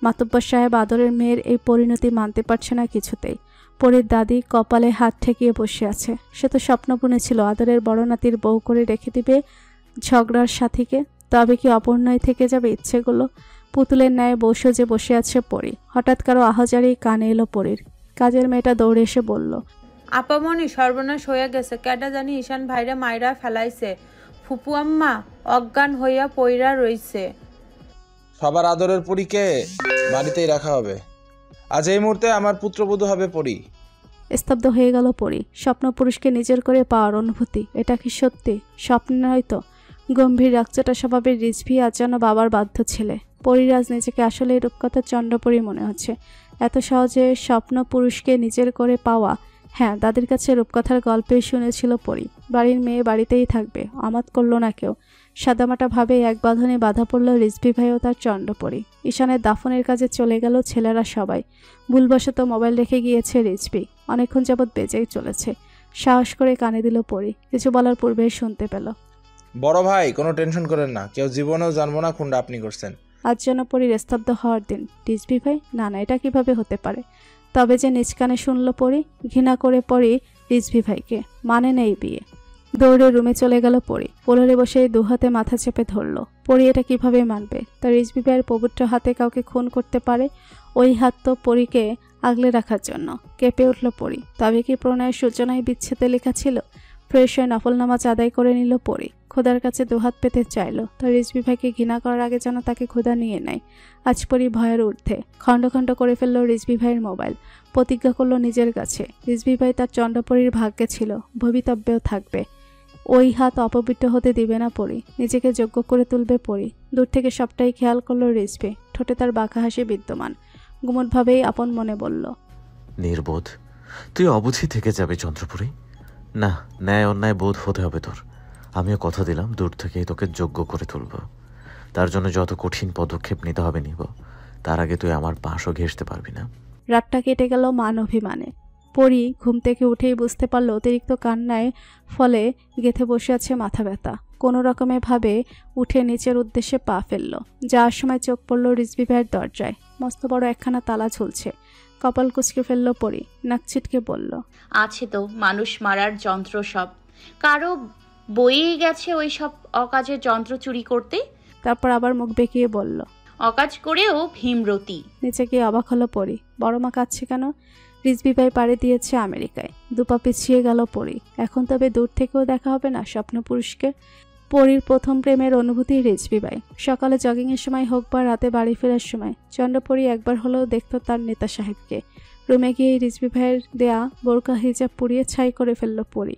মাতব্বর সাহেব আদরের মেয়ের এই পরিণতি মানতে পারছে না কিছুতেই। পরীর দাদি কপালে হাত ঠেকিয়ে বসে আছে। সে তো স্বপ্ন বুনেছিল আদরের বড় নাতির বউ করে রেখে দিবে ঝগড়ার সাথীকে। তবে কি অপর্ণয় থেকে যাবে ইচ্ছেগুলো? পুতুলের ন্যায় যে বসে আছে পরী। হঠাৎ কারো আহাজারি কানে এলো পরীর। কাজের মেয়েটা দৌড়ে এসে বলল, আপামনি সর্বনাশ হয়ে গেছে, কেডা জানি ঈশান ভাইরা মাইরা ফেলাইছে। ফুপু আম্মা অজ্ঞান হইয়া পইরা রইছে। সবার আদরের পরীকে বাড়িতেই রাখা হবে। আজ এই মুহূর্তে আমার পুত্রবধূ হবে পরী। স্তব্ধ হয়ে গেল পরী। স্বপ্ন পুরুষকে নিজের করে পাওয়ার অনুভূতি, এটা কি সত্যি? স্বপ্ন নয়তো। গম্ভীর রাকচাটা স্বভাবের রিজভি আজ যেন বাবার বাধ্য ছেলে। পরিরাজ নিজেকে আসলে রূপকথার চন্দ্রপরী মনে হচ্ছে। এত সহজে স্বপ্ন পুরুষকে নিজের করে পাওয়া। হ্যাঁ, দাদির কাছে রূপকথার গল্পেই শুনেছিল পরি। বাড়ির মেয়ে বাড়িতেই থাকবে, আমাত করল না কেউ। সাদামাটা ভাবে এক বাঁধনে বাধা পড়ল রিজভি ভাই ও তার চন্দ্রপরী। ঈশানের দাফনের কাজে চলে গেল ছেলেরা সবাই। ভুলবশত মোবাইল রেখে গিয়েছে রিজভি। অনেকক্ষণ যাবৎ বেজেই চলেছে। সাহস করে কানে দিল পরি। কিছু বলার পূর্বেই শুনতে পেল, বড় ভাই কোনো টেনশন করেন না, কেউ জীবনেও জানবো না খুনটা আপনি করছেন। আজ যেন পরির স্তব্ধ হওয়ার দিন। রিজভি ভাই? না না, এটা কিভাবে হতে পারে? তবে যে নিজ কানে শুনল পরি। ঘৃণা করে পরি রিজভি ভাইকে। মানে নেই বিয়ে। দৌড়ে রুমে চলে গেল পরি। পোলরে বসে দুহাতে মাথা চেপে ধরল। পরি এটা কিভাবে মানবে? তার রিজভি ভাইয়ের পবিত্র হাতে কাউকে খুন করতে পারে? ওই হাত তো পরীকে আগলে রাখার জন্য। কেঁপে উঠল পরি। তবে কি প্রণয়ের সূচনায় বিচ্ছেদে লেখা ছিল? ফ্রেশ হয়ে নফল নামাজ আদায় করে নিল পরি। খোদার কাছে দুহাত পেতে চাইল। তার রিজভি ভাইকে ঘৃণা করার আগে যেন তাকে খোদা নিয়ে নেয়। আজ পরি ভয়ের ঊর্ধ্বে। খণ্ড খণ্ড করে ফেলল রিজভি ভাইয়ের মোবাইল। প্রতিজ্ঞা করল নিজের কাছে, রিজভি ভাই তার চন্দ্রপরীর ভাগ্যে ছিল, ভবিতব্যেও থাকবে। ওই হাত অপবিত্র হতে দিবে না পরি। নিজেকে যোগ্য করে তুলবে পরি। দূর থেকে সবটাই খেয়াল করল রিজভি। ঠোঁটে তার বাঁকা হাসি বিদ্যমান। গুমটভাবেই আপন মনে বলল, নির্বোধ, তুই অবুঝি থেকে যাবে চন্দ্রপুরী। না, ন্যায় অন্যায় বোধ হতে হবে তোর। আমিও কথা দিলাম দূর থেকেই তোকে যোগ্য করে তুলব। তার জন্য যত কঠিন পদক্ষেপ নিতে হবে নিব। তার আগে তুই আমার পাশও ঘেঁষতে পারবি না। রাতটা কেটে গেল মান অভিমানে। পরি ঘুম থেকে উঠেই বুঝতে পারল অতিরিক্ত কান্নায় ফলে গেথে বসে আছে মাথা ব্যথা। কোনো রকমে ভাবে উঠে নিচের উদ্দেশ্যে পা ফেলল। যাওয়ার সময় চোখ পড়ল রিজভি ভাইয়ের দরজায়। মস্ত বড় একখানা তালা ঝুলছে। কপাল কুঁচকে ফেলল পরি। নাক ছিটকে বলল, আছে তো মানুষ মারার যন্ত্র সব। কারো বয়েই গেছে ওই সব অকাজের যন্ত্র চুরি করতে। তারপর আবার মুখ বেঁকিয়ে বলল, অকাজ করেও ভীমরতি। নিচে গিয়ে অবাক হলো পরি। বড় মা কাঁদছে কেন? রিজভি ভাই পাড়ি দিয়েছে আমেরিকায়। দুপা পিছিয়ে গেল পরি। এখন তবে দূর থেকেও দেখা হবে না স্বপ্ন পুরুষকে। পরির প্রথম প্রেমের অনুভূতি রিজভি ভাই। সকালে জগিংয়ের সময় হোক বা রাতে বাড়ি ফেরার সময় চন্দ্রপরি একবার হলেও দেখত তার নেতা সাহেবকে। রুমে গিয়ে রিজভি ভাইয়ের দেয়া বোরকা হিজাব পুড়িয়ে ছাই করে ফেলল পরি।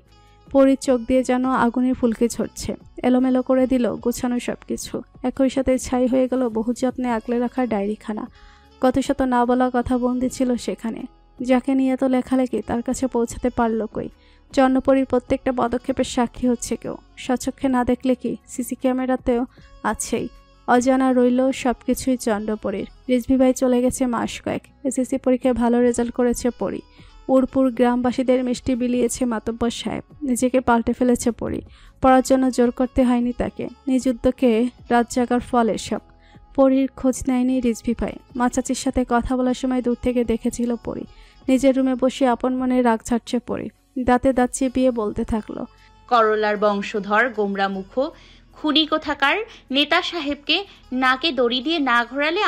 পরির চোখ দিয়ে যেন আগুনের ফুলকি ঝরছে। এলোমেলো করে দিল গোছানো সবকিছু। একই সাথে ছাই হয়ে গেল বহু যত্নে আগলে রাখা ডায়েরিখানা। কত শত না বলা কথা বন্দি ছিল সেখানে। যাকে নিয়ে তো লেখালেখি তার কাছে পৌঁছাতে পারল কই? চন্দ্রপরীর প্রত্যেকটা পদক্ষেপের সাক্ষী হচ্ছে কেউ। স্বচক্ষে না দেখলে কি, সিসি ক্যামেরাতেও আছেই। অজানা রইল সবকিছুই চন্দ্রপরীর। রিজভি ভাই চলে গেছে মাস কয়েক। এসএসসি পরীক্ষায় ভালো রেজাল্ট করেছে পরি। উড়পুর গ্রামবাসীদের মিষ্টি বিলিয়েছে মাতব্বর সাহেব। নিজেকে পাল্টে ফেলেছে পরি। পড়ার জন্য জোর করতে হয়নি তাকে। নিজ উদ্যোগে রাত জাগার ফল এসব। পরির খোঁজ নেয়নি রিজভি ভাই। মা চাচির সাথে কথা বলার সময় দূর থেকে দেখেছিল পরি। নিজের রুমে বসে আপন মনে রাগ ছাড়ছে পরি। দাঁতে দাঁত চেপিয়ে বলতে থাকলো, করলার বংশধর গোমরা মুখ খুনি কোথাকার নেতা সাহেবকে নাকে দড়ি দিয়ে না ঘোরালে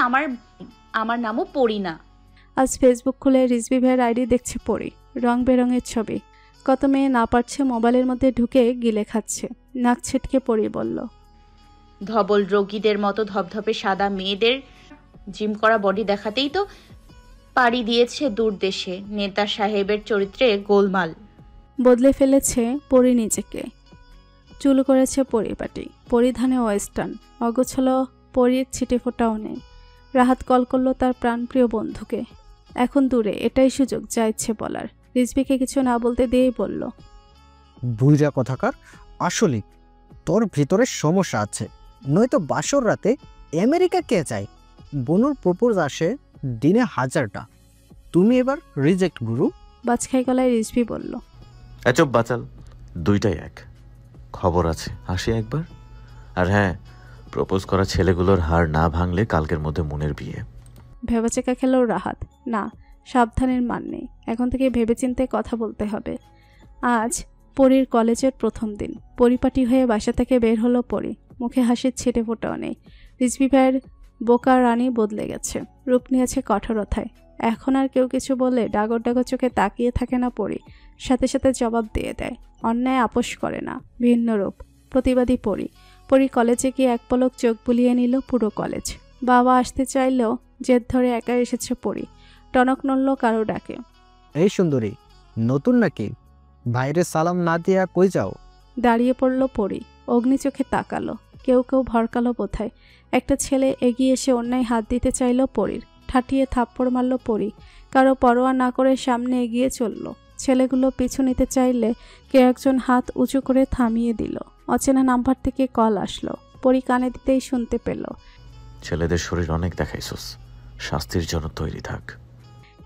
আমার নামও পড়ি না। আজ ফেসবুক খুলে রিজভি ভাইয়ের আইডি দেখছে পরি। রং বেরঙের ছবি। কত মেয়ে না পারছে মোবাইলের মধ্যে ঢুকে গিলে খাচ্ছে। নাক ছিটকে পরি বলল, ধবল রোগীদের মতো ধপধপে সাদা মেয়েদের জিম করা বডি দেখাতেই তো পাড়ি দিয়েছে দূর দেশে নেতা সাহেবের চরিত্রে গোলমাল। বদলে ফেলেছে পরি নিজেকে। চুল করেছে পরিপাটি। পরিধানে ওয়েস্টার্ন। অগোছালো পরির ছিটে ফোটাও নেই। রাহাত কল করলো তার প্রাণপ্রিয় বন্ধুকে। এখন দূরে, এটাই সুযোগ যা ইচ্ছে বলার। রিজভিকে কিছু না বলতে দিয়েই বলল, বুইরা কথাকার, আসলে তোর ভিতরে সমস্যা আছে। নয়তো বাসর রাতে আমেরিকা কে চায়? বনুর প্রপোজ আসে দিনে 1000টা। তুমি এবার রিজেক্ট গুরু। বাজখাই গলায় রিজভি বলল, চুপ বাচাল, দুইটাই এক। খবর আছে, আসি একবার। আর হ্যাঁ, প্রপোজ করা ছেলেগুলোর হাড় না ভাঙলে কালকের মধ্যে মনের বিয়ে। ভেবাচেকা খেলো রাহাত। না, সাবধানের মান নেই। এখন থেকে ভেবেচিন্তে কথা বলতে হবে। আজ পরির কলেজের প্রথম দিন। পরিপাটি হয়ে বাসা থেকে বের হলো পরি। মুখে হাসির ছিটে ফোটাও নেই। রিজভি ভাইয়ের বোকা রানী বদলে গেছে। রূপ নিয়েছে কঠোরতায়। এখন আর কেউ কিছু বললে ডাগর ডাগর চোখে তাকিয়ে থাকে না পরি। সাথে সাথে জবাব দিয়ে দেয়। অন্যায় আপোষ করে না। ভিন্ন রূপ, প্রতিবাদী পরি। পরি কলেজে গিয়ে এক পলক চোখ বুলিয়ে নিল পুরো কলেজ। বাবা আসতে চাইলেও জেদ ধরে একা এসেছে পরি। টনক নড়ল কারো ডাকে। এই সুন্দরী, নতুন নাকি? বাইরে সালাম না দিয়া কই যাও? দাঁড়িয়ে পড়ল পরি। অগ্নি চোখে তাকালো। কেউ কেউ ভরকালো বোধহয়। একটা ছেলে এগিয়ে এসে অন্যায় হাত দিতে চাইল পরীর, ঠাটিয়ে থাপ্পড় মারল পরী। কারো পরোয়া না করে সামনে এগিয়ে চলল। ছেলেগুলো পিছু নিতে চাইলে কেউ একজন হাত উঁচু করে থামিয়ে দিল। অচেনা নাম্বার থেকে কল আসলো। পরী কানে দিতেই শুনতে পেল, ছেলেদের শরীর অনেক দেখাইছস, শাস্তির জন্য তৈরি থাক।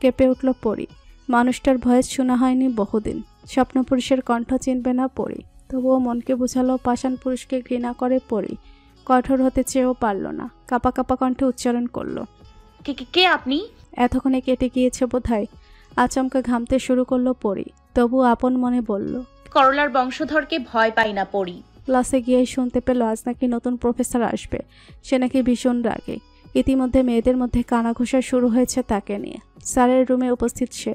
কেঁপে উঠল পরী। মানুষটার ভয়েস শোনা হয়নি বহুদিন। স্বপ্নপুরুষের কণ্ঠ চিনবে না পরী, তবুও মনকে বুঝালো পাষাণ পুরুষকে ঘৃণা করে পরী। কঠোর হতে চেয়েও পারল না, কাপা কাপা কণ্ঠে উচ্চারণ করলো, কে আপনি? এতক্ষণে কেটে গিয়েছে বোধহয়। আচমকা ঘামতে শুরু করলো পরী, তবু আপন মনে বলল, করলার বংশধরকে ভয় পাই না পড়ি। ক্লাসে গিয়েই শুনতে পেল আজ নাকি নতুন প্রফেসর আসবে। সে নাকি ভীষণ রাগে। ইতিমধ্যে মেয়েদের মধ্যে কানাঘুষা শুরু হয়েছে তাকে নিয়ে। স্যারের রুমে উপস্থিত সে।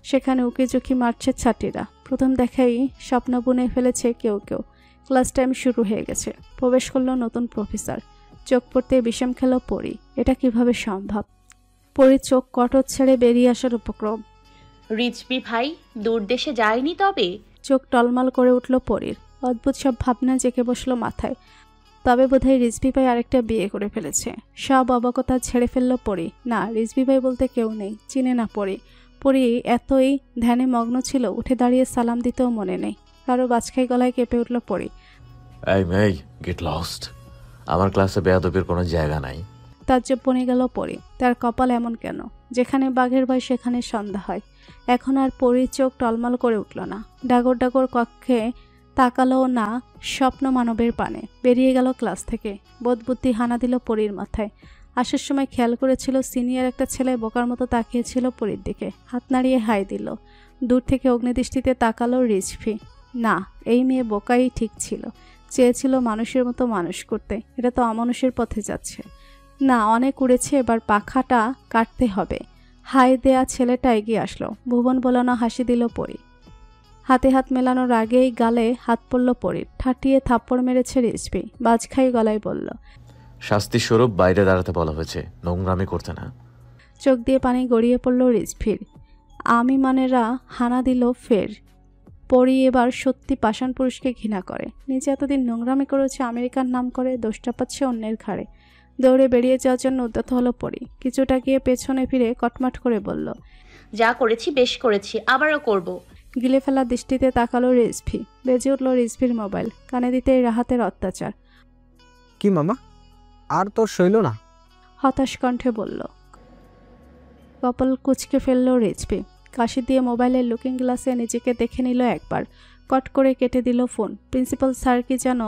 সেখানে উকিঝুঁকি মারছে ছাত্রীরা। প্রথম দেখাই স্বপ্ন বুনে ফেলেছে কেউ কেউ। ক্লাস টাইম শুরু হয়ে গেছে। প্রবেশ করলো নতুন প্রফেসর। চোখ পড়তে বিষম খেল পরী। এটা কিভাবে সম্ভব? পরীর চোখ কটর ছেড়ে বেরিয়ে আসার উপক্রম। রিজভি ভাই দূর দেশে যায়নি তবে? চোখ টলমল করে উঠল পরীর। অদ্ভুত সব ভাবনা জেঁকে বসলো মাথায়। তবে বোধহয় রিজভি ভাই আরেকটা বিয়ে করে ফেলেছে। সব অবাকতা ছেড়ে ফেললো পরী। না, রিজভি ভাই বলতে কেউ নেই, চিনে না পরী। পরী এতই ধ্যানে মগ্ন ছিল, উঠে দাঁড়িয়ে সালাম দিতেও মনে নেই। কারো বাজখাই গলায় কেঁপে উঠল পরী। এই মেই, গেট লস্ট। আমার ক্লাসে বেয়াদবির কোনো জায়গা নাই। তাজ্জব বনে গেল পরী। তার কপাল এমন কেন? যেখানে বাঘের ভয় সেখানে সন্ধ্যা হয়। এখন আর পরীর চোখ টলমল করে উঠল না। ডাগর ডাগর কক্ষে তাকালোও না স্বপ্ন মানবের পানে। বেরিয়ে গেল ক্লাস থেকে। বোধবুদ্ধি হানা দিল পরীর মাথায়। আসার সময় খেয়াল করেছিল সিনিয়র একটা ছেলে বোকার মতো তাকিয়েছিল পরীর দিকে। হাত নাড়িয়ে হাই দিল। দূর থেকে অগ্নিদৃষ্টিতে তাকালো রিজভি। না, এই মেয়ে বোকাই ঠিক ছিল। চেয়েছিল মানুষের মতো মানুষ করতে। এটা তো অমানুষের পথে যাচ্ছে। না, অনেক উড়েছে, এবার পাখাটা কাটতে হবে। হাই দেয়া ছেলেটা এগিয়ে আসলো। ভুবন বোলানো হাসি দিল পরী। হাতে হাত মেলানোর আগেই গালে হাত পড়ল পরীর। ঠাটিয়ে থাপ্পড় মেরেছে রিজভি। বাজখাই গলায় বলল, শাস্তি স্বরূপ বাইরে দাঁড়াতে বলা হয়েছে, নোংরামি করতে না। চোখ দিয়ে পানি গড়িয়ে পড়ল রিজভির। আমি মানেরা হানা দিল ফের। পরী এবার সত্যি পাষাণ পুরুষকে ঘৃণা করে। নিজে এতদিন নোংরামি করেছে, আমেরিকার নাম করে দোষটা পাচ্ছে অন্যের ঘাড়ে। দৌড়ে বেরিয়ে যাওয়ার জন্য উদ্যত হলো পরী। কিছুটা গিয়ে পেছনে ফিরে কটমাট করে বলল, যা করেছি বেশ করেছি, আবারও করব। গিলে ফেলা দৃষ্টিতে তাকালো রিজভি। বেজে উঠল রিজভির মোবাইল। কানে দিতেই রাহাতের অত্যাচার। কি মামা, আর তোর সইল না? হতাশ কণ্ঠে বলল। কপাল কুচকে ফেলল রিজভি। কাশি দিয়ে মোবাইলের লুকিং গ্লাসে নিজেকে দেখে নিল একবার। কট করে কেটে দিল ফোন। প্রিন্সিপাল স্যার কি যেন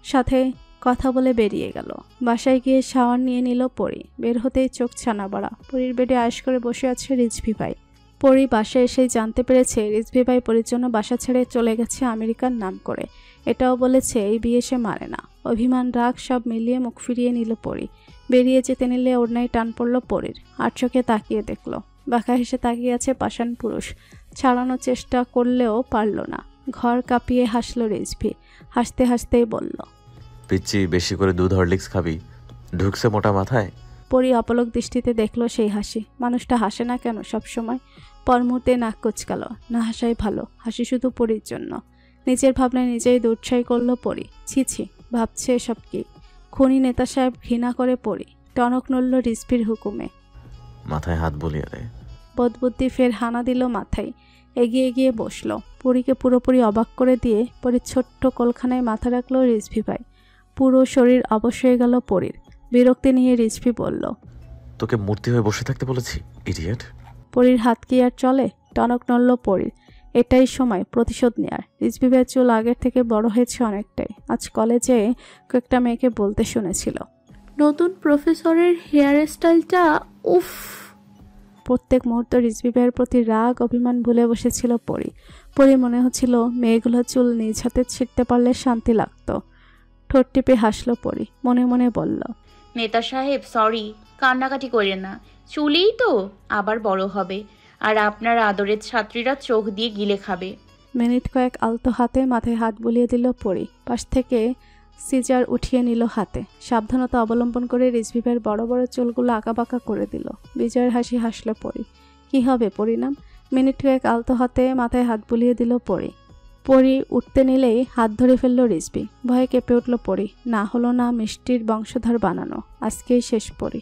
সাথে কথা বলে বেরিয়ে গেল। বাসায় গিয়ে শাওয়ার নিয়ে নিল পরী। বের হতেই চোখ ছানা বড়া। পরীর বেডে আয়েশ করে বসে আছে রিজভি ভাই। পরী বাসায় এসেই জানতে পেরেছে রিজভি ভাই পরীর জন্য বাসা ছেড়ে চলে গেছে আমেরিকার নাম করে। এটাও বলেছে এই বিয়ে সে মানে না। অভিমান, রাগ সব মিলিয়ে মুখ ফিরিয়ে নিল পরী। বেরিয়ে যেতে নিলে ওড়নায় টান পড়ল পরীর। আর চোখে তাকিয়ে দেখল বাঁকা হেসে তাকিয়ে আছে পাষাণ পুরুষ। ছাড়ানোর চেষ্টা করলেও পারল না। ঘর কাঁপিয়ে হাসল রিজভি। হাসতে হাসতেই বলল, পিচ্ছি, বেশি করে দুধ হরলিক্স খাবি, ঢুকছে মোটা মাথায়। পরী অপলক দৃষ্টিতে দেখল সেই হাসি। মানুষটা হাসে না কেন সবসময়? পর মুহূর্তে নাক কুচকাল। না হাসাই ভালো। হাসি শুধু পরীর জন্য। নিজের ভাবনায় নিজেই দুঃসাই করল পরী। ছি ছি, ভাবছে এসব কি? খুনি নেতা সাহেব ঘৃণা করে পরী। টনক নড়ল রিজভির হুকুমে। মাথায় হাত বলিয়ে দে। বোধবুদ্ধি ফের হানা দিল মাথায়। এগিয়ে গিয়ে বসল। পরীকে পুরোপুরি অবাক করে দিয়ে পরীর ছোট্ট কোলখানায় মাথা রাখল রিজভি ভাই। পুরো শরীর অবশ হয়ে গেল পরীর। বিরক্তি নিয়ে রিজভি বলল, তোকে মূর্তি হয়ে বসে থাকতে বলেছি, ইডিয়েট। পরীর হাত কি আর চলে? টনক নড়ল পরীর। এটাই সময় প্রতিশোধ নেয়ার। রিজভি ভাইয়ের চুল আগের থেকে বড় হয়েছে অনেকটাই। আজ কলেজে কয়েকটা মেয়েকে বলতে শুনেছিল, নতুন প্রফেসরের হেয়ার স্টাইলটা উফ। প্রত্যেক মুহূর্ত রিজভি ভাইয়ের প্রতি রাগ অভিমান ভুলে বসেছিল পরী। পরী মনে হচ্ছিল মেয়েগুলো চুল নিজ হাতে ছিঁড়তে পারলে শান্তি লাগতো। ঠোঁট টিপে হাসল পরী। মনে মনে বলল, নেতা সাহেব সরি, কান্নাকাটি করেন না। চুলেই তো আবার বড় হবে, আর আপনার আদরের ছাত্রীরা চোখ দিয়ে গিলে খাবে। মিনিট কয়েক আলতো হাতে মাথায় হাত বুলিয়ে দিল পরী। পাশ থেকে সিজার উঠিয়ে নিল হাতে। সাবধানতা অবলম্বন করে রিজভি ভাইয়ের বড় বড় চুলগুলো আঁকাবাঁকা করে দিল। বিজয়ের হাসি হাসল পরী। কি হবে পরিণাম? মিনিট কয়েক আলতো হাতে মাথায় হাত বুলিয়ে দিল পরী। পরি উঠতে নিলেই হাত ধরে ফেলল রিজভি। ভয়ে কেঁপে উঠল পরি। না হলো না মিষ্টির বংশধর বানানো, আজকেই শেষ পরি।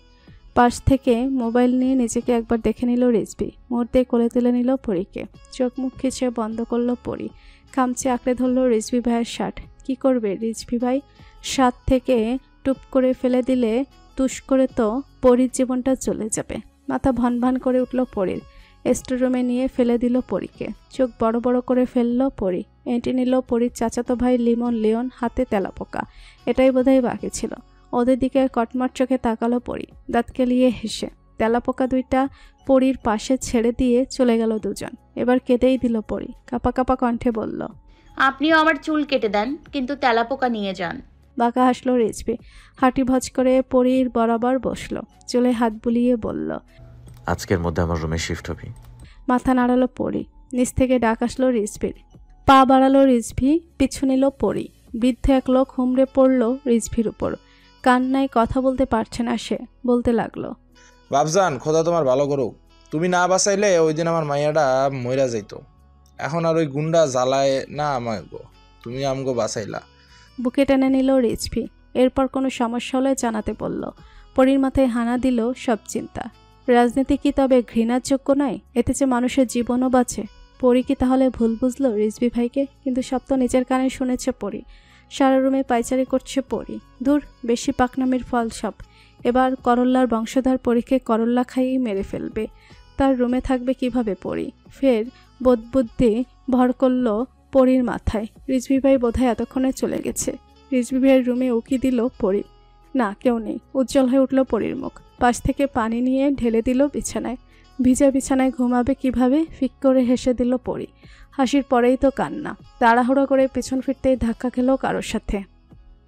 পাশ থেকে মোবাইল নিয়ে নিজেকে একবার দেখে নিল রিজভি। মুহূর্তে কোলে তুলে নিল পরীকে। চোখ মুখ খিচে বন্ধ করল পরি। খামচে আঁকড়ে ধরল রিজভি ভাইয়ের শার্ট। কি করবে রিজভি ভাই? শার্ট থেকে টুপ করে ফেলে দিলে তুষ করে তো পরির জীবনটা চলে যাবে। মাথা ভনভন করে উঠল পরির। স্টোররুমে নিয়ে ফেলে দিল পরীকে। চোখ বড় বড় করে ফেলল পরি। এঁটে নিল পরির চাচাতো ভাই লিওন, হাতে তেলাপোকা। এটাই বোধহয় বাকি ছিল। ওদের দিকে কটমট চোখে তাকালো পরি, দাঁত কেলিয়ে হেসে। তেলাপোকা দুইটা পরির পাশে ছেড়ে দিয়ে চলে গেল দুজন। এবার কেঁদেই দিল পরি। কাপা কাপা কণ্ঠে বলল, আপনিও আমার চুল কেটে দেন, কিন্তু তেলাপোকা নিয়ে যান। বাঁকা হাসলো রিজভি। হাঁটি ভজ করে পরির বরাবর বসলো। চুলে হাত বুলিয়ে বলল, আজকের মধ্যে আমার রুমে শিফট হবি। মাথা নাড়ালো পরি। নিচ থেকে ডাক আসলো রিজভির। পা বাড়ালো রিজভি, পিছু নিল পরি। বৃদ্ধ এক লোক হুমড়ে পড়ল রিজভির উপর। কান্নায় কথা বলতে পারছে না সে। বলতে লাগলো, বাবজান, খোদা তোমার ভালো করুক। তুমি না বাঁচাইলে ওই দিন আমার মাইয়াটা মইরা যাইতো। এখন আর ওই গুন্ডা জ্বালায় না আমাগো, তুমি আমগো বাঁচাইলা। বুকে টেনে নিল রিজভি। এরপর কোনো সমস্যা হলে জানাতে বলল। পরির মাথায় হানা দিল সব চিন্তা। রাজনীতি কি তবে ঘৃণার যোগ্য নয়? এতে যে মানুষের জীবনও বাঁচে। পরি কি তাহলে ভুল বুঝলো রিজভি ভাইকে? কিন্তু সব তো নিজের কানে শুনেছে পরি। সারা রুমে পায়চারি করছে পরি। দূর, বেশি পাকনামির ফল সব। এবার করল্লার বংশধর পরীকে করল্লা খাইয়েই মেরে ফেলবে। তার রুমে থাকবে কিভাবে পরি? ফের বোধবুদ্ধি ভর করল পরির মাথায়। রিজভি ভাই বোধহয় এতক্ষণে চলে গেছে। রিজভি ভাইয়ের রুমে উকি দিল পরি। না, কেউ নেই। উজ্জ্বল হয়ে উঠল পরির মুখ। পাশ থেকে পানি নিয়ে ঢেলে দিল বিছানায়। ভিজা বিছানায় ঘুমাবে কিভাবে? ফিক করে হেসে দিল পরি। হাসির পরেই তো কান্না। তাড়াহুড়ো করে পিছন ফিরতেই ধাক্কা খেল কারোর সাথে।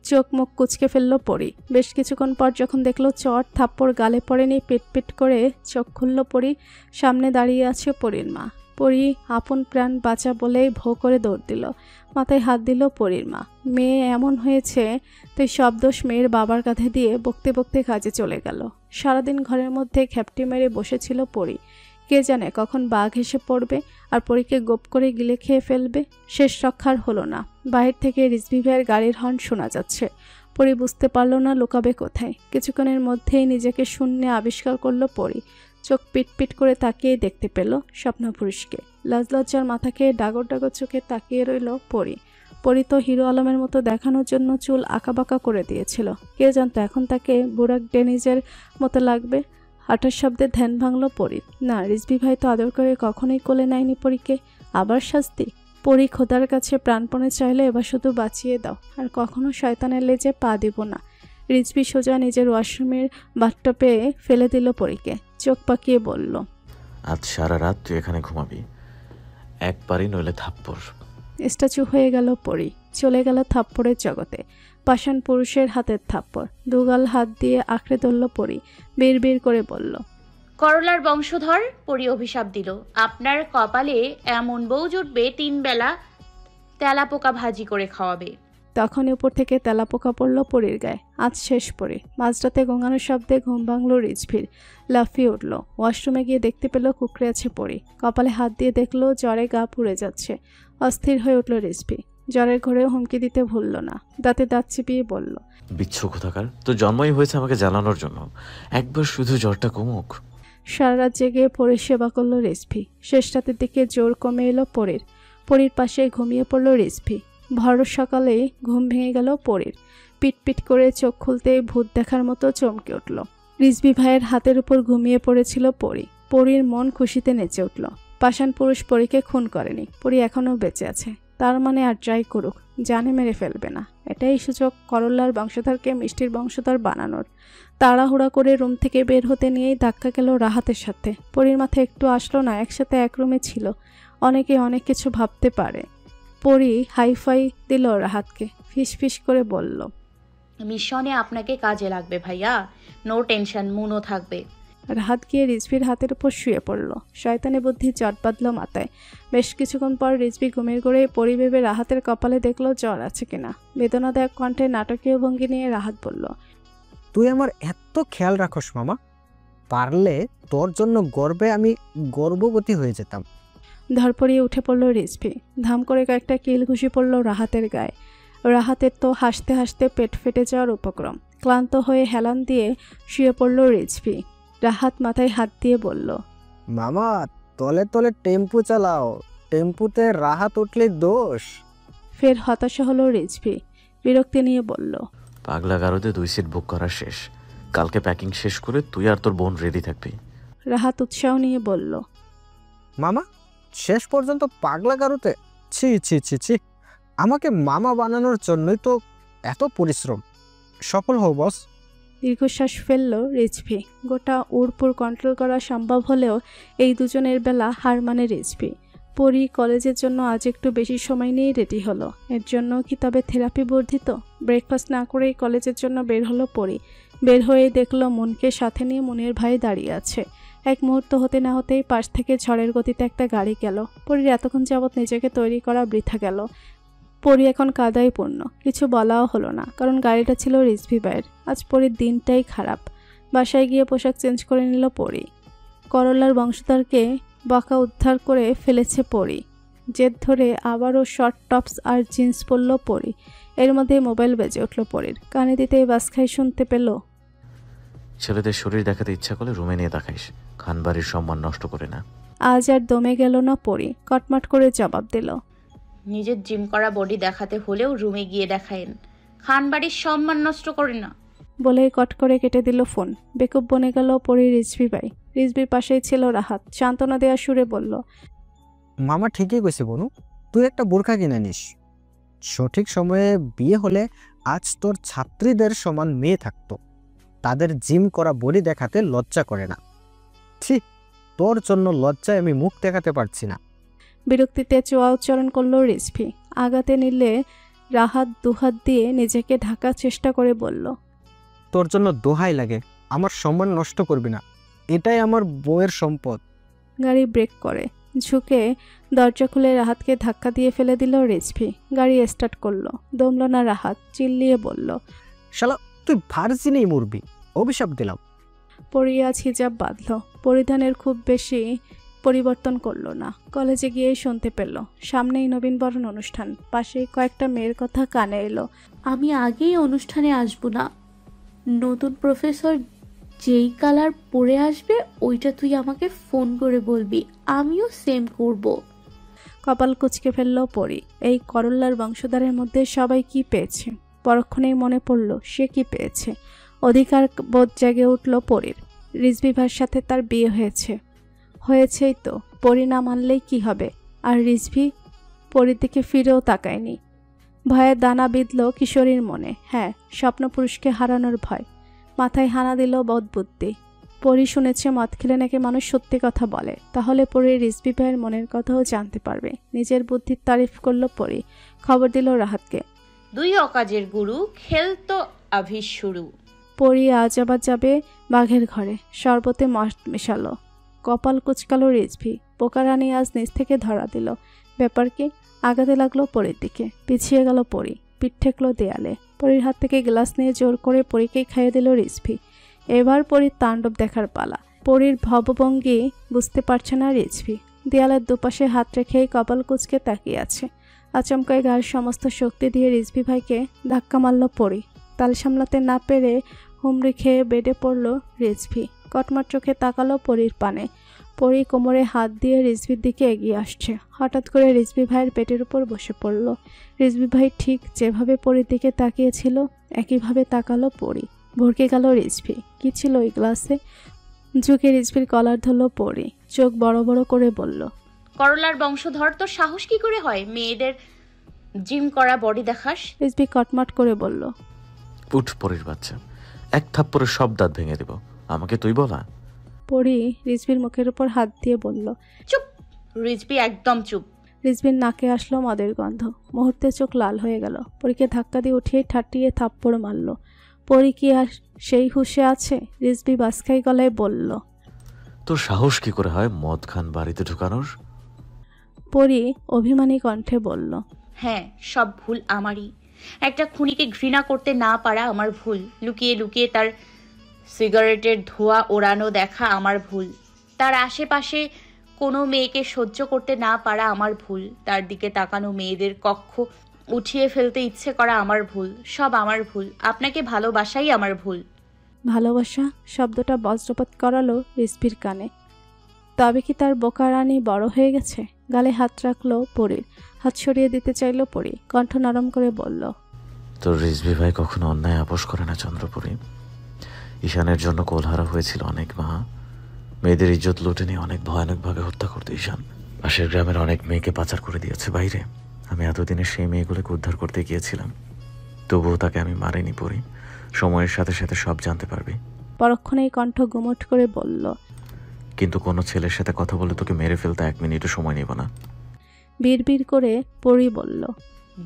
চোখ মুখ কুচকে ফেলল পরি। বেশ কিছুক্ষণ পর যখন দেখলো চট থাপ্পড় গালে পড়েনি, পিট করে চোখ খুলল পরি। সামনে দাঁড়িয়ে আছে পরির মা। পরি আপন প্রাণ বাঁচা বলেই ভো করে দৌড় দিল। মাথায় হাত দিল পরির মা। মেয়ে এমন হয়েছে তাই সব দোষ মেয়ের বাবার কাঁধে দিয়ে বকতে বকতে কাজে চলে গেল। সারাদিন ঘরের মধ্যে খ্যাপটি মেরে বসেছিল পরি। কে জানে কখন বাঘ এসে পড়বে আর পরীকে গোপ করে গিলে খেয়ে ফেলবে। শেষ রক্ষার হলো না। বাহির থেকে রিজভি ভাইয়ের গাড়ির হর্ন শোনা যাচ্ছে। পরি বুঝতে পারল না লুকাবে কোথায়। কিছুক্ষণের মধ্যেই নিজেকে শূন্যে আবিষ্কার করলো পরি। চোখ পিট করে তাকিয়ে দেখতে পেল স্বপ্নপুরুষকে। লাজলজ্জার মাথাকে ডাগর ডাগর চোখে তাকিয়ে রইল পরি। পরি তো হিরো আলমের মতো দেখানোর জন্য চুল আঁকাবাঁকা করে দিয়েছিল। কে জানতো এখন তাকে বুরাক ডেনিজের মতো লাগবে। হাঁটার শব্দে ধ্যান ভাঙল পরি। না, রিজভি ভাই তো আদর করে কখনোই কোলে নেয়নি পরীকে। আবার শাস্তি? পরি খোদার কাছে প্রাণপণে চাইলে এবার শুধু বাঁচিয়ে দাও, আর কখনো শয়তানের লেজে পা দিব না। রিজভি সোজা নিজের ওয়াশরুমের বাথটবে ফেলে দিল পরীকে। চোখ পাকিয়ে বলল, আজ সারা রাত তুই এখানে ঘুমাবি, একবারই নইলে থাপ্পড়। স্ট্যাচু হয়ে গেল পরি। চলে গেল থাপ্পড়ের জগতে। পাষাণ পুরুষের হাতের থাপ্পড়। দুগাল হাত দিয়ে আঁকড়ে ধরল পরি। বিড় করে বলল, করলার বংশধর। পরি অভিশাপ দিল, আপনার কপালে এমন বউ জুটবে 3 বেলা তেলাপোকা ভাজি করে খাওয়াবে। তখনই উপর থেকে তেলাপোকা পড়ল পরির গায়ে। আজ শেষ পরি। মাঝরাতে গঙ্গানোর শব্দে ঘুম ভাঙল রিজভির। লাফিয়ে উঠল। ওয়াশরুমে গিয়ে দেখতে পেল কুকড়ে আছে পরি। কপালে হাত দিয়ে দেখলো জ্বরে গা পুড়ে যাচ্ছে। অস্থির হয়ে উঠল রিজভি। জ্বরের ঘরেও হুমকি দিতে ভুলল না। দাঁতে দাঁত চিপিয়ে বলল, বিচ্ছু কোথাকার, তো জন্মই হয়েছে আমাকে জ্বালানোর জন্য। একবার শুধু জ্বরটা কমুক। সারা রাত জেগে পরির সেবা করল রিজভি। শেষ রাতের দিকে জোর কমে এলো পরির। পরির পাশে ঘুমিয়ে পড়ল রিজভি। ভর সকালেই ঘুম ভেঙে গেল পরির। পিট করে চোখ খুলতেই ভূত দেখার মতো চমকে উঠল। রিজভি ভাইয়ের হাতের উপর ঘুমিয়ে পড়েছিল পরি। পরির মন খুশিতে নেচে উঠল। পাষাণ পুরুষ পরীকে খুন করেনি। পরি এখনও বেঁচে আছে। তার মানে আর ট্রাই করুক, জানে মেরে ফেলবে না। এটাই সুযোগ করল্লার বংশধরকে মিষ্টির বংশধর বানানোর। তাড়াহুড়া করে রুম থেকে বের হতে নিয়েই ধাক্কা গেল রাহাতের সাথে। পরির মাথায় একটু আসলো না একসাথে এক রুমে ছিল। অনেকে অনেক কিছু ভাবতে পারে। পরি হাইফাই দিল রাহাতকে। ফিস করে বলল, মিশনে আপনাকে কাজে লাগবে ভাইয়া, নো টেনশন, মুনও থাকবে। রাহাত গিয়ে রিজভির হাতের উপর শুয়ে পড়ল। শয়তানি বুদ্ধি জট বাঁধল মাথায়। বেশ কিছুক্ষণ পর রিজভি ঘুমের ঘরে পরি ভেবে রাহাতের কপালে দেখলো জ্বর আছে কিনা। বেদনাদায়ক কণ্ঠে নাটকীয় ভঙ্গি নিয়ে রাহাত বলল, তুই আমার এত খেয়াল রাখোস মামা, পারলে তোর জন্য গর্বে আমি গর্ভবতী হয়ে যেতাম। ধরপড়িয়ে উঠে পড়ল রিজভি। ধাম করে কয়েকটা কিল ঘুষি পড়ল রাহাতের গায়ে। রাহাতের তো হাসতে হাসতে পেট ফেটে যাওয়ার উপক্রম। ক্লান্ত হয়ে হেলান দিয়ে শুয়ে পড়ল রিজভি। রাহাত মাথায় হাত দিয়ে বলল, মামা তলে তলে টেম্পু চালাও, টেম্পুতে রাহাত উঠলে দোষ। ফের হতাশা হলো রিজভি। বিরক্তি নিয়ে বলল, পাগলা গারদে 2 সিট বুক করা শেষ। কালকে প্যাকিং শেষ করে তুই আর তোর বোন রেডি থাকবি। রাহাত উৎসাহ নিয়ে বলল, মামা শেষ পর্যন্ত পাগলা গারুতে? ছি ছি ছি ছি, আমাকে মামা বানানোর জন্যই তো এত পরিশ্রম। সফল হও বস। দীর্ঘশ্বাস ফেলল রিজভি। গোটা উড়পুর কন্ট্রোল করা সম্ভব হলেও এই দুজনের বেলা হার মানে রিজভি। পরি কলেজের জন্য আজ একটু বেশি সময় নিয়ে রেডি হলো। এর জন্য কি তবে থেরাপি বর্ধিত? ব্রেকফাস্ট না করেই কলেজের জন্য বের হলো পরি। বের হয়ে দেখলো মনকে সাথে নিয়ে মনের ভাই দাঁড়িয়ে আছে। এক মুহূর্ত হতে না হতেই পাশ থেকে ঝড়ের গতিতে একটা গাড়ি গেল। পরির এতক্ষণ যাবৎ নিজেকে তৈরি করা বৃথা গেল। পরি এখন কাদায় পূর্ণ। কিছু বলাও হলো না, কারণ গাড়িটা ছিল রিজভি ভাইয়ের। আজ পরির দিনটাই খারাপ। বাসায় গিয়ে পোশাক চেঞ্জ করে নিল পরি। করলার বংশধরকে বকা উদ্ধার করে ফেলেছে পরি। জেদ ধরে আবারও শর্ট টপস আর জিন্স পরল পরি। এর মধ্যে মোবাইল বেজে উঠল পরির। কানে দিতেই বাসখাই শুনতে পেল, ছেলেদের শরীর দেখাতে ইচ্ছা করলে রুমে নিয়ে দেখাইস, খানবাড়ির সম্মান নষ্ট করে না। আজ আর দমে গেল না পরি। কটমট করে জবাব দিল, নিজের জিম করা বডি দেখাতে হলেও রুমে গিয়ে দেখায়েন, খানবাড়ির সম্মান নষ্ট করে না। বলে কট করে কেটে দিল ফোন। বেকুব বনে গেল পরি রিজভি ভাই। রিজভির পাশেই ছিল রাহাত। সান্ত্বনা দেওয়া সুরে বলল, মামা ঠিকই কইছে বনু, তুই একটা বোরখা কিনে নিস। সঠিক সময়ে বিয়ে হলে আজ তোর ছাত্রীদের সমান মেয়ে থাকতো। তাদের জিম করা বডি দেখাতে লজ্জা করে না। ঠিক তোর জন্য লজ্জায় আমি মুখ দেখাতে পারছি না। বিরক্তিতে চোয়া উচ্চারণ করল রিজভি। আগাতে নিলে রাহাত দুহাত দিয়ে নিজেকে ঢাকার চেষ্টা করে বলল, তোর জন্য দোহাই লাগে, আমার সম্মান নষ্ট করবি না। এটাই আমার বউয়ের সম্পদ। গাড়ি ব্রেক করে। ঝুঁকে দরজা খুলে রাহাতকে ধাক্কা দিয়ে ফেলে দিল রিজভি। গাড়ি স্টার্ট করলো। দমল না রাহাত। চিল্লিয়ে বলল, শালা তুই ভার্জিনেই মরবি, অভিশাপ দিলাম। পরি আজ হিজাব বাঁধল। পরিধানের খুব বেশি পরিবর্তন করলো না। কলেজে গিয়েই শুনতে পেল সামনেই নবীনবরণ অনুষ্ঠান। পাশেই কয়েকটা মেয়ের কথা কানে এলো। আমি আগেই অনুষ্ঠানে আসবো না। নতুন প্রফেসর যেই কালার পরে আসবে ওইটা তুই আমাকে ফোন করে বলবি, আমিও সেম করব। কপাল কুঁচকে ফেলল পরি। এই করল্লার বংশধরের মধ্যে সবাই কি পেয়েছে? পরক্ষণেই মনে পড়ল সে কি পেয়েছে। অধিকার বোধ জেগে উঠল পরির। রিজভি ভাইয়ের সাথে তার বিয়ে হয়েছেই তো। পরি না মানলেই কি হবে? আর রিজভি পরির দিকে ফিরেও তাকায়নি। ভয়ের দানা বিঁধল কিশোরীর মনে। হ্যাঁ, স্বপ্নপুরুষকে হারানোর ভয়। মাথায় হানা দিল বদবুদ্ধি। পরি শুনেছে মদ খেলে নাকি মানুষ সত্যি কথা বলে। তাহলে পরি রিজভি ভাইয়ের মনের কথাও জানতে পারবে। নিজের বুদ্ধির তারিফ করল পরি। খবর দিল রাহাতকে। 2 অকাজের গুরু, খেল তো আভিস শুরু। পরি আজ আবার যাবে বাঘের ঘরে। শরবতে মদ মেশালো। কপাল কুচকালো রিজভি। পোকারানি আজ নিচ থেকে ধরা দিল। ব্যাপার কি? আগাতে লাগলো পরির দিকে। পিছিয়ে গেল পরি। পিঠ ঠেকলো দেয়ালে। পরির হাত থেকে গ্লাস নিয়ে জোর করে পরিকেই খাইয়ে দিল রিজভি। এবার পরির তাণ্ডব দেখার পালা। পরির ভবভঙ্গি বুঝতে পারছে না রিজভি। দেয়ালের দুপাশে হাত রেখেই কপাল কুচকে তাকিয়ে আছে। আচমকায় গায়ের সমস্ত শক্তি দিয়ে রিজভি ভাইকে ধাক্কা মারল পরি। তাল সামলাতে না পেরে হুমড়ি খেয়ে বেডে পড়ল রিজভি। কটমার চোখে তাকালো পরির পানে। পরি কোমরে হাত দিয়ে রিজভির দিকে এগিয়ে আসছে। হঠাৎ করে রিজভি ভাইয়ের পেটের উপর বসে পড়ল। রিজভি ভাই ঠিক যেভাবে পরির দিকে তাকিয়েছিল একইভাবে তাকালো পরি। ভরকে গেল রিজভি। কি ছিল ওই গ্লাসে? ঝুঁকে রিজভির কলার ধরল পরি। চোখ বড় বড় করে বলল, করলার বংশধর তোর সাহস কি করে হয় মেয়েদের জিম করা বডি দেখাস? রিজভি কটমট করে বলল, উঠ পরির বাচ্চা, এক থাপ্পড়ে সব দাঁত ভেঙে দেব। আমাকে তুই বলা? পরি রিজভির মুখের উপর হাত দিয়ে বলল, চুপ। রিজভি একদম চুপ। রিজভির নাকে আসলো মদের গন্ধ। মুহূর্তে চোখ লাল হয়ে গেল। পরীকে ধাক্কা দিয়ে উঠিয়ে ঠাটিয়ে থাপ্পড় মারল। পরি কি আর সেই হুঁশে আছে? রিজভি বাসখাই গলায় বলল, তোর সাহস কি করে হয় মদ খান বাড়িতে ঢুকানোর? পরি অভিমানী কণ্ঠে বলল, হ্যাঁ, সব ভুল আমারই। একটা খুনিকে ঘৃণা করতে না পারা আমার ভুল। লুকিয়ে লুকিয়ে তার সিগারেটের ধোঁয়া ওড়ানো দেখা আমার ভুল। তার আশেপাশে কোনো মেয়েকে সহ্য করতে না পারা আমার ভুল, তার দিকে তাকানো মেয়েদের কক্ষ উঠিয়ে ফেলতে ইচ্ছে করা আমার ভুল, সব আমার ভুল। আপনাকে ভালোবাসাই আমার ভুল। ভালোবাসা শব্দটা বজ্রপাত করালো রিসভির কানে। তবে কি তার বোকা রানী বড় হয়ে গেছে? গালে হাত রাখলো পরীর। হাত সরিয়ে দিতে চাইল পরী, কণ্ঠ নরম করে বলল, তোর রিজভি ভাই কখনো অন্যায় আপোষ করে না চন্দ্রপুরী। ঈশানের জন্য কোলহারা হয়েছিল অনেক মা, মেয়েদের ইজ্জত লুটে নিয়ে অনেক ভয়ানকভাবে হত্যা করতে ঈশান। পাশের গ্রামের অনেক মেয়েকে পাচার করে দিয়েছে বাইরে। আমি এতদিনে সেই মেয়েগুলোকে উদ্ধার করতে গিয়েছিলাম, তবুও তাকে আমি মারিনি পড়ি। সময়ের সাথে সাথে সব জানতে পারবি। পরক্ষণেই কণ্ঠ গুমট করে বলল, কিন্তু কোনো ছেলের সাথে কথা বলে তোকে মেরে ফেলতে 1 মিনিটও সময় নেব না। বিড়বিড় করে পরী বলল,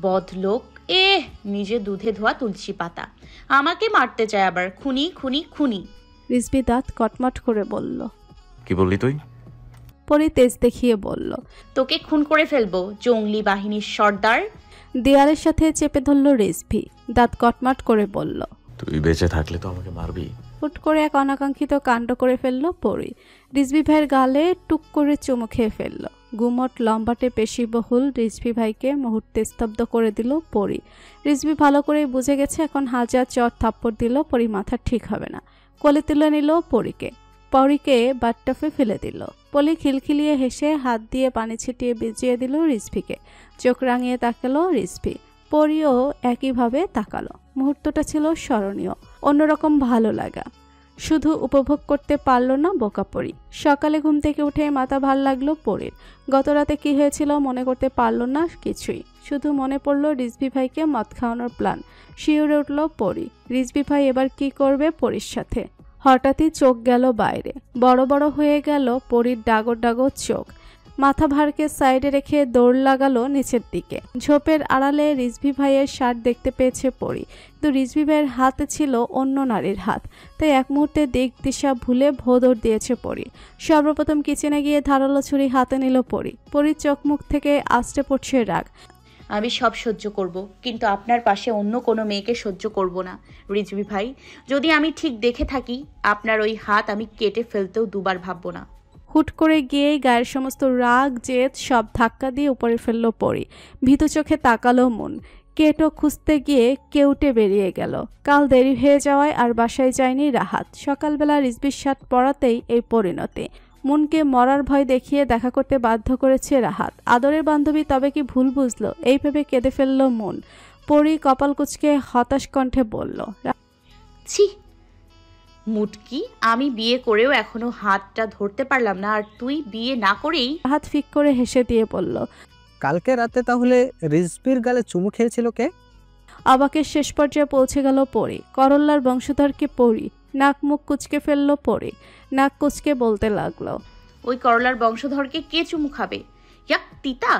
বদলোক, নিজে দুধে ধোয়া তুলসী পাতা, আমাকে মারতে চায় আবার। খুনি খুনি খুনি। রিজভি দাঁত কটমট করে বলল। কি বললি তুই? পরী তেজ দেখিয়ে বলল, তোকে খুন করে ফেলবো, জঙ্গলি বাহিনীর সর্দার। দেয়ালের সাথে চেপে ধরল রিজভি, দাঁত কটমট করে বলল, তুই বেঁচে থাকলে তো আমাকে মারবি। হুট করে এক অনাকাঙ্ক্ষিত কাণ্ড করে ফেলল পরী। রিজভি ভাইয়ের গালে টুক করে চুমু খেয়ে ফেলল। গুমট লম্বাটে পেশিবহুল রিজভি ভাইকে মুহূর্তে স্তব্ধ করে দিল পরী। রিজভি ভালো করেই বুঝে গেছে এখন হাজার চট থাপ্পড় দিল পরী মাথা ঠিক হবে না। কোলে তুলে নিল পরীকে বাথটাবে ফেলে দিল। পলি খিলখিলিয়ে হেসে হাত দিয়ে পানি ছিটিয়ে ভিজিয়ে দিল রিজভিকে। চোখ রাঙিয়ে তাকালো রিজভি, পরীও একইভাবে তাকালো। মুহূর্তটা ছিল স্মরণীয়, অন্যরকম ভালো লাগা। শুধু উপভোগ করতে পারল না বোকা পরী। সকালে ঘুম থেকে উঠে মাথা ভাল লাগলো পরীর। গত রাতে কি হয়েছিল মনে করতে পারল না কিছুই, শুধু মনে পড়ল রিজভি ভাইকে মদ খাওয়ানোর প্ল্যান। শিউরে উঠল পরী। রিজভি ভাই এবার কি করবে পরীর সাথে? হঠাৎই চোখ গেল বাইরে, বড় বড় হয়ে গেল পরীর ডাগর ডাগর চোখ। মাথা ভারকে সাইডে রেখে দৌড় লাগালো নিচের দিকে। ঝোপের আড়ালে রিজভি ভাইয়ের শার্ট দেখতে পেয়েছে পরী, কিন্তু রিজভি ভাইয়ের হাতে ছিল অন্য নারীর হাত। তাই এক মুহূর্তে দিক দিশা ভুলে ভোদর দিয়েছে পরী। সর্বপ্রথম কিচেনে গিয়ে ধারালো ছুরি হাতে নিল পরী। পরীর চোখ মুখ থেকে আস্তে পড়ছে রাগ। আমি সব সহ্য করব, কিন্তু আপনার পাশে অন্য কোনো মেয়েকে সহ্য করব না রিজভি ভাই। যদি আমি ঠিক দেখে থাকি, আপনার ওই হাত আমি কেটে ফেলতেও দুবার ভাববো না। হুট করে গিয়েই গায়ের সমস্ত রাগ জেদ সব ধাক্কা দিয়ে উপরে ফেলল পরী। ভীতু চোখে তাকালো মন। কেটো খুঁজতে গিয়ে কেউটে বেরিয়ে গেল। কাল দেরি হয়ে যাওয়ায় আর বাসায় যায়নি রাহাত। সকালবেলা রিজভির শার্ট পরাতেই এই পরিণতি। মনকে মরার ভয় দেখিয়ে দেখা করতে বাধ্য করেছে রাহাত। আদরের বান্ধবী তবে কি ভুল বুঝলো? এই ভেবে কেঁদে ফেলল মন। পরী কপাল কুঁচকে হতাশ কণ্ঠে বলল, ছি মুটকি, আমি বিয়ে করেও এখনো হাতটা ধরতে পারলাম না, আর তুই বিয়ে না করেই। হাত ফিক করে হেসে দিয়ে বলল, কালকে রাতে তাহলে রিজভির গালে চুমু খেয়েছিল কে? অবাকের শেষ পর্যায়ে পৌঁছে গেল পরী। করল্লার বংশধরকে পরী। নাক মুখ কুচকে ফেলল পরী। নাক কুচকে বলতে লাগলো, ওই করলার বংশধরকে কে চুমু খাবে? ইয়াক তিতা।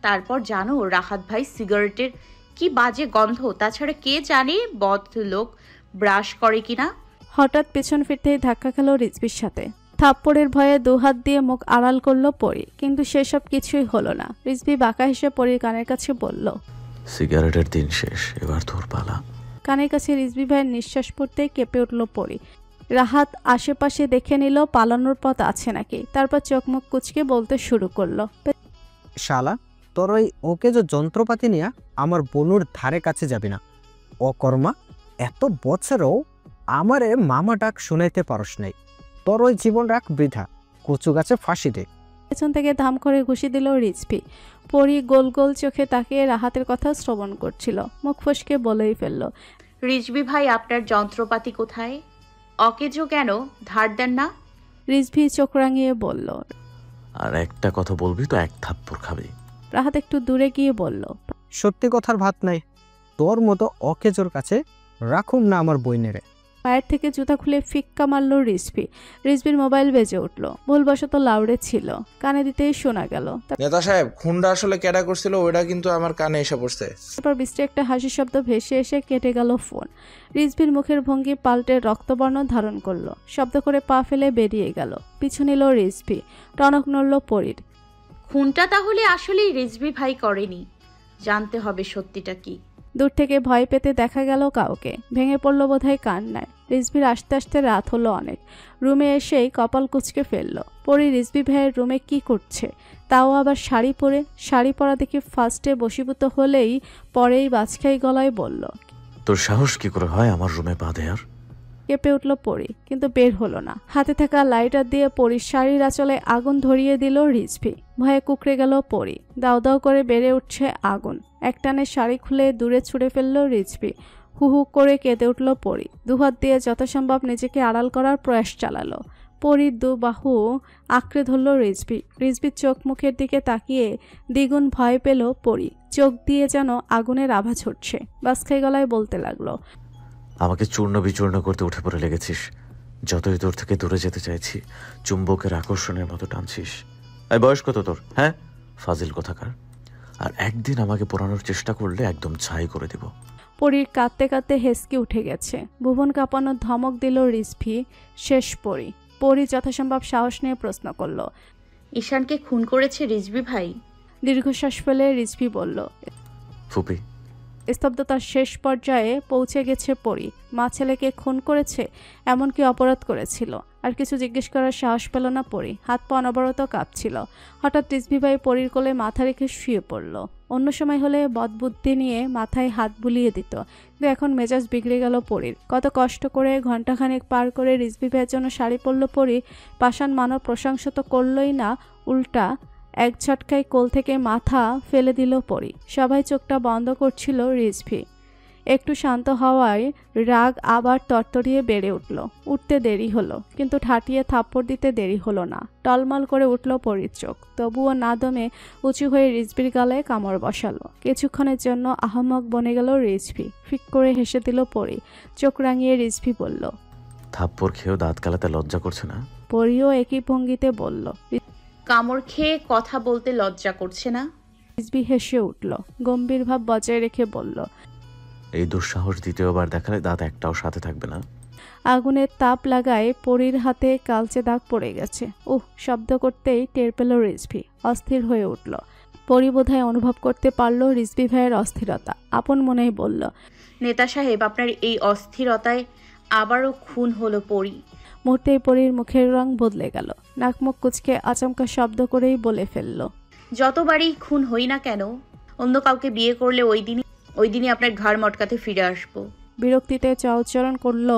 তারপর জানো রাহাত ভাই সিগারেটের কি বাজে গন্ধ, তাছাড়া কে জানে বদলোক ব্রাশ করে কিনা। হঠাৎ পেছন ফিরতেই ধাক্কা খেল রিজভির সাথে। থাপ্পড়ের ভয়ে দুহাত দিয়ে মুখ আড়াল করল পরী, কিন্তু সেসব কিছুই হলো না। রিজভি বাঁকা হেসে পরীর কানের কাছে বলল, সিগারেটের দিন শেষ, এবার তোর পালা। কানের কাছে রিজভি ভাইয়ের নিঃশ্বাস পড়তেই কেঁপে উঠল পরী। রাহাত আশেপাশে দেখে নিল পালানোর পথ আছে নাকি, তারপর চোখ মুখ কুচকে বলতে শুরু করলো, শালা, তোর ওই ওকে যে যন্ত্রপাতি নিয়ে আমার বনুর ধারে কাছে যাবি না। অকর্মা, এত বছরও আমারে মামা ডাক শুনাইতে পারস নাই। তোর ওই জীবন রাখ বৃথা, কচু গাছে ফাঁসি দে। পেছন থেকে ধাম করে ঘুষি দিল রিজভি। পরী গোল গোল চোখে তাকিয়ে রাহাতের কথা শ্রবণ করছিল। মুখ ফসকে বলেই ফেলল, রিজভি ভাই, আপনার যন্ত্রপাতি কোথায়? অকেজো কেন, ধার দেন না? রিজভি চোখ রাঙিয়ে বলল, আর একটা কথা বলবি তো এক থাপ্পড় খাবি। রাহাত একটু দূরে গিয়ে বলল, সত্যি কথার ভাত নাই। তোর মতো অকেজোর কাছে রাখুম না আমার বইনেরে। পায়ের থেকে জুতা খুলে ফিক্কা মারল রিজভি। রিজভির মোবাইল বেজে উঠল। ভুলবশত লাউডে ছিল, কানে দিতেই শোনা গেল। নেতা সাহেব, খুনটা আসলে কেডা করছিল ওইটা কিন্তু আমার কানে এসে পড়ছে। তারপর বিশ্রী একটা হাসির শব্দ ভেসে এসে কেটে গেল ফোন। রিজভির মুখের ভঙ্গি পাল্টে রক্তবর্ণ ধারণ করলো। শব্দ করে পা ফেলে বেরিয়ে গেল। পিছু নিল রিজভি। টনক নড়ল পরীর। খুনটা তাহলে আসলেই রিজভি ভাই করেনি। জানতে হবে সত্যিটা কি। দূর থেকে ভয় পেতে দেখা গেল কাউকে। ভেঙে পড়ল বোধহয় কান্নায়। রিজভির আসতে আসতে রাত হলো অনেক। রুমে এসেই কপাল কুঁচকে ফেলল। পরি রিজভি ভাইয়ের রুমে কি করছে, তাও আবার শাড়ি পরে। শাড়ি পরা দেখে ফার্স্টে বশীভূত হলেই পরেই বাজখাই গলায় বলল, তোর সাহস কি করে হয় আমার রুমে পা দেয়ার? কেঁপে উঠল পরি, কিন্তু বের হলো না। হাতে থাকা লাইটার দিয়ে পরির শাড়ির আঁচলে আগুন ধরিয়ে দিল রিজভি। ভয়ে কুকড়ে গেল পরি। দাও দাও করে বেড়ে উঠছে আগুন। একটানে শাড়ি খুলে দূরে ছুঁড়ে ফেলল রিজভি। হু হু করে কেঁদে উঠল পরি। দুহাত দিয়ে যথাসম্ভব নিজেকে আড়াল করার প্রয়াস চালালো। পরির দু বাহু আঁকড়ে ধরল রিজভি। রিজভির চোখ মুখের দিকে তাকিয়ে দ্বিগুণ ভয় পেল পরি। চোখ দিয়ে যেন আগুনের আভা ছুটছে। বাজখাই গলায় বলতে লাগলো, আমাকে চূর্ণ বিচূর্ণ করতে উঠে পড়ে লেগেছিস। যতই দূর থেকে দূরে যেতে চাইছি, চুম্বকের আকর্ষণের মতো টানছিস। এই বয়স কত তোর, হ্যাঁ? ফাজিল কোথাকার। আর একদিন আমাকে পোড়ানোর চেষ্টা করলে একদম ছাই করে দিব। পরির কাঁদতে কাঁদতে হেসকে উঠে গেছে। ভুবন কাঁপানোর ধমক দিল রিজভি। শেষ পরি। পরি যথাসম্ভব সাহস নিয়ে প্রশ্ন করল, ঈশানকে খুন করেছে রিজভি ভাই? দীর্ঘশ্বাস ফেলে রিজভি বলল। ফুপি। স্তব্ধতার শেষ পর্যায়ে পৌঁছে গেছে পরি। মা ছেলেকে খুন করেছে, এমন কি অপরাধ করেছিল? আর কিছু জিজ্ঞেস করার সাহস পেল না পরি। হাত পা অনবরত কাঁপছিল। হঠাৎ রিজভি ভাই পরির কোলে মাথা রেখে শুয়ে পড়ল। অন্য সময় হলে বদবুদ্ধি নিয়ে মাথায় হাত বুলিয়ে দিত, কিন্তু এখন মেজাজ বিগড়ে গেল পরির। কত কষ্ট করে ঘন্টাখানেক পার করে রিজভি ভাইয়ের জন্য শাড়ি পরল পরি। পাষাণ মানব প্রশংসা তো করলই না, উল্টা এক ঝটকায় কোল থেকে মাথা ফেলে দিল পরি। সবাই চোখটা বন্ধ করছিল। রিজভি একটু শান্ত হওয়ায় রাগ আবার তরতরিয়ে বেড়ে উঠল। উঠতে দেরি হলো, কিন্তু ঠাটিয়ে থাপ্পড় দিতে দেরি হলো না। টলমল করে উঠল পরির চোখ। তবুও না দমে উঁচু হয়ে রিজভির গালায় কামড় বসালো। কিছুক্ষণের জন্য আহামক বনে গেল রিজভি। ফিক করে হেসে দিল পরি। চোখ রাঙিয়ে রিজভি বলল, থাপ্পড় খেয়েও দাঁত কালাতে লজ্জা করছে না? পরিও একই ভঙ্গিতে বলল। কামড় খেয়ে কথা বলতে লজ্জা করছে না? রিজভি হেসে উঠল। গম্ভীর ভাব বজায় রেখে বলল, এই দুঃসাহস দ্বিতীয়বার দেখালে দাঁত একটাও সাথে থাকবে না। আগুনের তাপ লাগায় পরির হাতে কালচে দাগ পড়ে গেছে। শব্দ করতেই টের পেল রিজভি। অস্থির হয়ে উঠল। পরি বোধহয় অনুভব করতে পারল রিজভি ভাইয়ের অস্থিরতা। আপন মনেই বলল, নেতা সাহেব, আপনার এই অস্থিরতায় আবারও খুন হলো পরি। মুহূর্তেই পরির মুখের রং বদলে গেল। নাক মুখ কুচকে আচমকা শব্দ করেই বলে ফেলল, যতবারই খুন হই না কেন, অন্য কাউকে বিয়ে করলে ওই দিনই আপনার ঘাড় মটকাতে ফিরে আসবো। বিরক্তিতে চলচরণ করল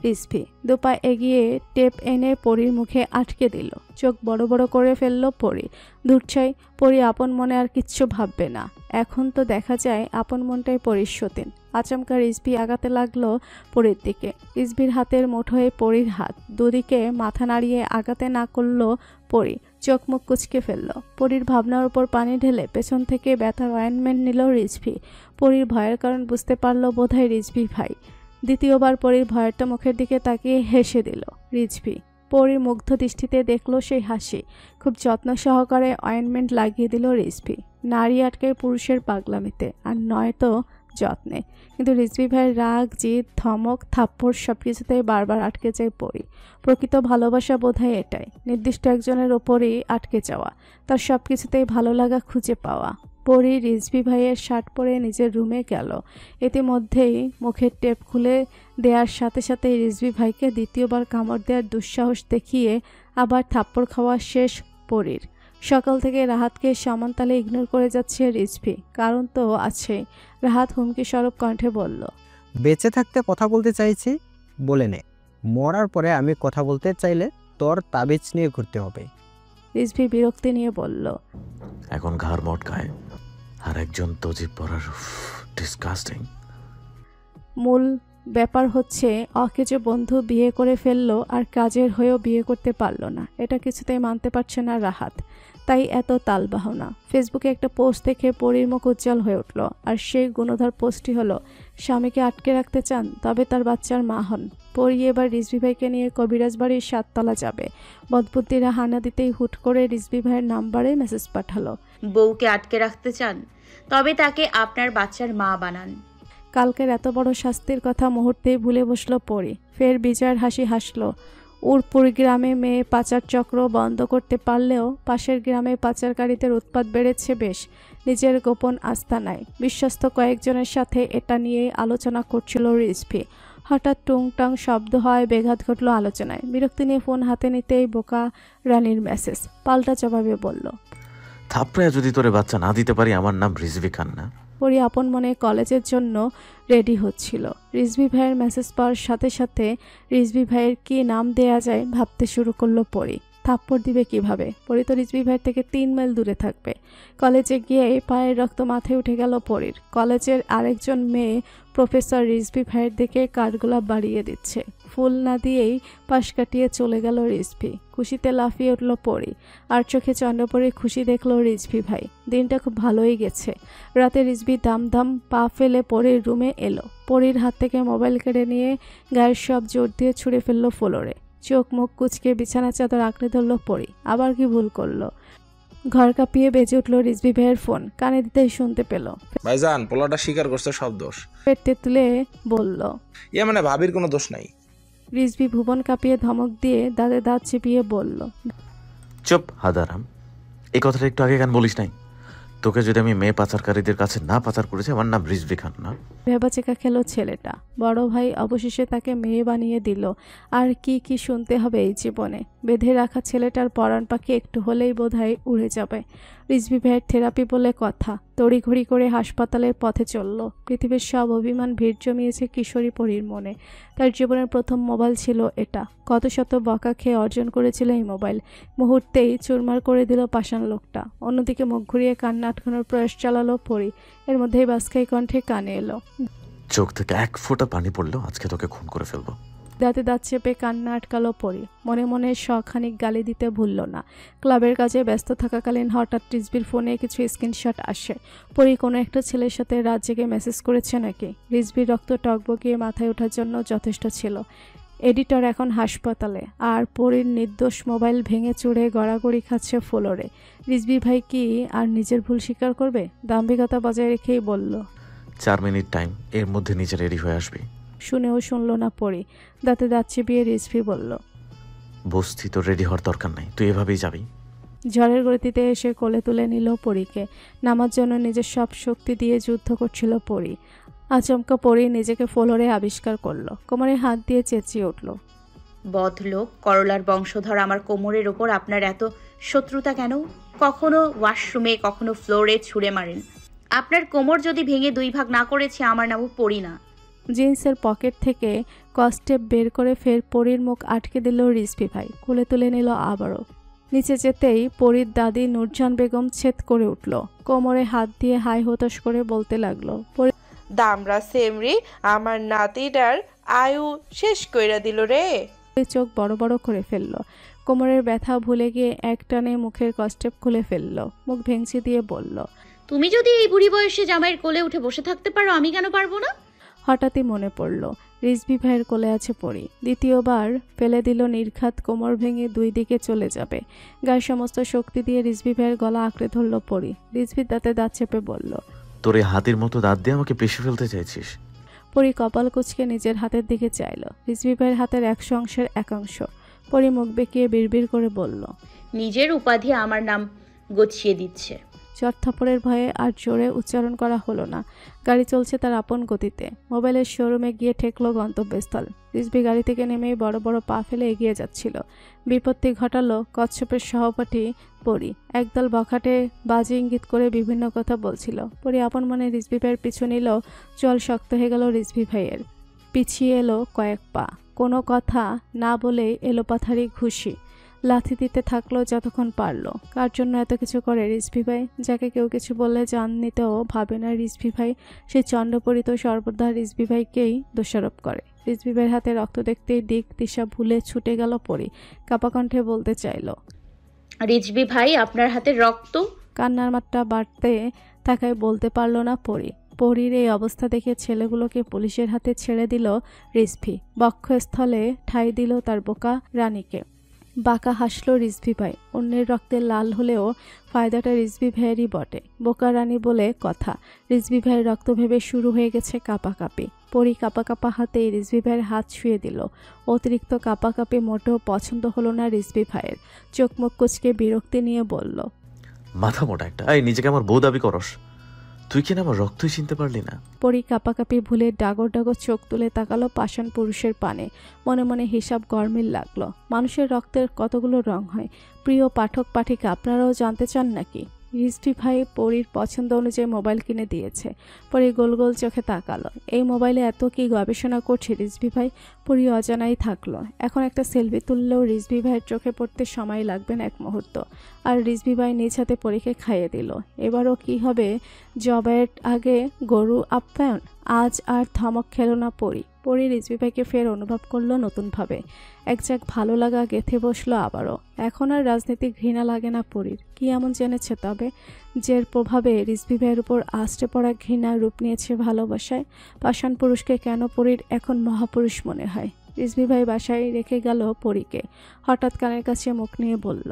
রিজভি। দুপা এগিয়ে টেপ এনে পরির মুখে আটকে দিল। চোখ বড় বড় করে ফেলল পরি। দূরছাই, পরি আপন মনে আর কিচ্ছু ভাববে না। এখন তো দেখা যায় আপন মনটাই পরির সতীন। আচমকা রিজভি আগাতে লাগলো পরির দিকে। রিজভির হাতের মুঠোয় পরির হাত। দুদিকে মাথা নাড়িয়ে আগাতে না করলো পরি। চোখ মুখ কুচকে ফেলল। পরির ভাবনার উপর পানি ঢেলে পেছন থেকে ব্যথার অয়েন্টমেন্ট নিল রিজভি। পরির ভয়ের কারণ বুঝতে পারল বোধহয় রিজভি ভাই। দ্বিতীয়বার পরির ভয়েরটা মুখের দিকে তাকিয়ে হেসে দিল রিজভি। পরির মুগ্ধ দৃষ্টিতে দেখলো সেই হাসি। খুব যত্ন সহকারে অয়েন্টমেন্ট লাগিয়ে দিল রিজভি। নারী আটকে পুরুষের পাগলামিতে, আর নয়তো যত্নে। কিন্তু রিজভি ভাইয়ের রাগ, জিদ, ধমক, থাপ্পড় সবকিছুতেই বারবার আটকে যায় পরি। প্রকৃত ভালোবাসা বোধহয় এটাই, নির্দিষ্ট একজনের ওপরেই আটকে যাওয়া, তার সবকিছুতেই ভালো লাগা খুঁজে পাওয়া। পরি রিজভি ভাইয়ের শার্ট পরে নিজের রুমে গেল। ইতিমধ্যেই মুখের টেপ খুলে দেওয়ার সাথে সাথেই রিজভি ভাইকে দ্বিতীয়বার কামড় দেওয়ার দুঃসাহস দেখিয়ে আবার থাপ্পড় খাওয়া শেষ পরির। সকাল থেকে রাহাতকে সমানতালে ইগনোর করে যাচ্ছে রিজভি। কারণ তো আছে। রাহাত হুমকি স্বরূপ কণ্ঠে বলল, বেঁচে থাকতে কথা বলতে চাইছি, বলে নে। মরার পরে আমি কথা বলতে চাইলে তোর তাবিজ নিয়ে ঘুরতে হবে। রিজভি বিরক্তি নিয়ে বলল, এখন ঘাড় মটকায় আর একজন তজিব পড়ার। ডিসকাস্টিং। মূল ব্যাপার হচ্ছে অকেজো বন্ধু বিয়ে করে ফেললো আর কাজের হয়েও বিয়ে করতে পারলো না। এটা কিছুতেই মানতে পারছে না রাহাত। তাই এত তালবাহনা। ফেসবুকে একটা পোস্ট দেখে পরির মুখ উজ্জ্বল হয়ে উঠল। আর সেই গুণধর পোস্টটি হলো, স্বামীকে আটকে রাখতে চান তবে তার বাচ্চার মা হন। পরি এবার রিজভি ভাইকে নিয়ে কবিরাজ বাড়ির 7 তলা যাবে। বদবুদ্ধিরা হানা দিতেই হুট করে রিজভি ভাইয়ের নাম্বারে মেসেজ পাঠালো, বউকে আটকে রাখতে চান তবে তাকে আপনার বাচ্চার মা বানান। কালকের এত বড় শাস্তির কথা মুহূর্তেই ভুলে বসলো পরি। ফের বিজয়ের হাসি হাসলো। উড়পুর গ্রামে মেয়ে পাচার চক্র বন্ধ করতে পারলেও পাশের গ্রামে পাচারকারীদের উৎপাত বেড়েছে বেশ। নিজের গোপন আস্তানায় বিশ্বস্ত কয়েকজনের সাথে এটা নিয়েই আলোচনা করছিল রিজভি। হঠাৎ টুংটাং শব্দ হয়, বেঘাত ঘটল আলোচনায়। বিরক্তি নিয়ে ফোন হাতে নিতেই বোকা রানীর মেসেজ। পাল্টা জবাবে বলল, থাপড়ায় যদি তোরে বাচ্চা না দিতে পারি, আমার নাম রিজভি খান না। পরি আপন মনে কলেজের জন্য রেডি হচ্ছিল। রিজভি ভাইয়ের মেসেজ পাওয়ার সাথে সাথে রিজভি ভাইয়ের কি নাম দেয়া যায় ভাবতে শুরু করলো পরি। থাপ্পড় দিবে কিভাবে? পরি তো রিজভি ভাইয়ের থেকে 3 মাইল দূরে থাকবে। কলেজে গিয়ে পায়ের রক্ত মাথায় উঠে গেল পরির। কলেজের আরেকজন মেয়ে প্রফেসর রিজভি ভাইয়ের দিকে কাঠগোলাপ বাড়িয়ে দিচ্ছে। ফুল না দিয়েই পাশ কাটিয়ে চলে গেল রিজভি। খুশিতে লাফিয়ে উঠল পরি, আর চোখে চন্দ্রপরি খুশি দেখলো রিজভি ভাই। দিনটা খুব ভালোই গেছে। রাতে রিজভি দাম পা ফেলে পরির রুমে এলো। পরির হাত থেকে মোবাইল কেড়ে নিয়ে গায়ের সব জোর দিয়ে ছুঁড়ে ফেললো ফ্লোরে। চোখ মুখ কুচকে বিছানা চাদর আঁকড়ে ধরলো পরি। আবার কি ভুল করলো? ঘর কাঁপিয়ে বেজে উঠলো রিজভি ভাইয়ের ফোন। কানে দিতেই শুনতে পেল। ভাইজান, পোলাটা স্বীকার করছে সব দোষ। পেটে তুলে বলল, মানে ভাবির কোনো দোষ নাই। রিজভি ভুবন কাঁপিয়ে ধমক দিয়ে দাঁতে দাঁত চিপিয়ে বলল, চুপ হাদারাম, এই কথাটা একটু আগে কেন বলিস নাই? তোকে যদি আমি মেয়ে পাচারকারীদের কাছে না পাচার করেছি, আমার নাম রিজভি খান না। ভেবাচেকা খেলো ছেলেটা। বড় ভাই অবশেষে তাকে মেয়ে বানিয়ে দিল। আর কি কি শুনতে হবে এই জীবনে। বেঁধে রাখা ছেলেটার পরাণ পাখি একটু হলেই বোধহয় উড়ে যাবে। রিজভি ভাইয়ের থেরাপি বলে কথা। তড়িঘড়ি করে হাসপাতালের পথে চলল। পৃথিবীর সব অভিমান ভিড় জমিয়েছে কিশোরী পরীর মনে। তার জীবনের প্রথম মোবাইল ছিল এটা। কত শত বকা খেয়ে অর্জন করেছিল এই মোবাইল। মুহূর্তেই চুরমার করে দিল পাষাণ লোকটা। অন্যদিকে মুখ ঘুরিয়ে কান্না আটকানোর প্রয়াস চালালো পরি। এর মধ্যেই বাসখাই কণ্ঠে কানে এলো, চোখ থেকে 1 ফোঁটা পানি পড়লো, আজকে তোকে খুন করে ফেলবো। দাঁতে দাঁত চেপে কান্না আটকালো পরি। মনে মনে শখানিক গালি দিতে ভুলল না। ক্লাবের কাজে ব্যস্ত থাকাকালীন হঠাৎ রিজভির ফোনে কিছু স্ক্রিনশট আসে। পরি কোনো একটা ছেলের সাথে রাত জেগে মেসেজ করেছে নাকি। রিজভির রক্ত টকবগিয়ে মাথায় ওঠার জন্য যথেষ্ট ছিল। এডিটর এখন হাসপাতালে, আর পরির নির্দোষ মোবাইল ভেঙে চুড়ে গড়াগড়ি খাচ্ছে ফ্লোরে। রিজভি ভাই কি আর নিজের ভুল স্বীকার করবে? দাম্ভিকতা বজায় রেখেই বলল, 4 মিনিট টাইম, এর মধ্যে নিচে রেডি হয়ে আসবি। শুনেও শুনল না পরি। দাঁতে দাঁত চিবিয়ে রিজভি বলল, বস্তি তো রেডি হওয়ার দরকার নাই, তুই এভাবেই যাবি। ঝড়ের গতিতে এসে কোলে তুলে নিল পরীকে। নামার জন্য নিজের সব শক্তি দিয়ে যুদ্ধ করছিল পরি। আচমকা পরি নিজেকে ফ্লোরে আবিষ্কার করলো। কোমরে হাত দিয়ে চেঁচিয়ে উঠল, বদলোক, করলার বংশধর, আমার কোমরের ওপর আপনার এত শত্রুতা কেন? কখনো ওয়াশরুমে, কখনো ফ্লোরে ছুঁড়ে মারেন। আপনার কোমর যদি ভেঙে 2 ভাগ না করেছে, আমার নামও পরি না। জিন্সের পকেট থেকে কস্টেপ বের করে ফের পরির মুখ আটকে দিল রিজভি ভাই। কোলে তুলে নিল আবারও। নিচে যেতেই পরির দাদি নূরজান বেগম ছেদ করে উঠল। কোমরে হাত দিয়ে হাই হতাশ করে বলতে লাগলো, দামরা সেমরি, আমার নাতিটার আয়ু শেষ কইরা দিল রে। চোখ বড় বড় করে ফেললো। কোমরের ব্যথা ভুলে গিয়ে একটানে মুখের কস্টেপ খুলে ফেললো। মুখ ভেঙচি দিয়ে বলল, তুমি যদি এই বুড়ি বয়সে জামাইয়ের কোলে উঠে বসে থাকতে পারো, আমি কেন পারবো না? হঠাৎই মনে পড়ল রিজভি ভাইয়ের কোলে আছে পরি। দ্বিতীয়বার ফেলে দিল নির্ঘাত। কোমর ভেঙে 2 দিকে চলে যাবে। গায়ের সমস্ত শক্তি দিয়ে রিজভি ভাইয়ের গলা আঁকড়ে ধরল পরি। রিজভির দাঁতে দাঁত চেপে বলল, তোর এই হাতির মতো দাঁত দিয়ে আমাকে পেশে ফেলতে চাইছিস? পরি কপাল কুঁচকে নিজের হাতের দিকে চাইল। রিজভি ভাইয়ের হাতের 100 অংশের 1 অংশ। পরি মুখ বেঁকিয়ে বিড়বিড় করে বলল, নিজের উপাধি আমার নাম গছিয়ে দিচ্ছে। চড়থাপড়ের ভয়ে আর জোরে উচ্চারণ করা হলো না। গাড়ি চলছে তার আপন গতিতে। মোবাইলের শোরুমে গিয়ে ঠেকলো গন্তব্যস্থল। রিজভি গাড়ি থেকে নেমেই বড় বড় পা ফেলে এগিয়ে যাচ্ছিল। বিপত্তি ঘটালো কচ্ছপের সহপাঠী পরি। একদল বখাটে বাজে ইঙ্গিত করে বিভিন্ন কথা বলছিল। পরি আপন মনে রিজভি ভাইয়ের পিছু নিল। চল শক্ত হয়ে গেল রিজভি ভাইয়ের। পিছিয়ে এলো কয়েক পা। কোনো কথা না বলে এলো পাথারি ঘুষি। লাথি দিতে থাকলো যতক্ষণ পারলো। কার জন্য এত কিছু করে রিজভি ভাই? যাকে কেউ কিছু বললে জান নিতেও ভাবে না রিজভি ভাই, সে চণ্ডপরিত সর্বদা রিজভি ভাইকেই দোষারোপ করে। রিজভি ভাইয়ের হাতে রক্ত দেখতেই দিক দিশা ভুলে ছুটে গেল পরি। কাপা কণ্ঠে বলতে চাইল, রিজভি ভাই, আপনার হাতের রক্ত। কান্নার মাত্রা বাড়তে থাকায় বলতে পারল না পরি। পরির এই অবস্থা দেখে ছেলেগুলোকে পুলিশের হাতে ছেড়ে দিল রিজভি। বক্ষস্থলে ঠাঁই দিল তার বোকা রানীকে। বাঁকা হাসল রিজভি ভাই। অন্যের রক্তে লাল হলেও ফায়দাটা রিজভি ভাইয়েরই বটে। বোকা রানী বলে কথা। রিজভি ভাইয়ের রক্ত ভেবে শুরু হয়ে গেছে কাঁপাকাঁপি। পরি কাঁপা কাঁপা হাতেই রিজভি ভাইয়ের হাত শুয়ে দিল। অতিরিক্ত কাঁপাকাঁপি মোটেও পছন্দ হলো না রিজভি ভাইয়ের। চোখ মুখ কুচকে বিরক্তি নিয়ে বলল, মাথা মোটা একটা, এই নিজেকে আমার বউ দাবি করস? তুই কিনা আমার রক্তই চিনতে পারলি না? পরি কাঁপাকাঁপি ভুলে ডাগর ডাগর চোখ তুলে তাকালো পাষাণ পুরুষের পানে। মনে মনে হিসাব গরমিল লাগলো। মানুষের রক্তের কতগুলো রং হয়? প্রিয় পাঠক পাঠিকা, আপনারাও জানতে চান নাকি? রিজভি ভাই পরির পছন্দ অনুযায়ী মোবাইল কিনে দিয়েছে। পরি গোল গোল চোখে তাকালো। এই মোবাইলে এত কি গবেষণা করছে রিজভি ভাই? পরি অজানাই থাকলো। এখন একটা সেলফি তুললেও রিজভি ভাইয়ের চোখে পড়তে সময় লাগবে না এক মুহূর্ত। আর রিজভি ভাই নিজ হাতে পরীকে খাইয়ে দিল। এবারও কি হবে? জবের আগে গরু আপ্যায়ন। আজ আর ধমক খেলো না পরি। পরি রিজভি ভাইকে ফের অনুভব করলো নতুনভাবে। এক যাক ভালো লাগা গেঁথে বসলো আবারও। এখন আর রাজনীতি ঘৃণা লাগে না পরির। কি এমন জেনেছে তবে যের প্রভাবে রিজভি ভাইয়ের উপর আষ্টে পড়া ঘৃণা রূপ নিয়েছে ভালোবাসায়? পাষাণ পুরুষকে কেন পরির এখন মহাপুরুষ মনে হয়? রিজভি ভাই বাসায় রেখে গেল পরিকে। হঠাৎ কানের কাছে মুখ নিয়ে বলল,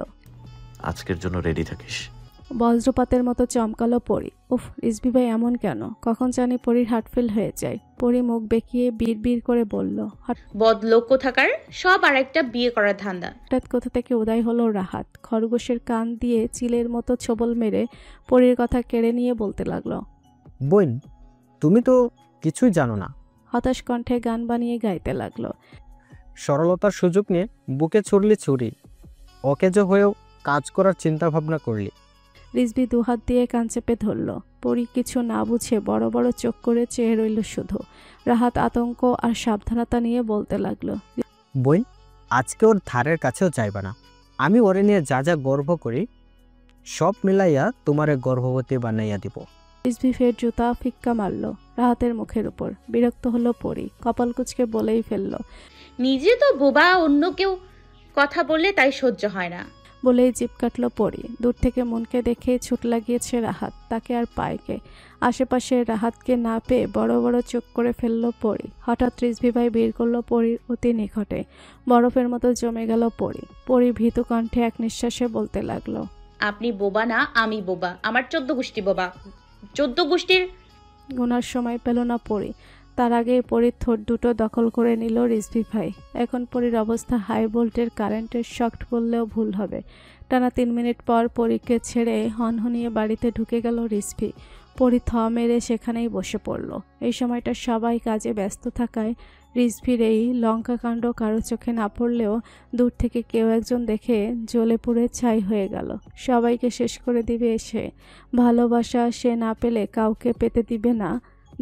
আজকের জন্য রেডি থাকিস। বজ্রপাতের মতো চমকালো পরি। উফ, রিজভি ভাই এমন কেন? কখন জানি পরির হার্ট ফেল হয়ে যায়। পরি মুখ বেঁকিয়ে বিড় করে বলল, বদলোক কোথাকার, সব আর একটা বিয়ে করার ধান্দা। হঠাৎ কোথা থেকে উদয় হলো রাহাত। খরগোশের কান দিয়ে চিলের মতো ছোবল মেরে পরির কথা কেড়ে নিয়ে বলতে লাগলো, বোন, তুমি তো কিছুই জানো না। হতাশ কণ্ঠে গান বানিয়ে গাইতে লাগলো, সরলতার সুযোগ নিয়ে বুকে ছুড়লি ছুরি, অকেজ হয়েও কাজ করার চিন্তা ভাবনা করলি। রিজভি দুহাত দিয়ে কান চেপে ধরল। পরি কিছু না বুঝে বড় বড় চোখ করে চেয়ে রইল শুধু। রাহাত আতঙ্ক আর সাবধানতা নিয়ে বলতে লাগলো, বোন, আজকে ওর ধারের কাছেও যাইবা না। আমি ওরে নিয়ে যা যা গর্ব করি সব মিলাইয়া তোমারে গর্ভবতী বানাইয়া দিব। রিজভি ফের জুতা ফিক্কা মারল রাহাতের মুখের উপর। বিরক্ত হলো পরি। কপাল কুঁচকে বলেই ফেলল, নিজে তো বোবা, অন্য কেউ কথা বললে তাই সহ্য হয় না। বলেই জিভ কাটল পরি। দূর থেকে মনকে দেখে ছুট লাগিয়েছে রাহাত। তাকে আর পায়কে। আশেপাশে রাহাতকে না পেয়ে বড় বড় চোখ করে ফেলল পরি। হঠাৎ রিজভি ভাই বের করলো পরির অতি নিকটে। বরফের মতো জমে গেল পরি। পরি ভীতু কণ্ঠে এক নিঃশ্বাসে বলতে লাগলো, আপনি বোবা না, আমি বোবা। আমার 14 গোষ্ঠী বোবা। 14 গোষ্ঠীর গোনার সময় পেল না পরি। তার আগে পরির ঠোঁট দুটো দখল করে নিল রিজভি ভাই। এখন পরির অবস্থা হাই ভোল্টের কারেন্টের শক্ট বললেও ভুল হবে। টানা 3 মিনিট পর পরীকে ছেড়ে হনহনিয়ে বাড়িতে ঢুকে গেল রিজভি। পরি থ মেরে সেখানেই বসে পড়ল। এই সময়টা সবাই কাজে ব্যস্ত থাকায় রিজভির এই লঙ্কা কাণ্ড কারো চোখে না পড়লেও দূর থেকে কেউ একজন দেখে জ্বলে পুড়ে ছাই হয়ে গেল। সবাইকে শেষ করে দিবে এসে। ভালোবাসা সে না পেলে কাউকে পেতে দিবে না,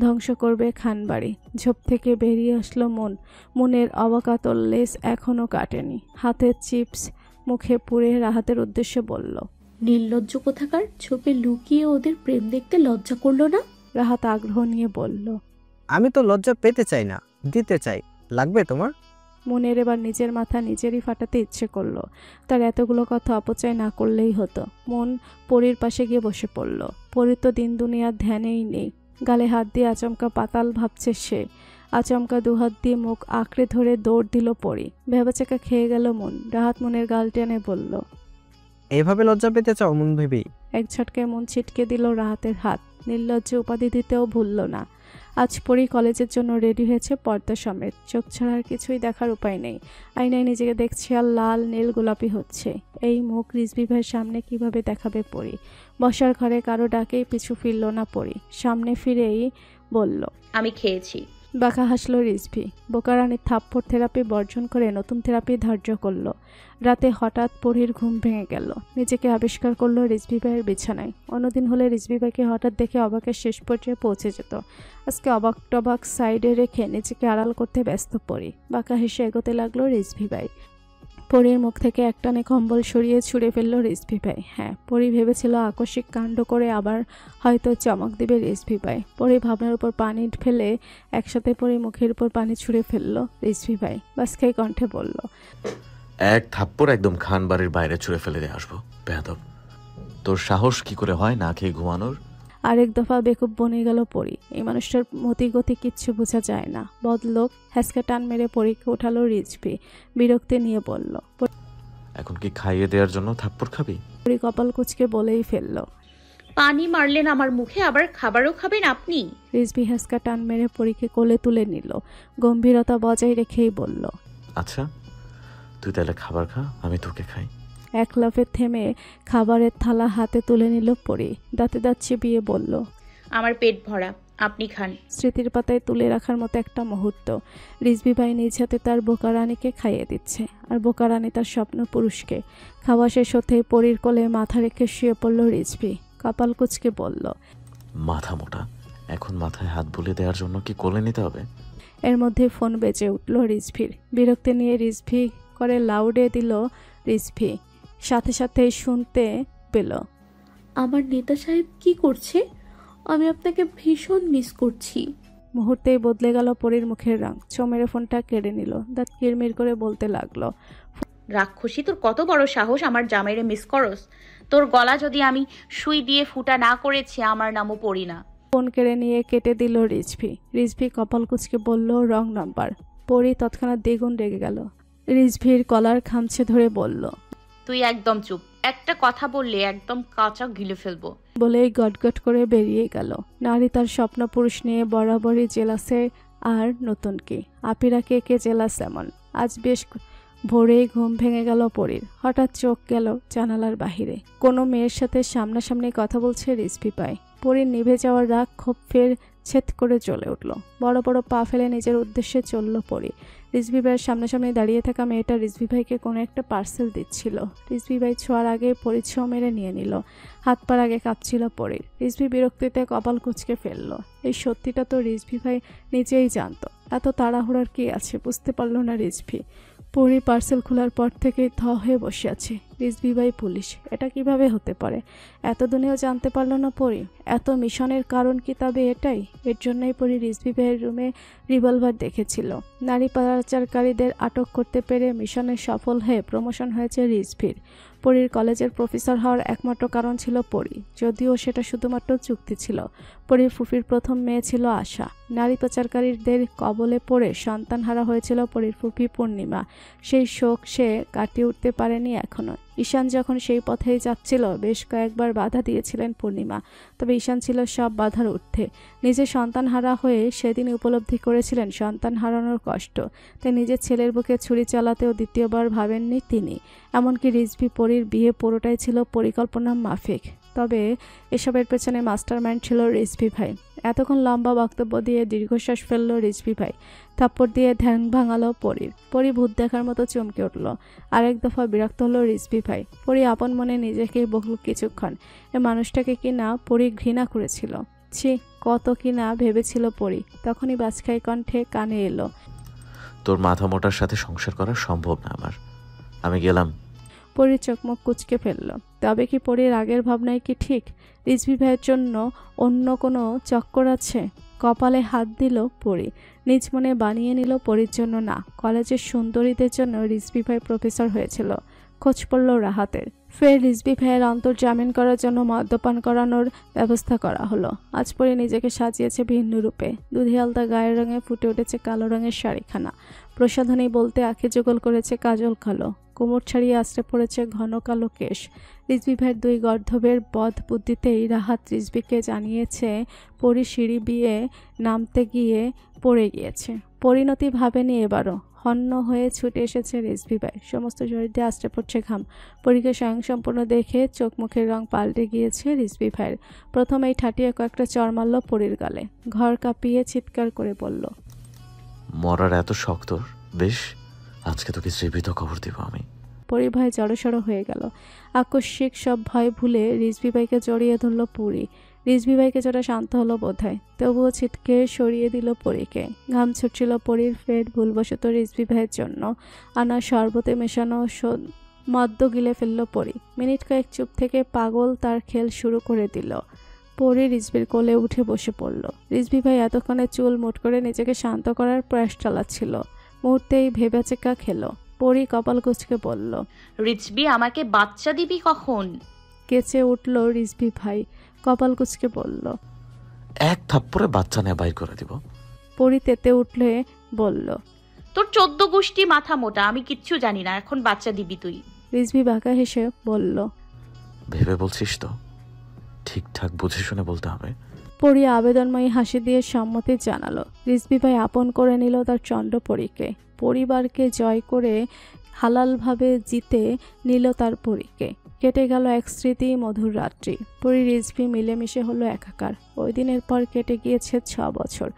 ধ্বংস করবে খানবাড়ি। ঝোপ থেকে বেরিয়ে আসলো মন। মনের অবাকাতল লেস এখনও কাটেনি। হাতের চিপস মুখে পুড়ে রাহাতের উদ্দেশ্যে বলল, নির্লজ্জ কোথাকার, ছোপে লুকিয়ে ওদের প্রেম দেখতে লজ্জা করলো না? রাহাত আগ্রহ নিয়ে বলল, আমি তো লজ্জা পেতে চাই না, দিতে চাই। লাগবে তোমার? মনের এবার নিজের মাথা নিজেরই ফাটাতে ইচ্ছে করলো। তার এতগুলো কথা অপচয় না করলেই হতো। মন পরির পাশে গিয়ে বসে পড়ল। পরি তো দিন দুনিয়ার ধ্যানেই নেই। গালে হাত দিয়ে আচমকা পাতাল ভাবছে সে। আচমকা দুহাত দিয়ে মুখ আঁকড়ে ধরে দৌড় দিল পরি। ভেবাচাকা খেয়ে গেল মন। রাহাত মনের গাল টেনে বলল, এইভাবে লজ্জা পেতে চাও মন ভেবেই? এক ঝটকায় মন ছিটকে দিল রাহাতের হাত। নির্লজ্জ উপাধি দিতেও ভুলল না। আজ পরি কলেজের জন্য রেডি হয়েছে পর্দা সমেত। চোখ ছাড়ার কিছুই দেখার উপায় নেই। আয়নায় নিজেকে দেখছে আর লাল নীল গোলাপি হচ্ছে। এই মুখ রিজভি ভাইয়ের সামনে কিভাবে দেখাবে পরি? বসার ঘরে কারো ডাকেই পিছু ফিরল না পরি। সামনে ফিরেই বলল, আমি খেয়েছি। বাঁকা হাসল রিজভি। বোকারানির থাপ্পড় থেরাপি বর্জন করে নতুন থেরাপি ধার্য করলো। রাতে হঠাৎ পরির ঘুম ভেঙে গেল। নিজেকে আবিষ্কার করলো রিজভি ভাইয়ের বিছানায়। অন্যদিন হলে রিজভি ভাইকে হঠাৎ দেখে অবাকের শেষ পর্যায়ে পৌঁছে যেত। আজকে অবাক টবাক সাইডে রেখে নিজেকে আড়াল করতে ব্যস্ত পরি। বাঁকা হেসে এগোতে লাগলো রিজভি ভাই। পরির মুখ থেকে একটানে কম্বল সরিয়ে ছুঁড়ে ফেলল রিজভি ভাই। হ্যাঁ, পরি ভেবেছিল আকস্মিক কাণ্ড করে আবার হয়তো চমক দিবে রিজভি ভাই। পরি ভাবনার উপর পানি ফেলে একসাথে পরি মুখের উপর পানি ছুঁড়ে ফেলল রিজভি ভাই। বাসখাই কণ্ঠে বলল, এক থাপ্পড় একদম খান বাড়ির বাইরে ছুঁড়ে ফেলে দিয়ে আসবো। বেয়াদব, তোর সাহস কি করে হয় না খেয়ে ঘুমানোর? আরেক দফা বেকুব বনে গেল পরি। এই মানুষটার মতিগতি কিচ্ছু বোঝা যায় না। বদলোক। হ্যাসকা টান মেরে পরীকে উঠালো রিজভি। বিরক্তি নিয়ে বলল, এখন কি খাইয়ে দেওয়ার জন্য থাপ্পড় খাবি? পরি কপাল কুচকে বলেই ফেলল, পানি মারলেন আমার মুখে, আবার খাবারও খাবেন আপনি? রিজভি হ্যাসকা টান মেরে পরীকে কোলে তুলে নিল। গম্ভীরতা বজায় রেখেই বলল, আচ্ছা, তুই তাহলে খাবার খা, আমি তোকে খাই। এক লাফে থেমে খাবারের থালা হাতে তুলে নিল পরি। দাঁতে দাঁত চিবিয়ে বলল, আমার পেট ভরা, আপনি খান। স্মৃতির পাতায় তুলে রাখার মতো একটা মুহূর্ত। রিজভি ভাই নিজ হাতে তার বোকা রানীকে খাইয়ে দিচ্ছে, আর বোকা রানী তার স্বপ্ন পুরুষকে। খাওয়া শেষ হতেই পরীর কোলে মাথা রেখে শুয়ে পড়ল রিজভি। কপাল কুঁচকে বলল, মাথা মোটা, এখন মাথায় হাত বুলিয়ে দেওয়ার জন্য কি কোলে নিতে হবে? এর মধ্যে ফোন বেজে উঠল রিজভির। বিরক্তি নিয়ে রিজভি করে লাউডে দিল রিজভি। সাথে সাথে শুনতে পেল, আমার নেতা সাহেব কি করছে? আমি আপনাকে ভীষণ মিস করছি। মুহূর্তেই বদলে গেল পরীর মুখের রং। চমেরে ফোনটা কেড়ে নিল। দাঁত কিরমির করে বলতে লাগলো, রাক্ষসী, তোর কত বড় সাহস আমার জামাইরে মিস করস? তোর গলা যদি আমি সুই দিয়ে ফুটা না করেছি, আমার নামও পড়ি না। ফোন কেড়ে নিয়ে কেটে দিল রিজভি। রিজভি কপাল কুঁচকে বলল, রং নাম্বার। পরী তৎক্ষণাৎ দ্বিগুণ রেগে গেল। রিজভির কলার খামছে ধরে বলল, তুই একদম চুপ, একটা কথা বললে একদম কাঁচা গিলে ফেলবো। বলেই গটগট করে বেরিয়ে গেল। নারী তার স্বপ্ন পুরুষ নিয়ে বরাবরই জেলাসে। আর নতুন কি, আপিরা কে কে জেলাস এমন। আজ বেশ ভোরেই ঘুম ভেঙে গেল পরীর। হঠাৎ চোখ গেল জানালার বাহিরে। কোনো মেয়ের সাথে সামনাসামনি কথা বলছে রিজভি ভাই। পরীর নিভে যাওয়ার রাগ ক্ষোভ ফের ছেদ করে চলে উঠল। বড় বড় পা ফেলে নিজের উদ্দেশ্যে চলল পরী। রিজভি ভাইয়ের সামনাসামনি দাঁড়িয়ে থাকা মেয়েটা রিজভি ভাইকে কোনো একটা পার্সেল দিচ্ছিল। রিজভি ভাই ছোঁয়ার আগে পরী ছোঁ মেরে নিয়ে নিল। হাত পার আগে কাঁপছিল পরীর। রিজভি বিরক্তিতে কপাল কুঁচকে ফেলল। এই সত্যিটা তো রিজভি ভাই নিজেই জানতো। এত তাড়াহুড়ার কি আছে বুঝতে পারল না রিজভি। পরী পার্সেল খোলার পর থেকেই থ হয়ে বসে আছে। রিজভি ভাই পুলিশ, এটা কিভাবে হতে পারে? এতদিনেও জানতে পারল না পরী? এত মিশনের কারণ কি তবে এটাই? এর জন্যই পরী রিজভি ভাইয়ের রুমে রিভলভার দেখেছিল। নারী পাচারকারীদের আটক করতে পেরে মিশনে সফল হয়ে প্রমোশন হয়েছে রিজভির। পরীর কলেজের প্রফেসর হওয়ার একমাত্র কারণ ছিল পরী, যদিও সেটা শুধুমাত্র চুক্তি ছিল। পরীর ফুফির প্রথম মেয়ে ছিল আশা। নারী পাচারকারীদের কবলে পড়ে সন্তানহারা হয়েছিল পরীর ফুফি পূর্ণিমা। সেই শোক সে কাটিয়ে উঠতে পারেনি এখনো। ঈশান যখন সেই পথেই যাচ্ছিল বেশ কয়েকবার বাধা দিয়েছিলেন পূর্ণিমা, তবে ঈশান ছিল সব বাধার ঊর্ধ্বে। নিজে সন্তানহারা হয়ে সেদিন উপলব্ধি করেছিলেন সন্তান হারানোর কষ্ট, তাই নিজের ছেলের বুকে ছুরি চালাতেও দ্বিতীয়বার ভাবেননি তিনি। এমনকি রিজভি পরীর বিয়ে পুরোটাই ছিল পরিকল্পনা মাফিক। তবে এসবের পেছনে মাস্টারমাইন্ড ছিল রিজভি ভাই। এতক্ষণ লম্বা বক্তব্য দিয়ে দীর্ঘশ্বাস ফেলল রিজভি ভাই। থাপ্পড় দিয়ে ধ্যান ভাঙালো পরীর। পরী ভূত দেখার মতো চমকে উঠল। আরেক দফা বিরক্ত হলো রিজভি ভাই। পরী আপন মনে নিজেকেই বকল কিছুক্ষণ। এ মানুষটাকে কি না পরী ঘৃণা করেছিল। ছি, কত কি না ভেবেছিল পরী। তখনই বাজখাই কণ্ঠে কানে এলো, তোর মাথা মোটার সাথে সংসার করা সম্ভব না আমার। আমি গেলাম। পরীর চোখমুখ কুঁচকে ফেলল। তবে কি পরীর আগের ভাবনাই কি ঠিক? রিজভি ভাইয়ের জন্য অন্য কোনো চক্কর আছে? কপালে হাত দিল পরী। নিজ মনে বানিয়ে নিল পরীর জন্য না, কলেজের সুন্দরীদের জন্য রিজভি ভাই প্রফেসর হয়েছিল। খোঁজ পড়ল রাহাতের। ফের রিজভি ভাইয়ের অন্তর্জামিন করার জন্য মদ্যপান করানোর ব্যবস্থা করা হলো। আজ পরে নিজেকে সাজিয়েছে ভিন্ন রূপে। দুধি আলতা গায়ের রঙে ফুটে উঠেছে কালো রঙের শাড়িখানা। প্রসাধনী বলতে আঁখি যুগল করেছে কাজল কালো। কোমর ছাড়িয়ে আশ্রে পড়েছে ঘন কালো কেশ। রিজভি ভাইয়ের দুই গর্ধবের বদ বুদ্ধিতেই রাহাত রিজভিকে জানিয়েছে পরী সিঁড়ি বিয়ে নামতে গিয়ে পড়ে গিয়েছে। পরিণতি ভাবেনি এবারও। হন্য হয়ে ছুটে এসেছে রিজভি ভাই। সমস্ত শরীর দিয়ে আশ্রে পড়ছে ঘাম। পরীকে স্বয়ংসম্পূর্ণ দেখে চোখ মুখের রং পাল্টে গিয়েছে রিজভি ভাইয়ের। প্রথমেই ঠাটিয়ে কয়েকটা চড় মারল পরীর গালে। ঘর কাঁপিয়ে চিৎকার করে বলল, মরার এত শখ তোর? বেশ, আজকে তোকে জীবিত খবর দিব আমি। পরী ভয় জড়সড় হয়ে গেল। আকস্মিক সব ভয় ভুলে রিজভি ভাইকে জড়িয়ে ধরল পরী। রিজভি ভাইকে যেটা শান্ত হলো বোধহয়, তবুও ছিটকে সরিয়ে দিল পরীকে। ঘাম ছুটছিল পরীর। ফের ভুলবশত রিজভি ভাইয়ের জন্য আনা শরবতে মেশানো মদ্য গিলে ফেলল পরী। মিনিট কয়েক চুপ থেকে পাগল তার খেল শুরু করে দিল। পরী রিজভির কোলে উঠে বসে পড়ল। রিজভি ভাই এতক্ষণে চুল মুট করে নিজেকে শান্ত করার প্রয়াস চালাচ্ছিল। মুহূর্তেই ভেবেচেকা খেলো। পরী কপাল কুঁচকে বলল, রিজভি, আমাকে বাচ্চা দিবি কখন? কেঁচে উঠল রিজভি ভাই। কপাল কুঁচকে বলল, এক থাপ্পড়ে বাচ্চা নেয়া বাই করে দিব। পরী তেতে উঠলে বলল, তোর 14 গোষ্ঠী মাথা মোটা, আমি কিচ্ছু জানি না, এখন বাচ্চা দিবি তুই। রিজভি বাঁকা হেসে বলল, ভেবে বলছিস তো? ঠিকঠাক বুঝে শুনে বলতে হবে। পরী আবেদনময়ী হাসি দিয়ে সম্মতি জানালো। রিজভি ভাই আপন করে নিল তার চন্ড পরীকে। পরিবারকে জয় করে হালালভাবে জিতে নিল তার পরীকে। কেটে গেল এক স্মৃতি মধুর রাত্রি। পরি রিজভি মিলেমিশে হলো একাকার। ওই দিনের পর কেটে গিয়েছে 6 বছর।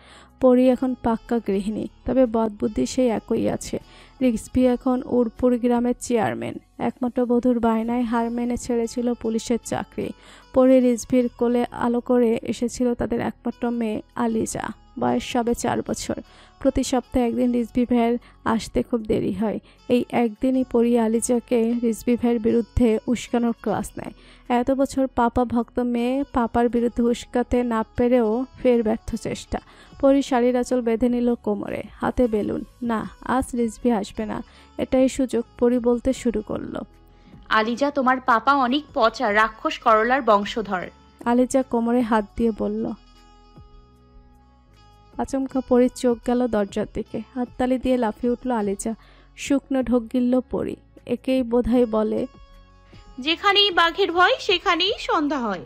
পরি এখন পাক্কা গৃহিণী, তবে বদবুদ্ধি সেই একই আছে। রিজভি এখন উড়পুর গ্রামের চেয়ারম্যান। একমাত্র বধূর বায়নায় হার মেনে ছেড়েছিল পুলিশের চাকরি। পরি রিজভির কোলে আলো করে এসেছিল তাদের একমাত্র মেয়ে আলিজা। বয়স সবে 4 বছর। প্রতি সপ্তাহে একদিন রিজভি ভাইয়ের আসতে খুব দেরি হয়। এই একদিনই পরি আলিজাকে রিজভি ভাইয়ের বিরুদ্ধে উস্কানোর ক্লাস নেয়। এত বছর পাপা ভক্ত মেয়ে পাপার বিরুদ্ধে উস্কাতে না পেরেও ফের ব্যর্থ চেষ্টা। পরি শাড়ির আঁচল বেঁধে নিল কোমরে, হাতে বেলুন। না, আজ রিজভি আসবে না, এটাই সুযোগ। পরি বলতে শুরু করলো, আলিজা, তোমার পাপা অনেক পচা রাক্ষস করলার বংশধর। আলিজা কোমরে হাত দিয়ে বলল। আচমকা পরির চোখ গেল দরজার দিকে। হাততালি দিয়ে লাফিয়ে উঠল আলিজা। শুকনো ঢোক গিলল পরি। একেই বোধহয় বলে, যেখানেই বাঘের ভয় সেখানেই সন্ধ্যা হয়।